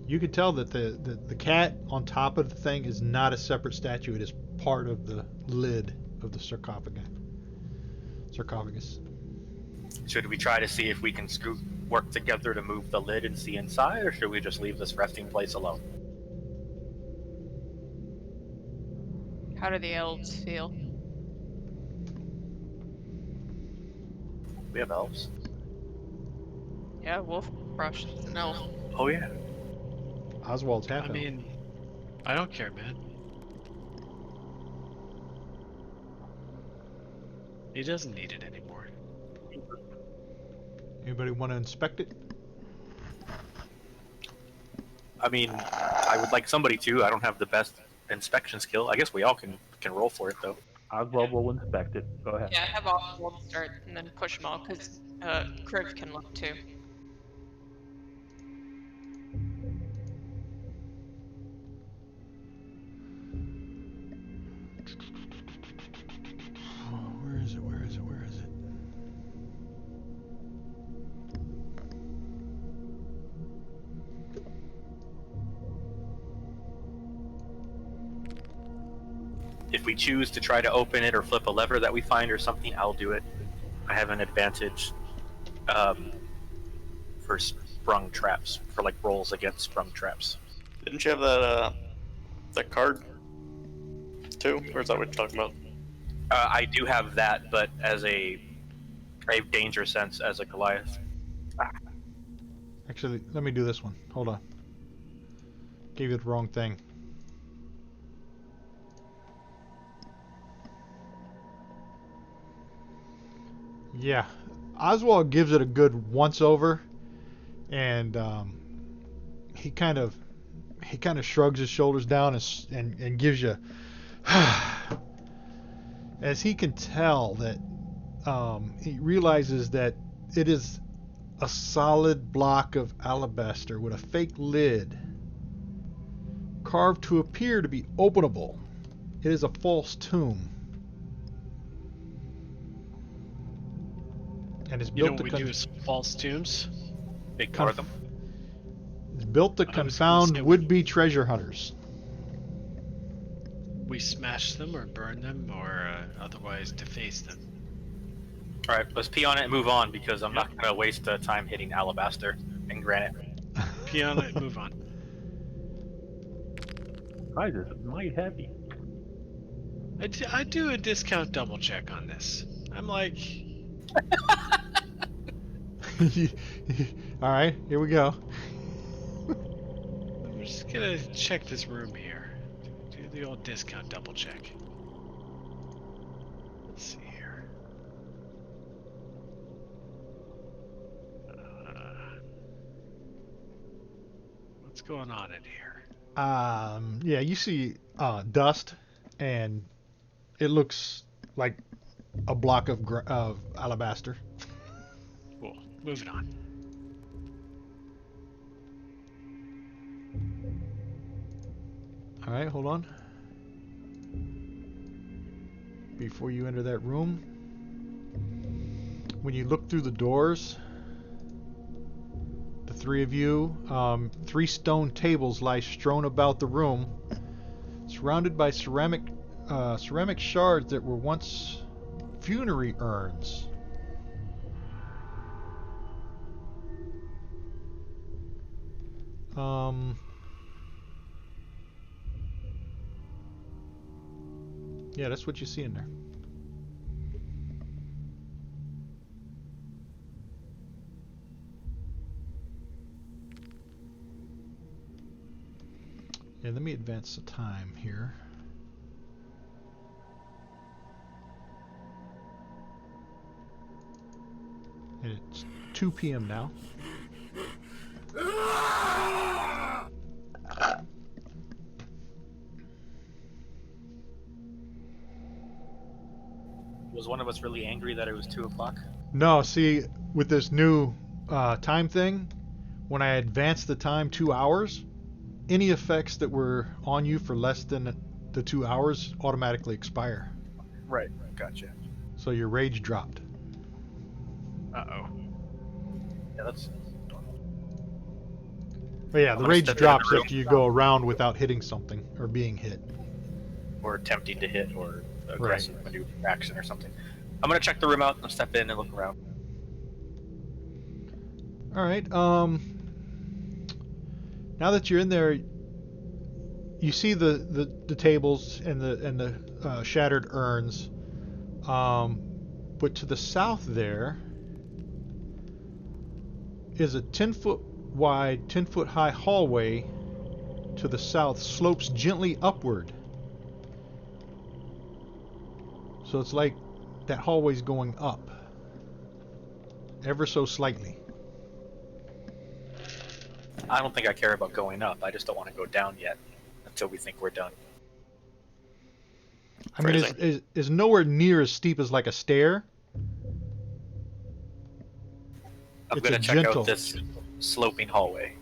You can tell that the cat on top of the thing is not a separate statue. It is part of the lid of the sarcophagus. Should we try to see if we can work together to move the lid and see inside, or should we just leave this resting place alone? How do the elves feel? We have elves. Yeah, Wolf brush is an elf. Oh yeah. Oswald's half I elf. mean, I don't care, man. He doesn't need it anymore. Anybody want to inspect it? I mean, I would like somebody to. I don't have the best inspection skill. I guess we all can roll for it though. Oswald will inspect it. Go ahead. Yeah, have Oswald start and then push them all, because Crib can look too. Oh, where is it? Where is it? Where is it? If we choose to try to open it or flip a lever that we find or something, I'll do it. I have an advantage for sprung traps, for like rolls against sprung traps. Didn't you have that That card too, or is that what you're talking about? I do have that, but as a danger sense as a Goliath. Actually, let me do this one. Hold on. Gave you the wrong thing. Yeah, Oswald gives it a good once over, and he kind of shrugs his shoulders down and gives you, as he can tell that he realizes that it is a solid block of alabaster with a fake lid, carved to appear to be openable. It is a false tomb. And it's You know built what we to do with false tombs? Ignore them. It's built to I was gonna confound say would-be treasure hunters. We smash them or burn them or otherwise deface them. All right, let's pee on it and move on because I'm not gonna waste time hitting alabaster and granite. Pee on it and move on. Guys, it's mighty heavy. I do a discount double check on this. I'm like, All right, here we go. we're just gonna check this room here. Do the old discount double check. Let's see here. What's going on in here? Yeah, you see dust, and it looks like a block of alabaster. Cool. Moving on. All right, hold on. Before you enter that room, when you look through the doors, the three of you, 3 stone tables lie strewn about the room, surrounded by ceramic shards that were once funerary urns. Yeah, that's what you see in there. Yeah, let me advance the time here. And it's 2 p.m. now. Was one of us really angry that it was 2 o'clock? No, see, with this new time thing, when I advance the time 2 hours, any effects that were on you for less than the 2 hours automatically expire. Right, gotcha. So your rage dropped. Uh-oh. Yeah, that's. But yeah, I'm the gonna rage step in drops the room. after you go around without hitting something or being hit. Or attempting to hit or aggressive maneuver action or something. I'm gonna check the room out and step in and look around. All right. Now that you're in there, you see the tables and the shattered urns. But to the south there is a 10-foot wide, 10-foot high hallway. To the south slopes gently upward. So it's like that hallway's going up, ever so slightly. I don't think I care about going up. I just don't want to go down yet until we think we're done. I mean, is nowhere near as steep as like a stair. I'm It's gonna a check gentle. out this sloping hallway.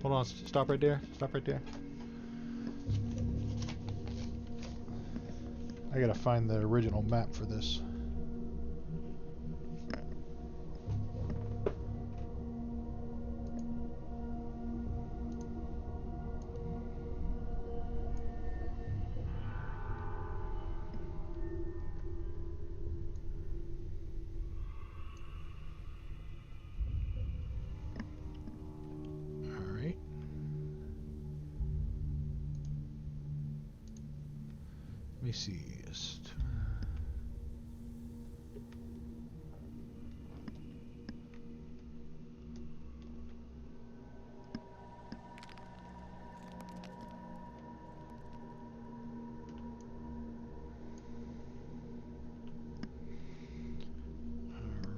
Hold on, stop right there. Stop right there. I gotta find the original map for this. Let me see.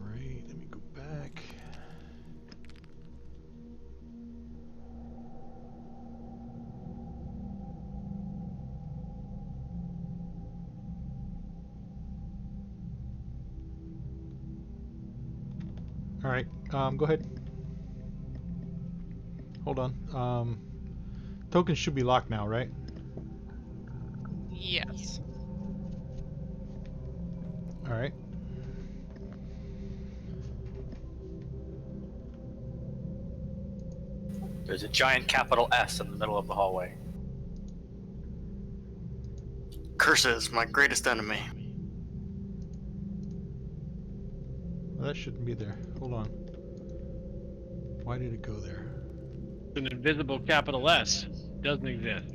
Alright, let me go back. Alright, go ahead. Hold on. Tokens should be locked now, right? Yes. Alright. There's a giant capital S in the middle of the hallway. Curses, my greatest enemy. Well, that shouldn't be there. Hold on. Why did it go there? An invisible capital S doesn't exist.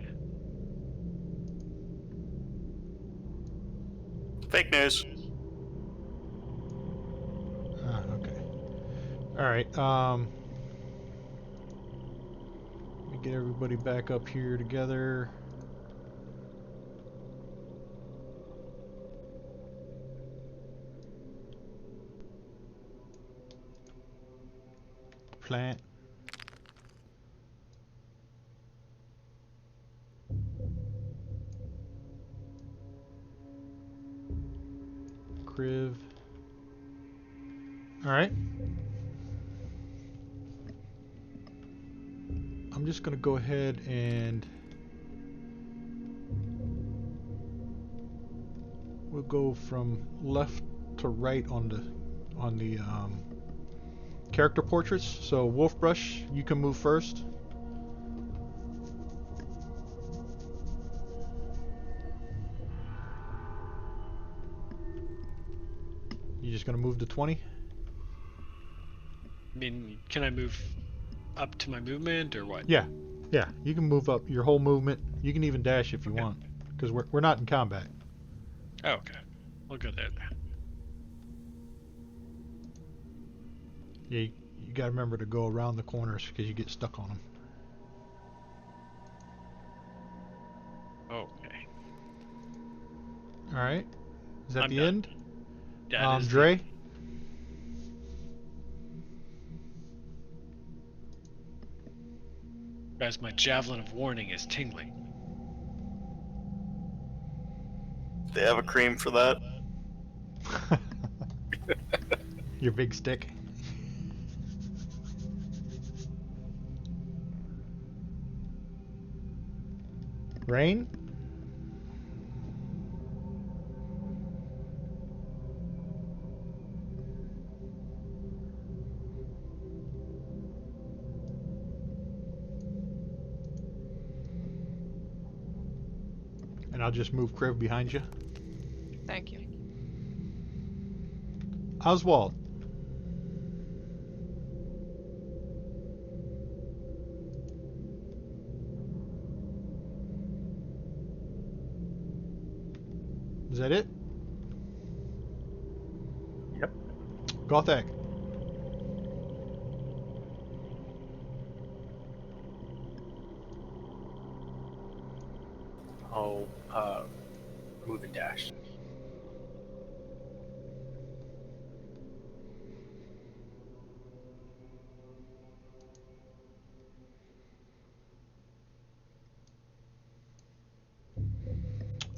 Fake news. Ah, okay. Alright, let me get everybody back up here together. Plant. Criv. Alright. I'm just gonna go ahead and we'll go from left to right on the character portraits. So Wolfbrush, you can move first. You just gonna move to 20? I mean, can I move up to my movement or what? Yeah, yeah. You can move up your whole movement. You can even dash if you want, because we're not in combat. Oh, okay. We'll go there then. Yeah, you gotta remember to go around the corners because you get stuck on them. Okay. All right. Is that I'm the done. end? That is the- Dre. Guys, my javelin of warning is tingling. They have a cream for that. Your big stick. Rain? And I'll just move Kriv behind you. Thank you. Oswald. Is that it? Yep. Gothak. Oh, move and dash.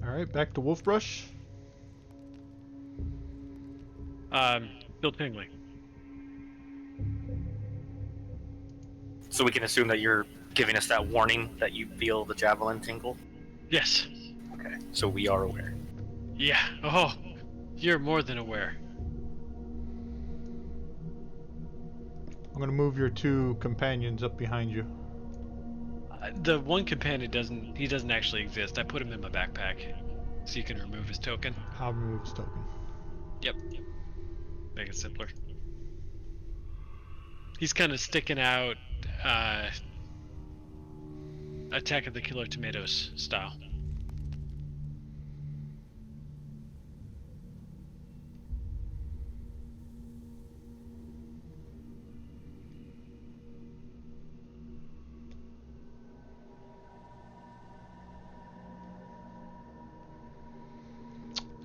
Alright, back to Wolfbrush. Still tingling. So we can assume that you're giving us that warning that you feel the javelin tingle? Yes. Okay, so we are aware. Yeah. Oh, you're more than aware. I'm gonna move your two companions up behind you. The one companion doesn't actually exist. I put him in my backpack, so you can remove his token. I'll remove his token. Yep. Make it simpler. He's kind of sticking out, Attack of the Killer Tomatoes style.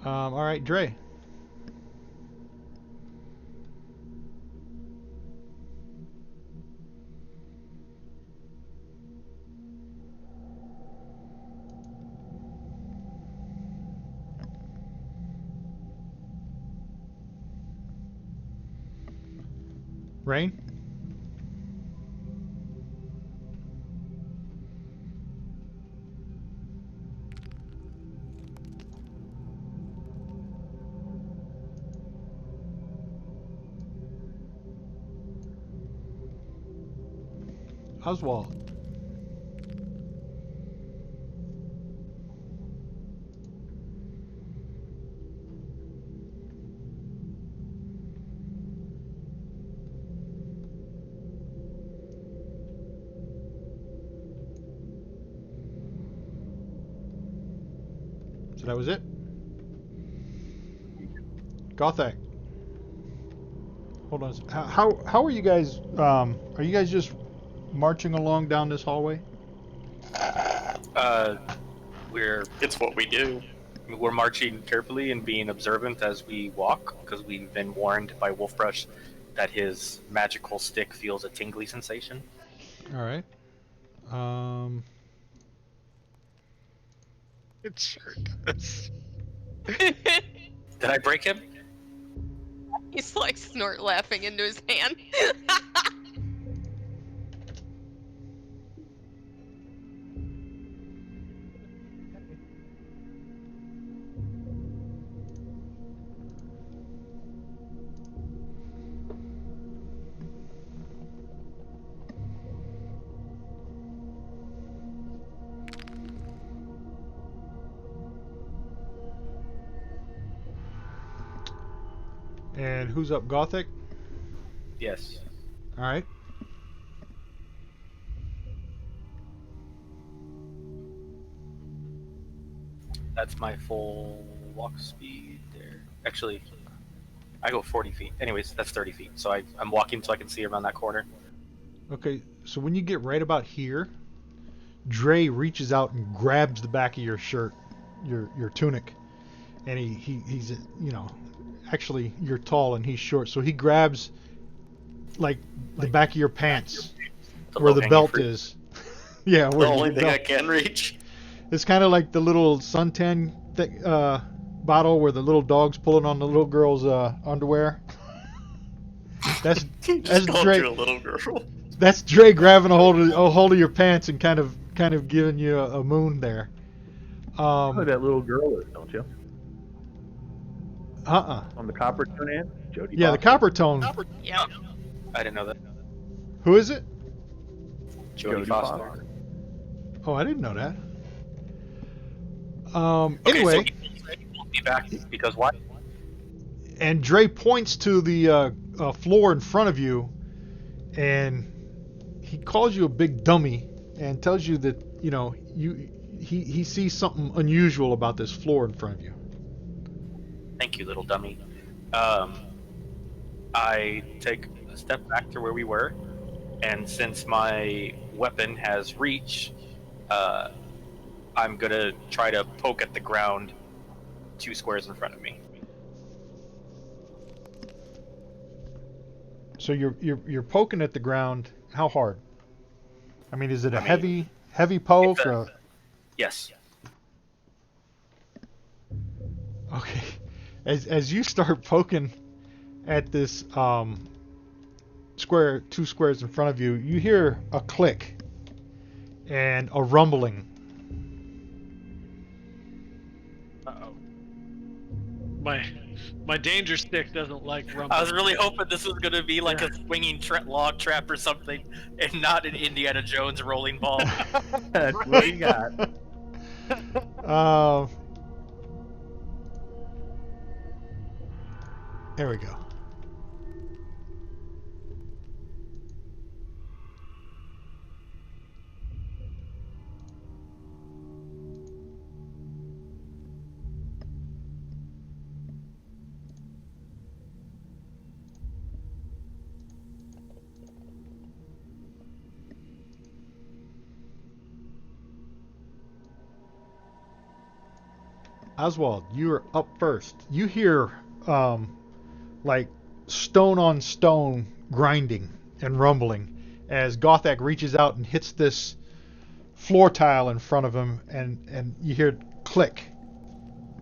All right, Dre. Rain. Oswald. So that was it. Gothak. Hold on. How are you guys? Are you guys just marching along down this hallway? It's what we do. We're marching carefully and being observant as we walk, because we've been warned by Wolfbrush that his magical stick feels a tingly sensation. All right. It sure does. Did I break him? He's like snort laughing into his hand. And who's up, Gothic? Yes. All right. That's my full walk speed there. Actually, I go 40 feet. Anyways, that's 30 feet. So I'm walking so I can see around that corner. Okay. So when you get right about here, Dre reaches out and grabs the back of your shirt, your tunic, and he's actually you're tall and he's short, so he grabs like the back of your pants where the belt is. Yeah, The where only the thing I belt. can reach. It's kind of like the little suntan bottle where the little dog's pulling on the little girl's underwear. That's Just called Dre. you a little girl. That's Dre grabbing a hold of your pants and kind of giving you a moon there. You know who that little girl is, don't you? On the copper tune in? Jodie Yeah, the Foster. copper tone. Yep. I didn't know that. Who is it? Jodie Jodie Foster. Foster. Oh, I didn't know that. Okay, Anyway, so he pulled me back because what? and Dre points to the floor in front of you, and he calls you a big dummy and tells you that he sees something unusual about this floor in front of you. Thank you, little dummy. I take a step back to where we were, and since my weapon has reach, I'm gonna try to poke at the ground 2 squares in front of me. So you're poking at the ground. How hard? I mean, is it a I mean, heavy poke? it's a- Or... Yes. Okay. As you start poking at this 2 squares in front of you, you hear a click and a rumbling. Uh-oh. My danger stick doesn't like rumble. I was really hoping this was gonna be like a swinging log trap or something, and not an Indiana Jones rolling ball. That's what you got. There we go. Oswald, you're up first. You hear like stone on stone grinding and rumbling as Gothak reaches out and hits this floor tile in front of him, and you hear it click,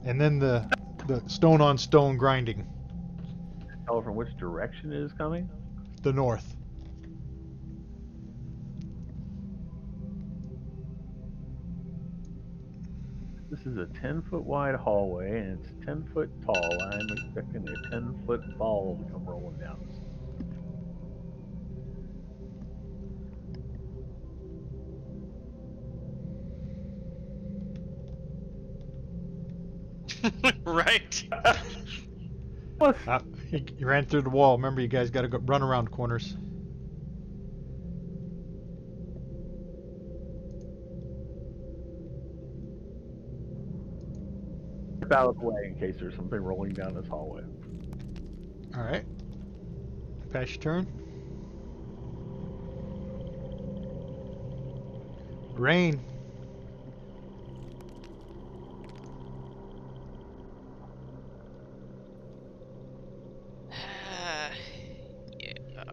and then the stone on stone grinding. Tell from which direction it is coming? The north. This is a 10-foot wide hallway, and it's 10 foot tall. I'm expecting a 10-foot ball to come rolling down. Right. What? You ran through the wall. Remember, you guys got to go run around corners. Step out of the way in case there's something rolling down this hallway. All right. Pass your turn. Rain. Yeah.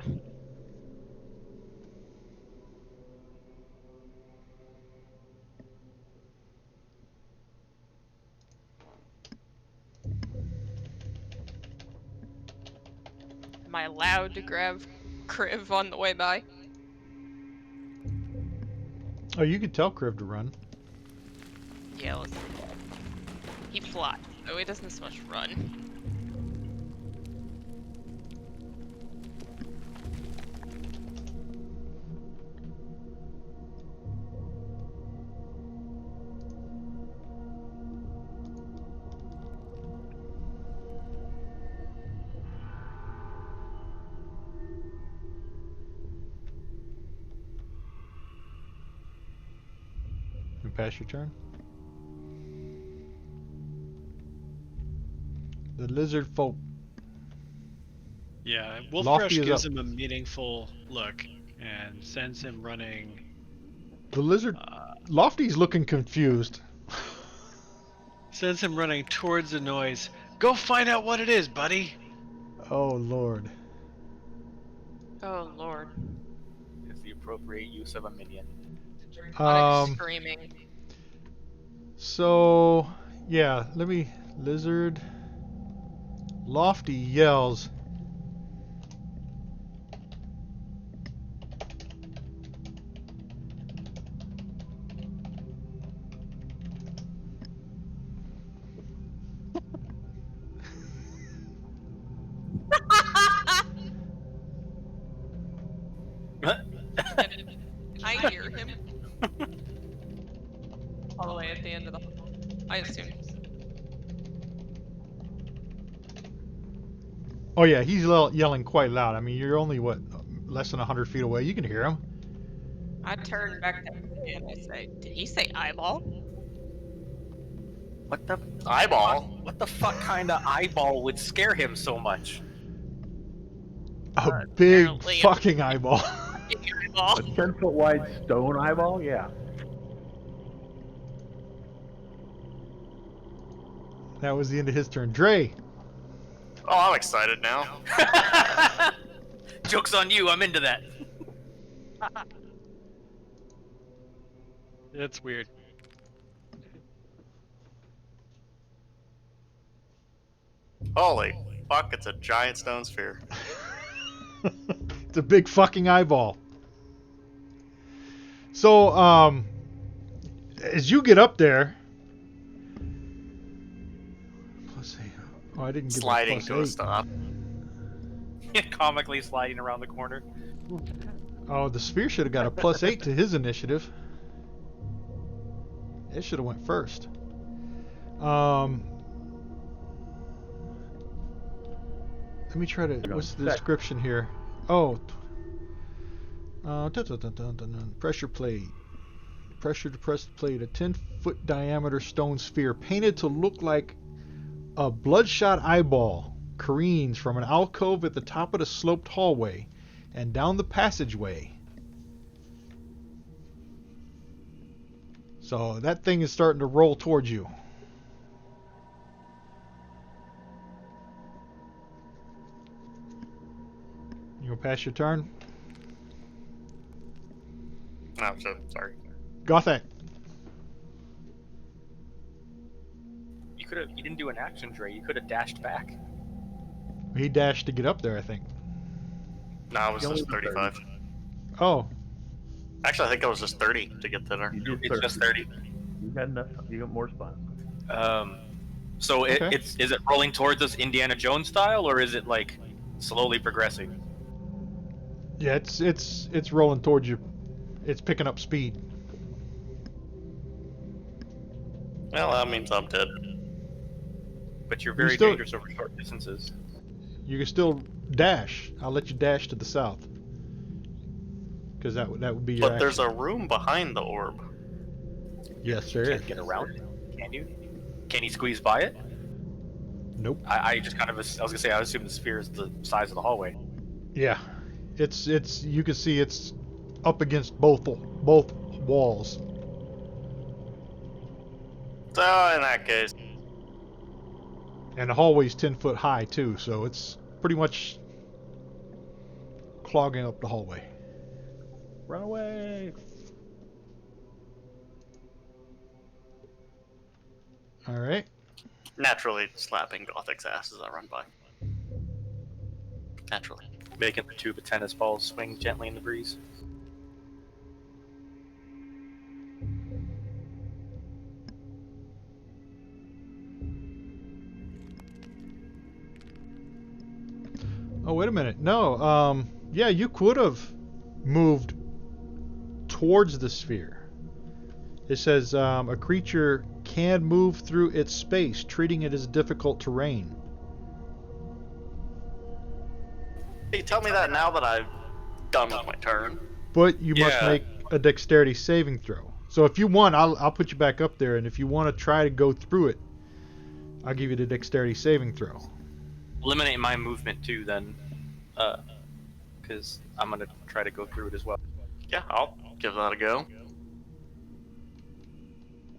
Am I allowed to grab Kriv on the way by? Oh, you could tell Kriv to run. Yeah, let's. He flies, so he doesn't so much run. You pass your turn. The lizard folk. Yeah, Lofty Wolfrush is gives up. him a meaningful look and sends him running. The lizard. Lofty's looking confused. Sends him running towards the noise. Go find out what it is, buddy. Oh Lord. Oh lord. Is the appropriate use of a minion. Draconic screaming. So yeah, let me lizard. Lofty yells. I hear him. All the way at the end of the hall. I assume. Oh yeah, he's yelling quite loud. I mean, you're only what, less than 100 feet away. You can hear him. I turn back to him and I say, "Did he say eyeball?" What the Eyeball? What the fuck kind of eyeball would scare him so much? A big apparently a- fucking eyeball. Eyeball. A 10-foot wide stone eyeball? Yeah. That was the end of his turn. Dre. Oh, I'm excited now. Joke's on you, I'm into that. That's weird. Holy fuck, it's a giant stone sphere. It's a big fucking eyeball. So, as you get up there, plus 8. Oh, I didn't give Sliding it to a plus 8. stop. Comically sliding around the corner. Oh, the spear should have got a plus 8 to his initiative. It should have went first. Let me try to. What's the description here? Oh. Pressure plate. Pressure depressed plate. A 10-foot diameter stone sphere painted to look like a bloodshot eyeball careens from an alcove at the top of the sloped hallway and down the passageway. So that thing is starting to roll towards you. You'll pass your turn. Oh, so sorry. Gothic. You didn't do an action, Dre. You could have dashed back. He dashed to get up there, I think. No, it was You only just did 35. Oh, Actually, I think it was just 30 to get to there. You did It's just 30. You got enough. You got more spots. So Okay. is it rolling towards us Indiana Jones style, or is it like slowly progressing? yeah, it's rolling towards you. It's picking up speed. Well, that means I'm dead. But you're very still- dangerous over short distances. You can still dash. I'll let you dash to the south. Because that would be your But there's action. a room behind the orb. Yes, there is. Can't get around it, can you? Can you squeeze by it? Nope. I just kind of, I was gonna say, I assume the sphere is the size of the hallway. Yeah, it's you can see it's up against both walls. So, in that case, And the hallway's 10 foot high too, so it's pretty much clogging up the hallway. Run away. All right. naturally slapping Gothic's ass as I run by. Naturally. Making the tube of tennis balls swing gently in the breeze. Oh, wait a minute. No. Yeah, you could have moved towards the sphere. It says a creature can move through its space, treating it as difficult terrain. Hey, tell me that now that I've done with my turn. But you must Yeah. make a dexterity saving throw. So if you want, I'll put you back up there, and if you want to try to go through it, I'll give you the dexterity saving throw. Eliminate my movement too, then, because I'm gonna try to go through it as well. Yeah, I'll give that a go.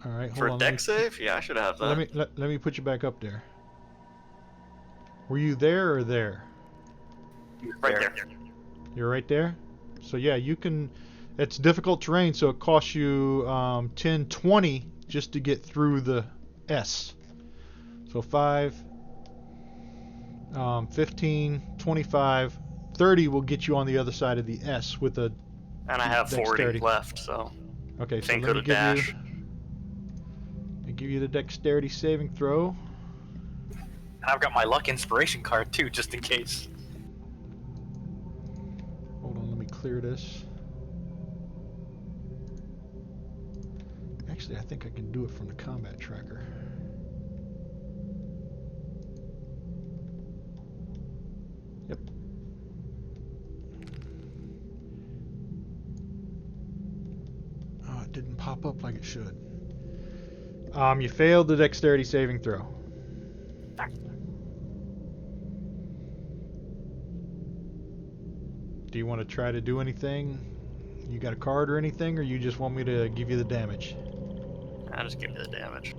All right, hold For a on. deck save? Yeah, I should have that. Let me put you back up there. Were you there or there? Right there. You're right there. So yeah, you can. It's difficult terrain, so it costs you 10, 20 just to get through the S. So 5, 15, 25, 30 will get you on the other side of the S with a. And I have 40 Dexterity. left, so Okay, so think let go me to dash. give you the dexterity saving throw. And I've got my luck inspiration card too, just in case. Hold on, let me clear this. Actually, I think I can do it from the combat tracker. Yep. Oh, it didn't pop up like it should. You failed the dexterity saving throw. Do you want to try to do anything? You got a card or anything, or you just want me to give you the damage? I'll just give you the damage.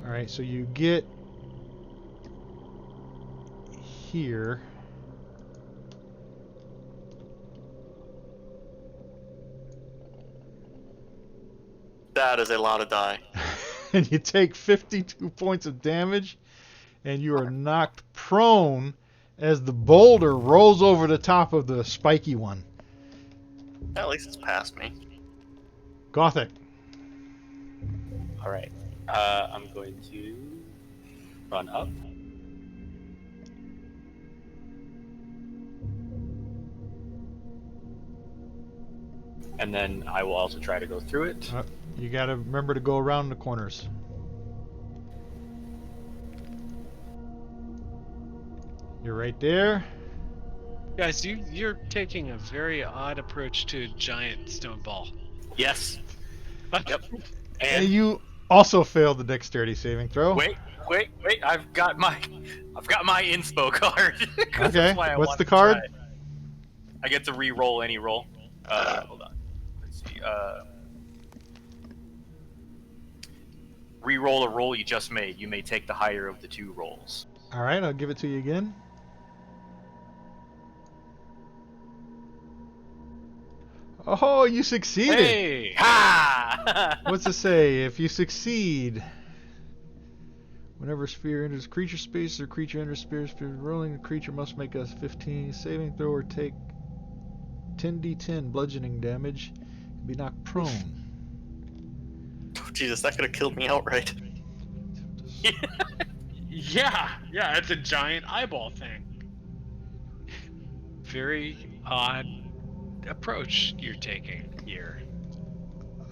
Alright, so you get here. That is a lot of die. And you take 52 points of damage, and you are knocked prone as the boulder rolls over the top of the spiky one. At least it's past me. Gothic. All right. I'm going to run up. And then I will also try to go through it. You gotta remember to go around the corners. You're right there. Guys, you're taking a very odd approach to a giant stone ball. Yes. Yep. And And you also failed the dexterity saving throw. wait. I've got my inspo card. 'Cause Okay, that's why I what's wanted the to card? try it. I get to re-roll any roll. Hold on. Let's see. Re-roll a roll you just made. You may take the higher of the two rolls. Alright, I'll give it to you again. Oh, you succeeded. Hey! Ha! What's it say? If you succeed, whenever a sphere enters creature space or creature enters sphere rolling, the creature must make a 15 saving throw or take 10d10 bludgeoning damage and be knocked prone. Oh, Jesus, that could have killed me outright. Yeah, it's a giant eyeball thing. Very odd approach you're taking here.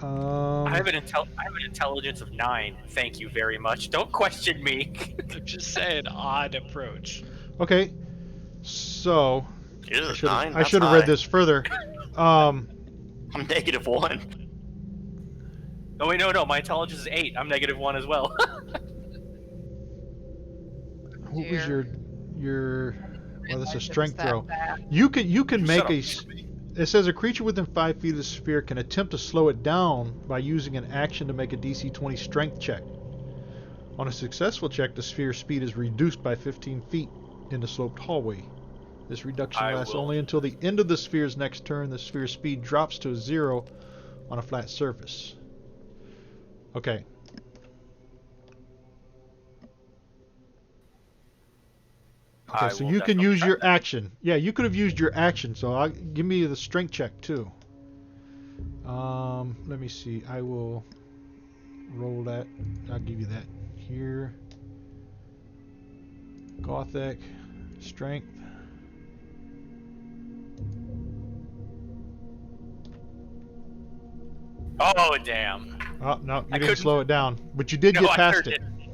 I have an intelligence of 9. Thank you very much. Don't question me. I'm just saying, odd approach. Okay, so Jesus, I 9? should have read this further. I'm -1. Oh wait, no, my intelligence is 8. I'm -1 as well. What was your well, that's a strength that throw. bad. You can make Shut a up. it says a creature within 5 feet of the sphere can attempt to slow it down by using an action to make a DC 20 strength check. On a successful check, the sphere's speed is reduced by 15 feet in the sloped hallway. This reduction lasts only until the end of the sphere's next turn. The sphere's speed drops to 0 on a flat surface. Okay. Okay, so you can use your action. Yeah, you could have used your action. So give me the strength check too. Let me see. I will roll that. I'll give you that here. Gothic strength. Oh damn! Oh no, you I didn't couldn't- slow it down, but you did No, get I past sure it. didn't.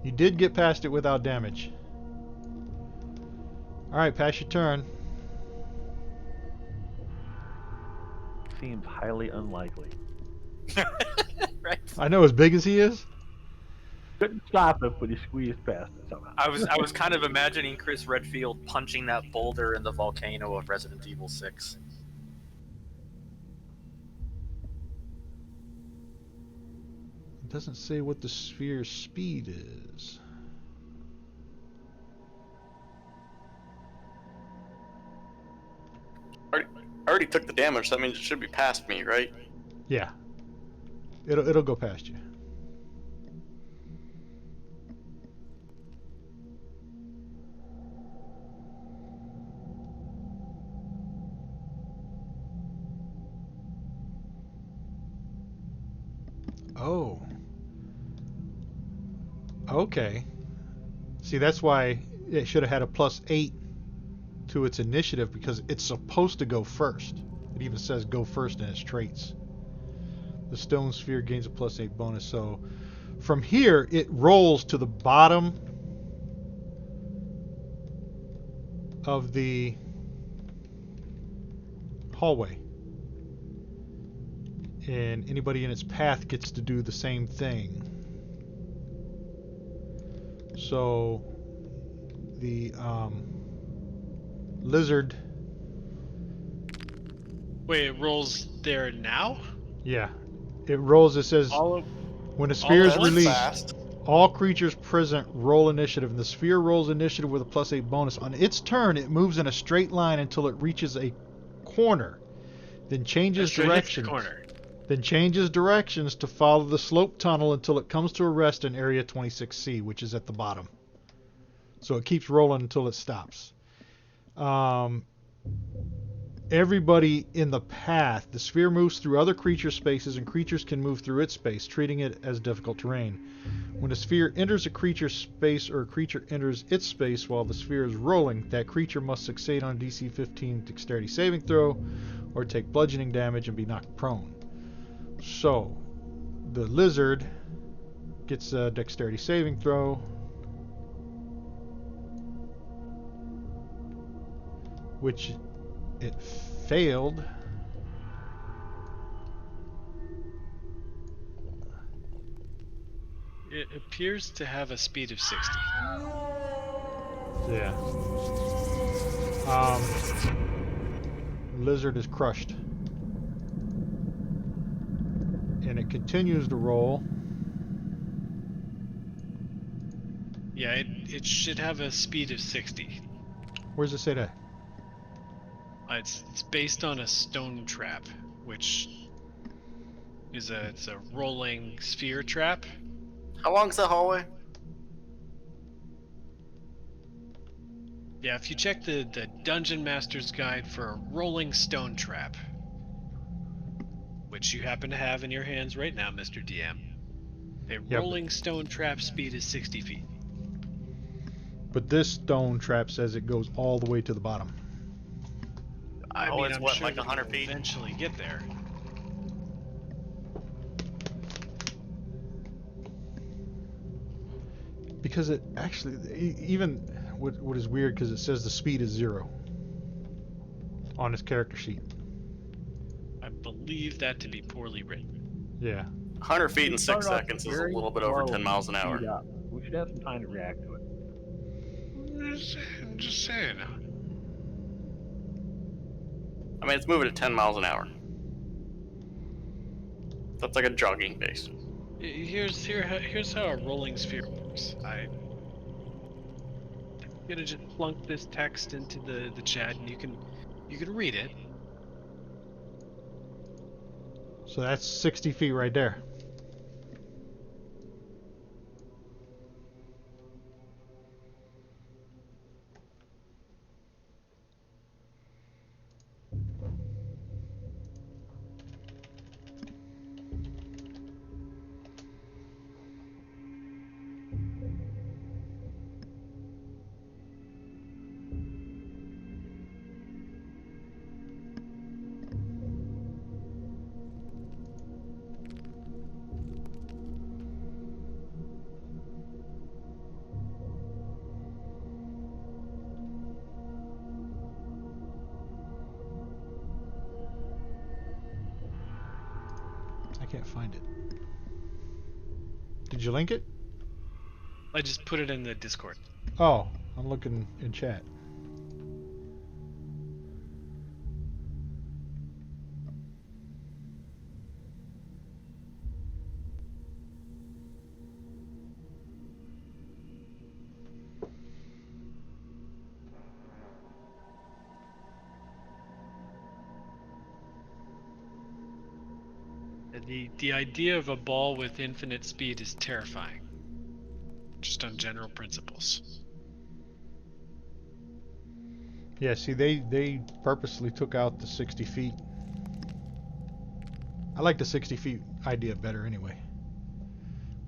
You did get past it without damage. All right, pass your turn. Seems highly unlikely. Right. I know, as big as he is. Couldn't stop it, but he squeezed past it somehow. I was kind of imagining Chris Redfield punching that boulder in the volcano of Resident Evil 6. It doesn't say what the sphere's speed is. I already took the damage, so that means it should be past me, right? Yeah. It'll go past you. Oh. Okay. See, that's why it should have had a +8 to its initiative, because it's supposed to go first. It even says go first in its traits. The stone sphere gains a +8 bonus. So from here, it rolls to the bottom of the hallway. And anybody in its path gets to do the same thing. So the lizard. Wait, it rolls there now? Yeah. It rolls. It says when a sphere is all at released, fast. all creatures present roll initiative, and the sphere rolls initiative with a +8 bonus. On its turn, it moves in a straight line until it reaches a corner, then changes So it hits the directions. corner. Then changes directions to follow the slope tunnel until it comes to a rest in area 26C, which is at the bottom. So it keeps rolling until it stops. Everybody in the path, the sphere moves through other creature spaces, and creatures can move through its space, treating it as difficult terrain. When a sphere enters a creature's space or a creature enters its space while the sphere is rolling, that creature must succeed on a DC 15 dexterity saving throw or take bludgeoning damage and be knocked prone. So, the lizard gets a dexterity saving throw. Which it failed. It appears to have a speed of 60. Yeah. Lizard is crushed. And it continues to roll. Yeah, it should have a speed of 60. Where's it say that? It's based on a stone trap, which is it's a rolling sphere trap. How long's the hallway? Yeah, if you check the Dungeon Master's Guide for a rolling stone trap, which you happen to have in your hands right now, Mr. DM, a Yeah, rolling stone trap speed is 60 feet. But this stone trap says it goes all the way to the bottom. I Oh, mean, it's I'm what, sure like that 100 you'll feet? eventually get there. Because it actually, even what is weird, because it says the speed is 0 on his character sheet. I believe that to be poorly written. Yeah. 100 feet in 6 Start off seconds is a very little bit over slow 10 miles an and hour. speed up. We should have some time to react to it. I'm just saying. I mean, it's moving at 10 miles an hour. That's like a jogging pace. Here's how a rolling sphere works. I'm gonna just plunk this text into the chat, and you can read it. So that's 60 feet right there. I can't find it. Did you link it? I just put it in the Discord. Oh, I'm looking in chat. The idea of a ball with infinite speed is terrifying. Just on general principles. Yeah, see, they purposely took out the 60 feet. I like the 60 feet idea better anyway.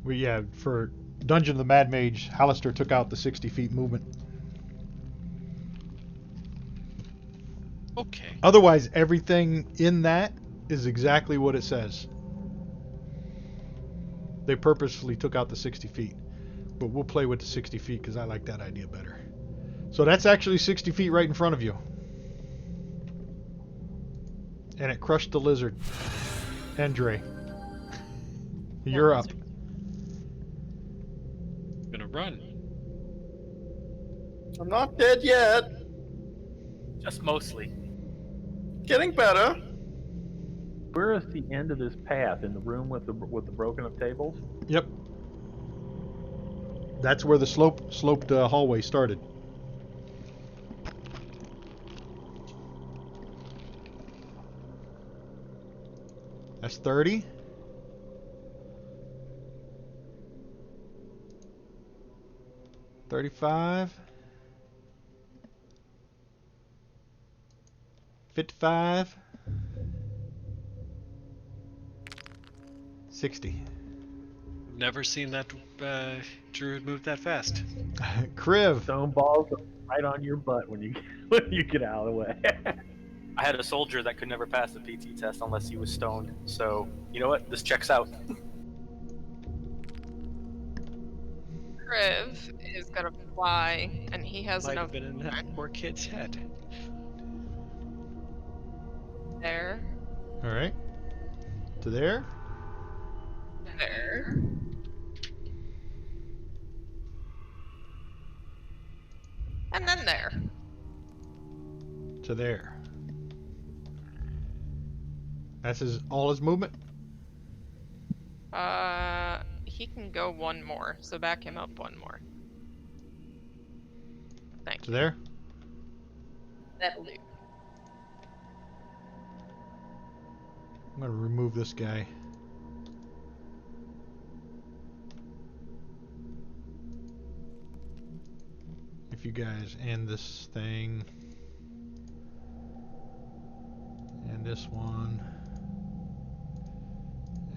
But yeah, for Dungeon of the Mad Mage, Hallister took out the 60 feet movement. Okay. Otherwise, everything in that is exactly what it says. They purposefully took out the 60 feet. But we'll play with the 60 feet because I like that idea better. So that's actually 60 feet right in front of you. And it crushed the lizard. Andre, you're up. Gonna run. I'm not dead yet. Just mostly. Getting better. Where is the end of this path? In the room with the broken up tables? Yep. That's where the sloped hallway started. That's 30. $35. 55. 60. Never seen that druid move that fast. Kriv. Stone balls right on your butt when you get out of the way. I had a soldier that could never pass the PT test unless he was stoned. So, you know what? This checks out. Kriv is gonna fly, and he has Might enough have been in that poor kid's head. there. All right. To there. There. And then there. To there. That's all his movement? He can go one more, so back him up one more. Thank To you. there? That'll do. I'm going to remove this guy. If you guys end this thing. And this one.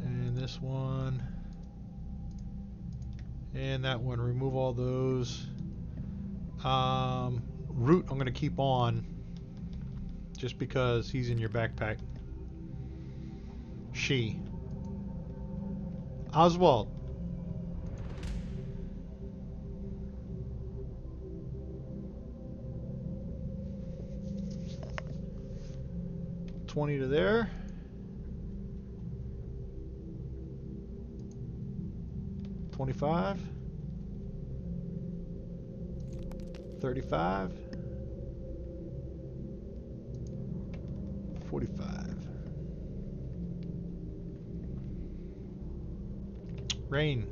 And this one. And that one. Remove all those. Root I'm going to keep on. Just because he's in your backpack. She. Oswald. $20 to there. $25. $35. $45. Rain.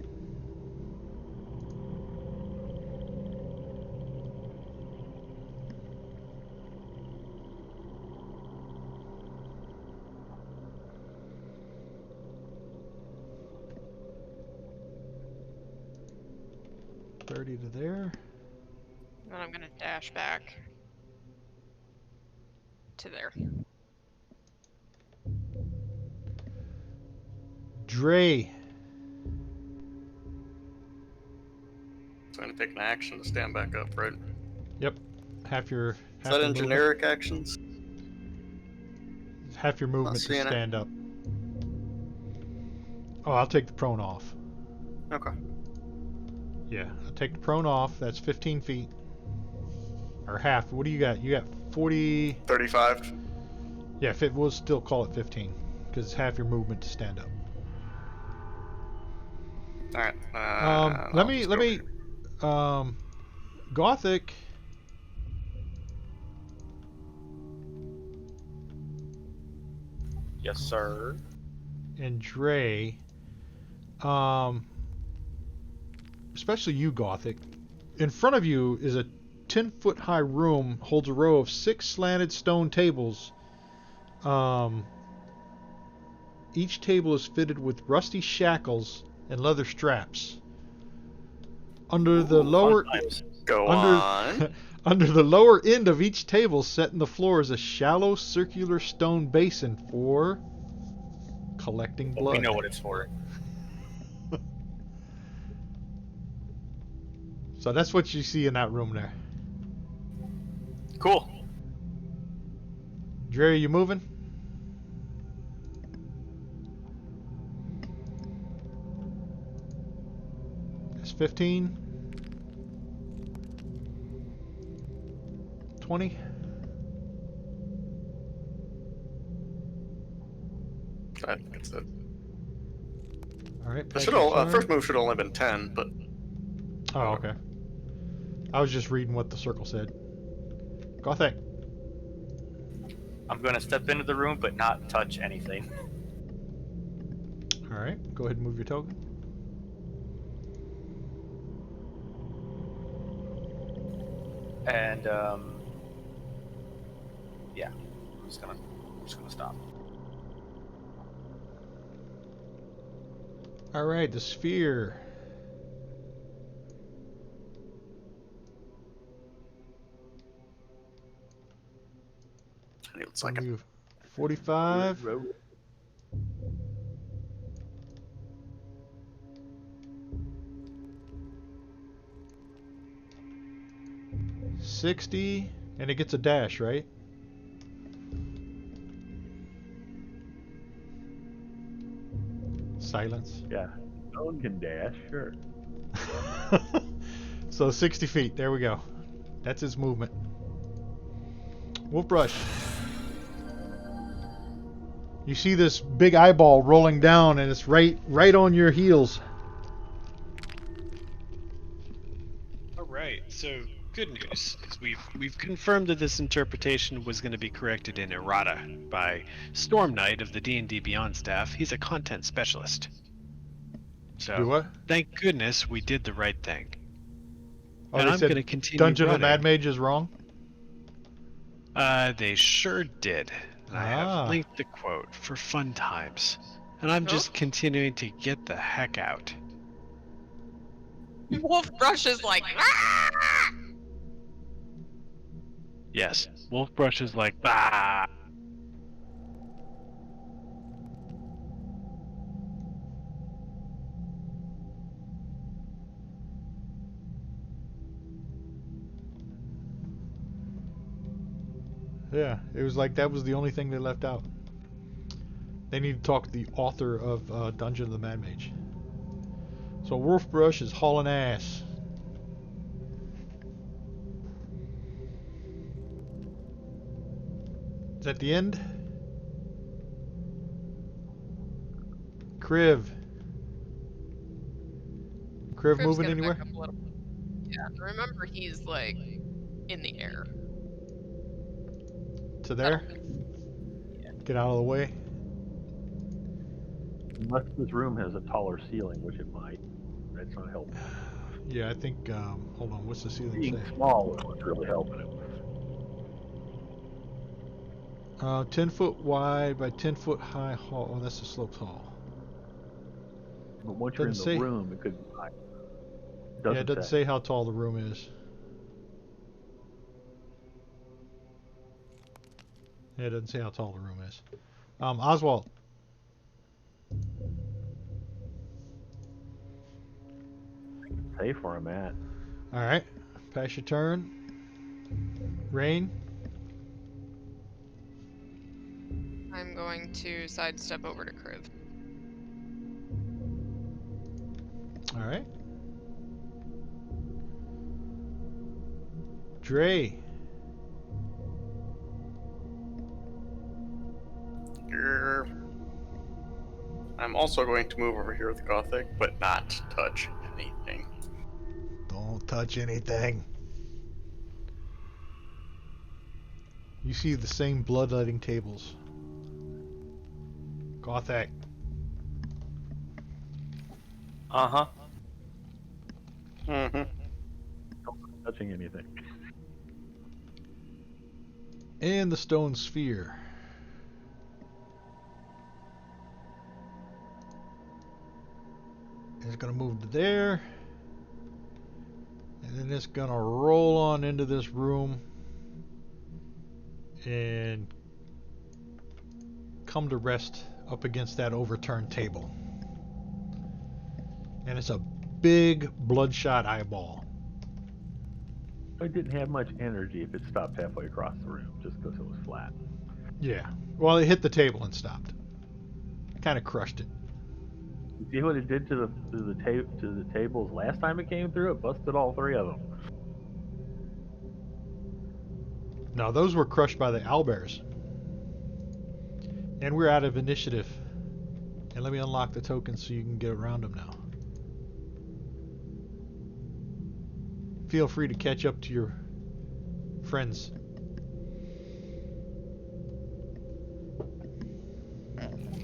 $30 to there. Then I'm gonna dash back to there. Dre. It's going to take an action to stand back up, right? Yep. Half your. Is half that your in movement. generic actions? Half your movement to seeing it. stand up. Oh, I'll take the prone off. Okay. Yeah, I'll take the prone off. That's 15 feet. Or half. What do you got? You got 40. 35. Yeah, we'll still call it 15. Because it's half your movement to stand up. Alright. Let me. Gothic. Yes, sir. And Dre. Especially you, Gothic. In front of you is a 10-foot high room, holds a row of 6 slanted stone tables. Each table is fitted with rusty shackles and leather straps. Under the lower Go on. under the lower end of each table, set in the floor, is a shallow circular stone basin for collecting blood. We know what it's for. So that's what you see in that room there. Cool. Dre, you moving? That's 15. 20. I think that's it. Alright. First move should have only been 10, but... Oh, okay. I was just reading what the circle said. Gothic. I'm gonna step into the room, but not touch anything. Alright, go ahead and move your token. And yeah, I'm just gonna stop. Alright, the sphere. It's like a... Move 45. Road. 60, and it gets a dash, right? Silence. Yeah. Stone can dash, sure. So 60 feet. There we go. That's his movement. Wolf brush. You see this big eyeball rolling down, and it's right on your heels. All right, so good news. We've confirmed that this interpretation was going to be corrected in errata by Storm Knight of the D&D Beyond staff. He's a content specialist. So Do what? thank goodness we did the right thing. Oh, and they I'm said going to continue Dungeon of the running. Mad Mage is wrong? They sure did. And I have linked the quote for fun times. And I'm just continuing to get the heck out. Wolfbrush is like, ah! Yes, Wolfbrush is like, bah! Yeah, it was like that was the only thing they left out. They need to talk to the author of Dungeon of the Mad Mage. So Wolfbrush is hauling ass. Is that the end? Kriv. Kriv Crib's moving gonna anywhere? back up a little. Yeah, and remember he's like in the air. To there? Yeah. Get out of the way. Unless this room has a taller ceiling, which it might. That's not helpful. Yeah, I think, hold on, what's the ceiling Being say? small is what's really helping it. 10 foot wide by 10 foot high hall. Oh, that's a sloped hall. But once you're in the Doesn't say. room, it could be high. Yeah, it doesn't say how tall the room is. Yeah, it doesn't say how tall the room is. Oswald. Say where I'm at. Alright. Pass your turn. Rain. I'm going to sidestep over to Kriv. Alright. Dre. Grr. I'm also going to move over here with Gothic, but not touch anything. Don't touch anything. You see the same bloodletting tables. Gothic. Uh-huh. Mm-hmm. Don't touching anything. And the stone sphere. It's gonna move to there. And then it's gonna roll on into this room and come to rest up against that overturned table. And it's a big bloodshot eyeball. It didn't have much energy if it stopped halfway across the room, just because it was flat. Yeah. Well, it hit the table and stopped. Kind of crushed it. You see what it did to the tables last time it came through? It busted all three of them. No, those were crushed by the owlbears. And we're out of initiative. And let me unlock the tokens so you can get around them now. Feel free to catch up to your friends.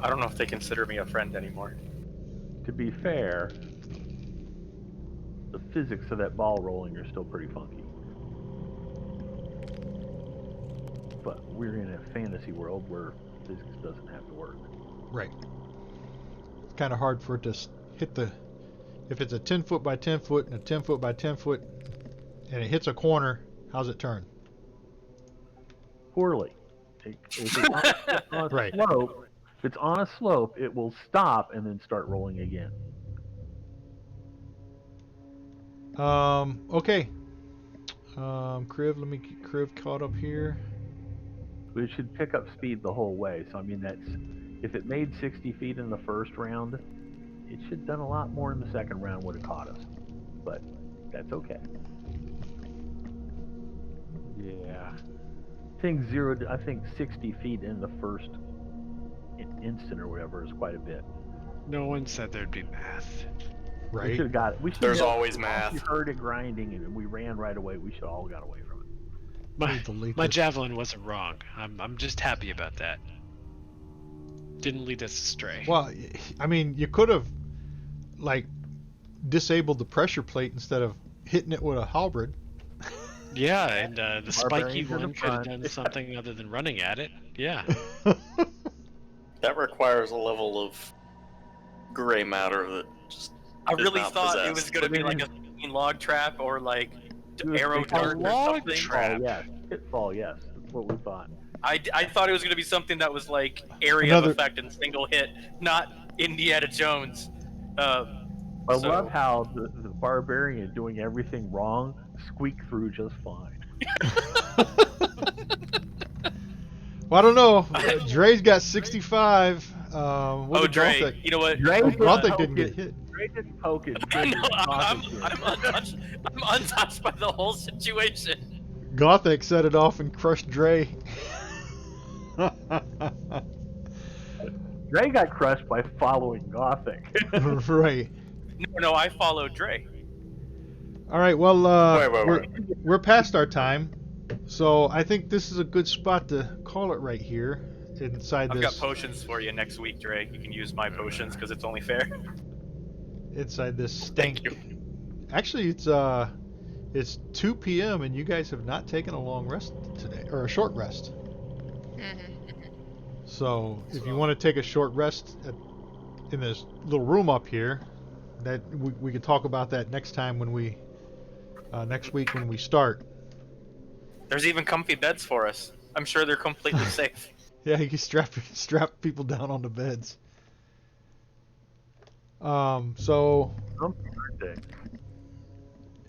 I don't know if they consider me a friend anymore. To be fair, the physics of that ball rolling are still pretty funky. But we're in a fantasy world where physics doesn't have to work. Right. It's kind of hard for it to hit the... If it's a 10 foot by 10 foot and a 10 foot by 10 foot and it hits a corner, how's it turn? Poorly. If it's on a Right. slope, if it's on a slope, it will stop and then start rolling again. Okay. Kriv, let me get Kriv caught up here. But it should pick up speed the whole way. So I mean, that's if it made 60 feet in the first round, it should have done a lot more in the second round. Would have caught us, but that's okay. Yeah. I think 60 feet in the first instant or whatever is quite a bit. No one said there'd be math. We Right. should have got it. We should There's have, always We math. heard it grinding and we ran right away. We should all got away from it. My, Delete my this. javelin wasn't wrong. I'm just happy about that. Didn't lead us astray. Well, I mean, you could have, like, disabled the pressure plate instead of hitting it with a halberd. Yeah, and the spiky Barbarians in the one could have front. done something other than running at it. Yeah. That requires a level of gray matter that just I is really not thought it possessed. was gonna be like a fucking log trap or like arrow A dart or log something. trap. Pitfall, yes. Pitfall, yes. That's what we thought. I thought it was gonna be something that was like area Another- of effect and single hit, not Indiana Jones. I So- love how the barbarian doing everything wrong squeaked through just fine. Well, I don't know. Dre's got 65. What Oh, did Dre, Gothic? you know what? Dre Gothic didn't get hit. Dre didn't poke it. I know, I'm untouched. I'm untouched by the whole situation. Gothic set it off and crushed Dre. Dre got crushed by following Gothic. Right. No, I followed Dre. All right. Well, Wait. we're past our time, so I think this is a good spot to call it right here inside I've this. got potions for you next week, Dre. You can use my potions because it's only fair. Inside this stank. Thank Actually, it's 2 p.m. and you guys have not taken a long rest today, or a short rest. So if you want to take a short rest in this little room up here, that we could talk about that next time when we next week when we start. There's even comfy beds for us. I'm sure they're completely safe. Yeah, you can strap people down on the beds. So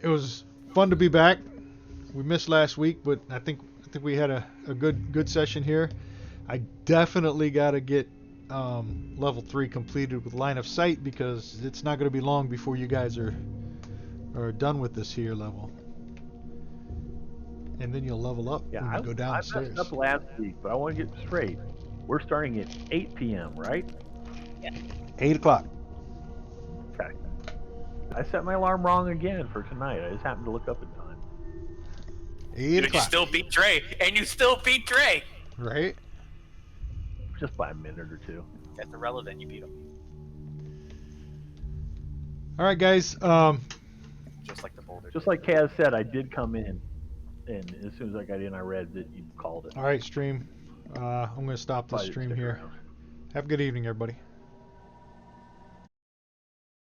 it was fun to be back. We missed last week, but I think we had a good session here. I definitely got to get level 3 completed with line of sight because it's not going to be long before you guys are done with this here level. And then you'll level up when you go downstairs. I messed up last week, but I want to get straight. We're starting at 8 p.m., right? 8 o'clock. Okay. I set my alarm wrong again for tonight. I just happened to look up in time. 8 You o'clock. still beat Dre, and you still beat Dre. Right? Just by a minute or two. That's irrelevant. You beat him. All right, guys. Just like the boulder. Just like Kaz said, I did come in, and as soon as I got in, I read that you called it. All right, stream. I'm going to stop this Probably stream stick here. around. Have a good evening, everybody.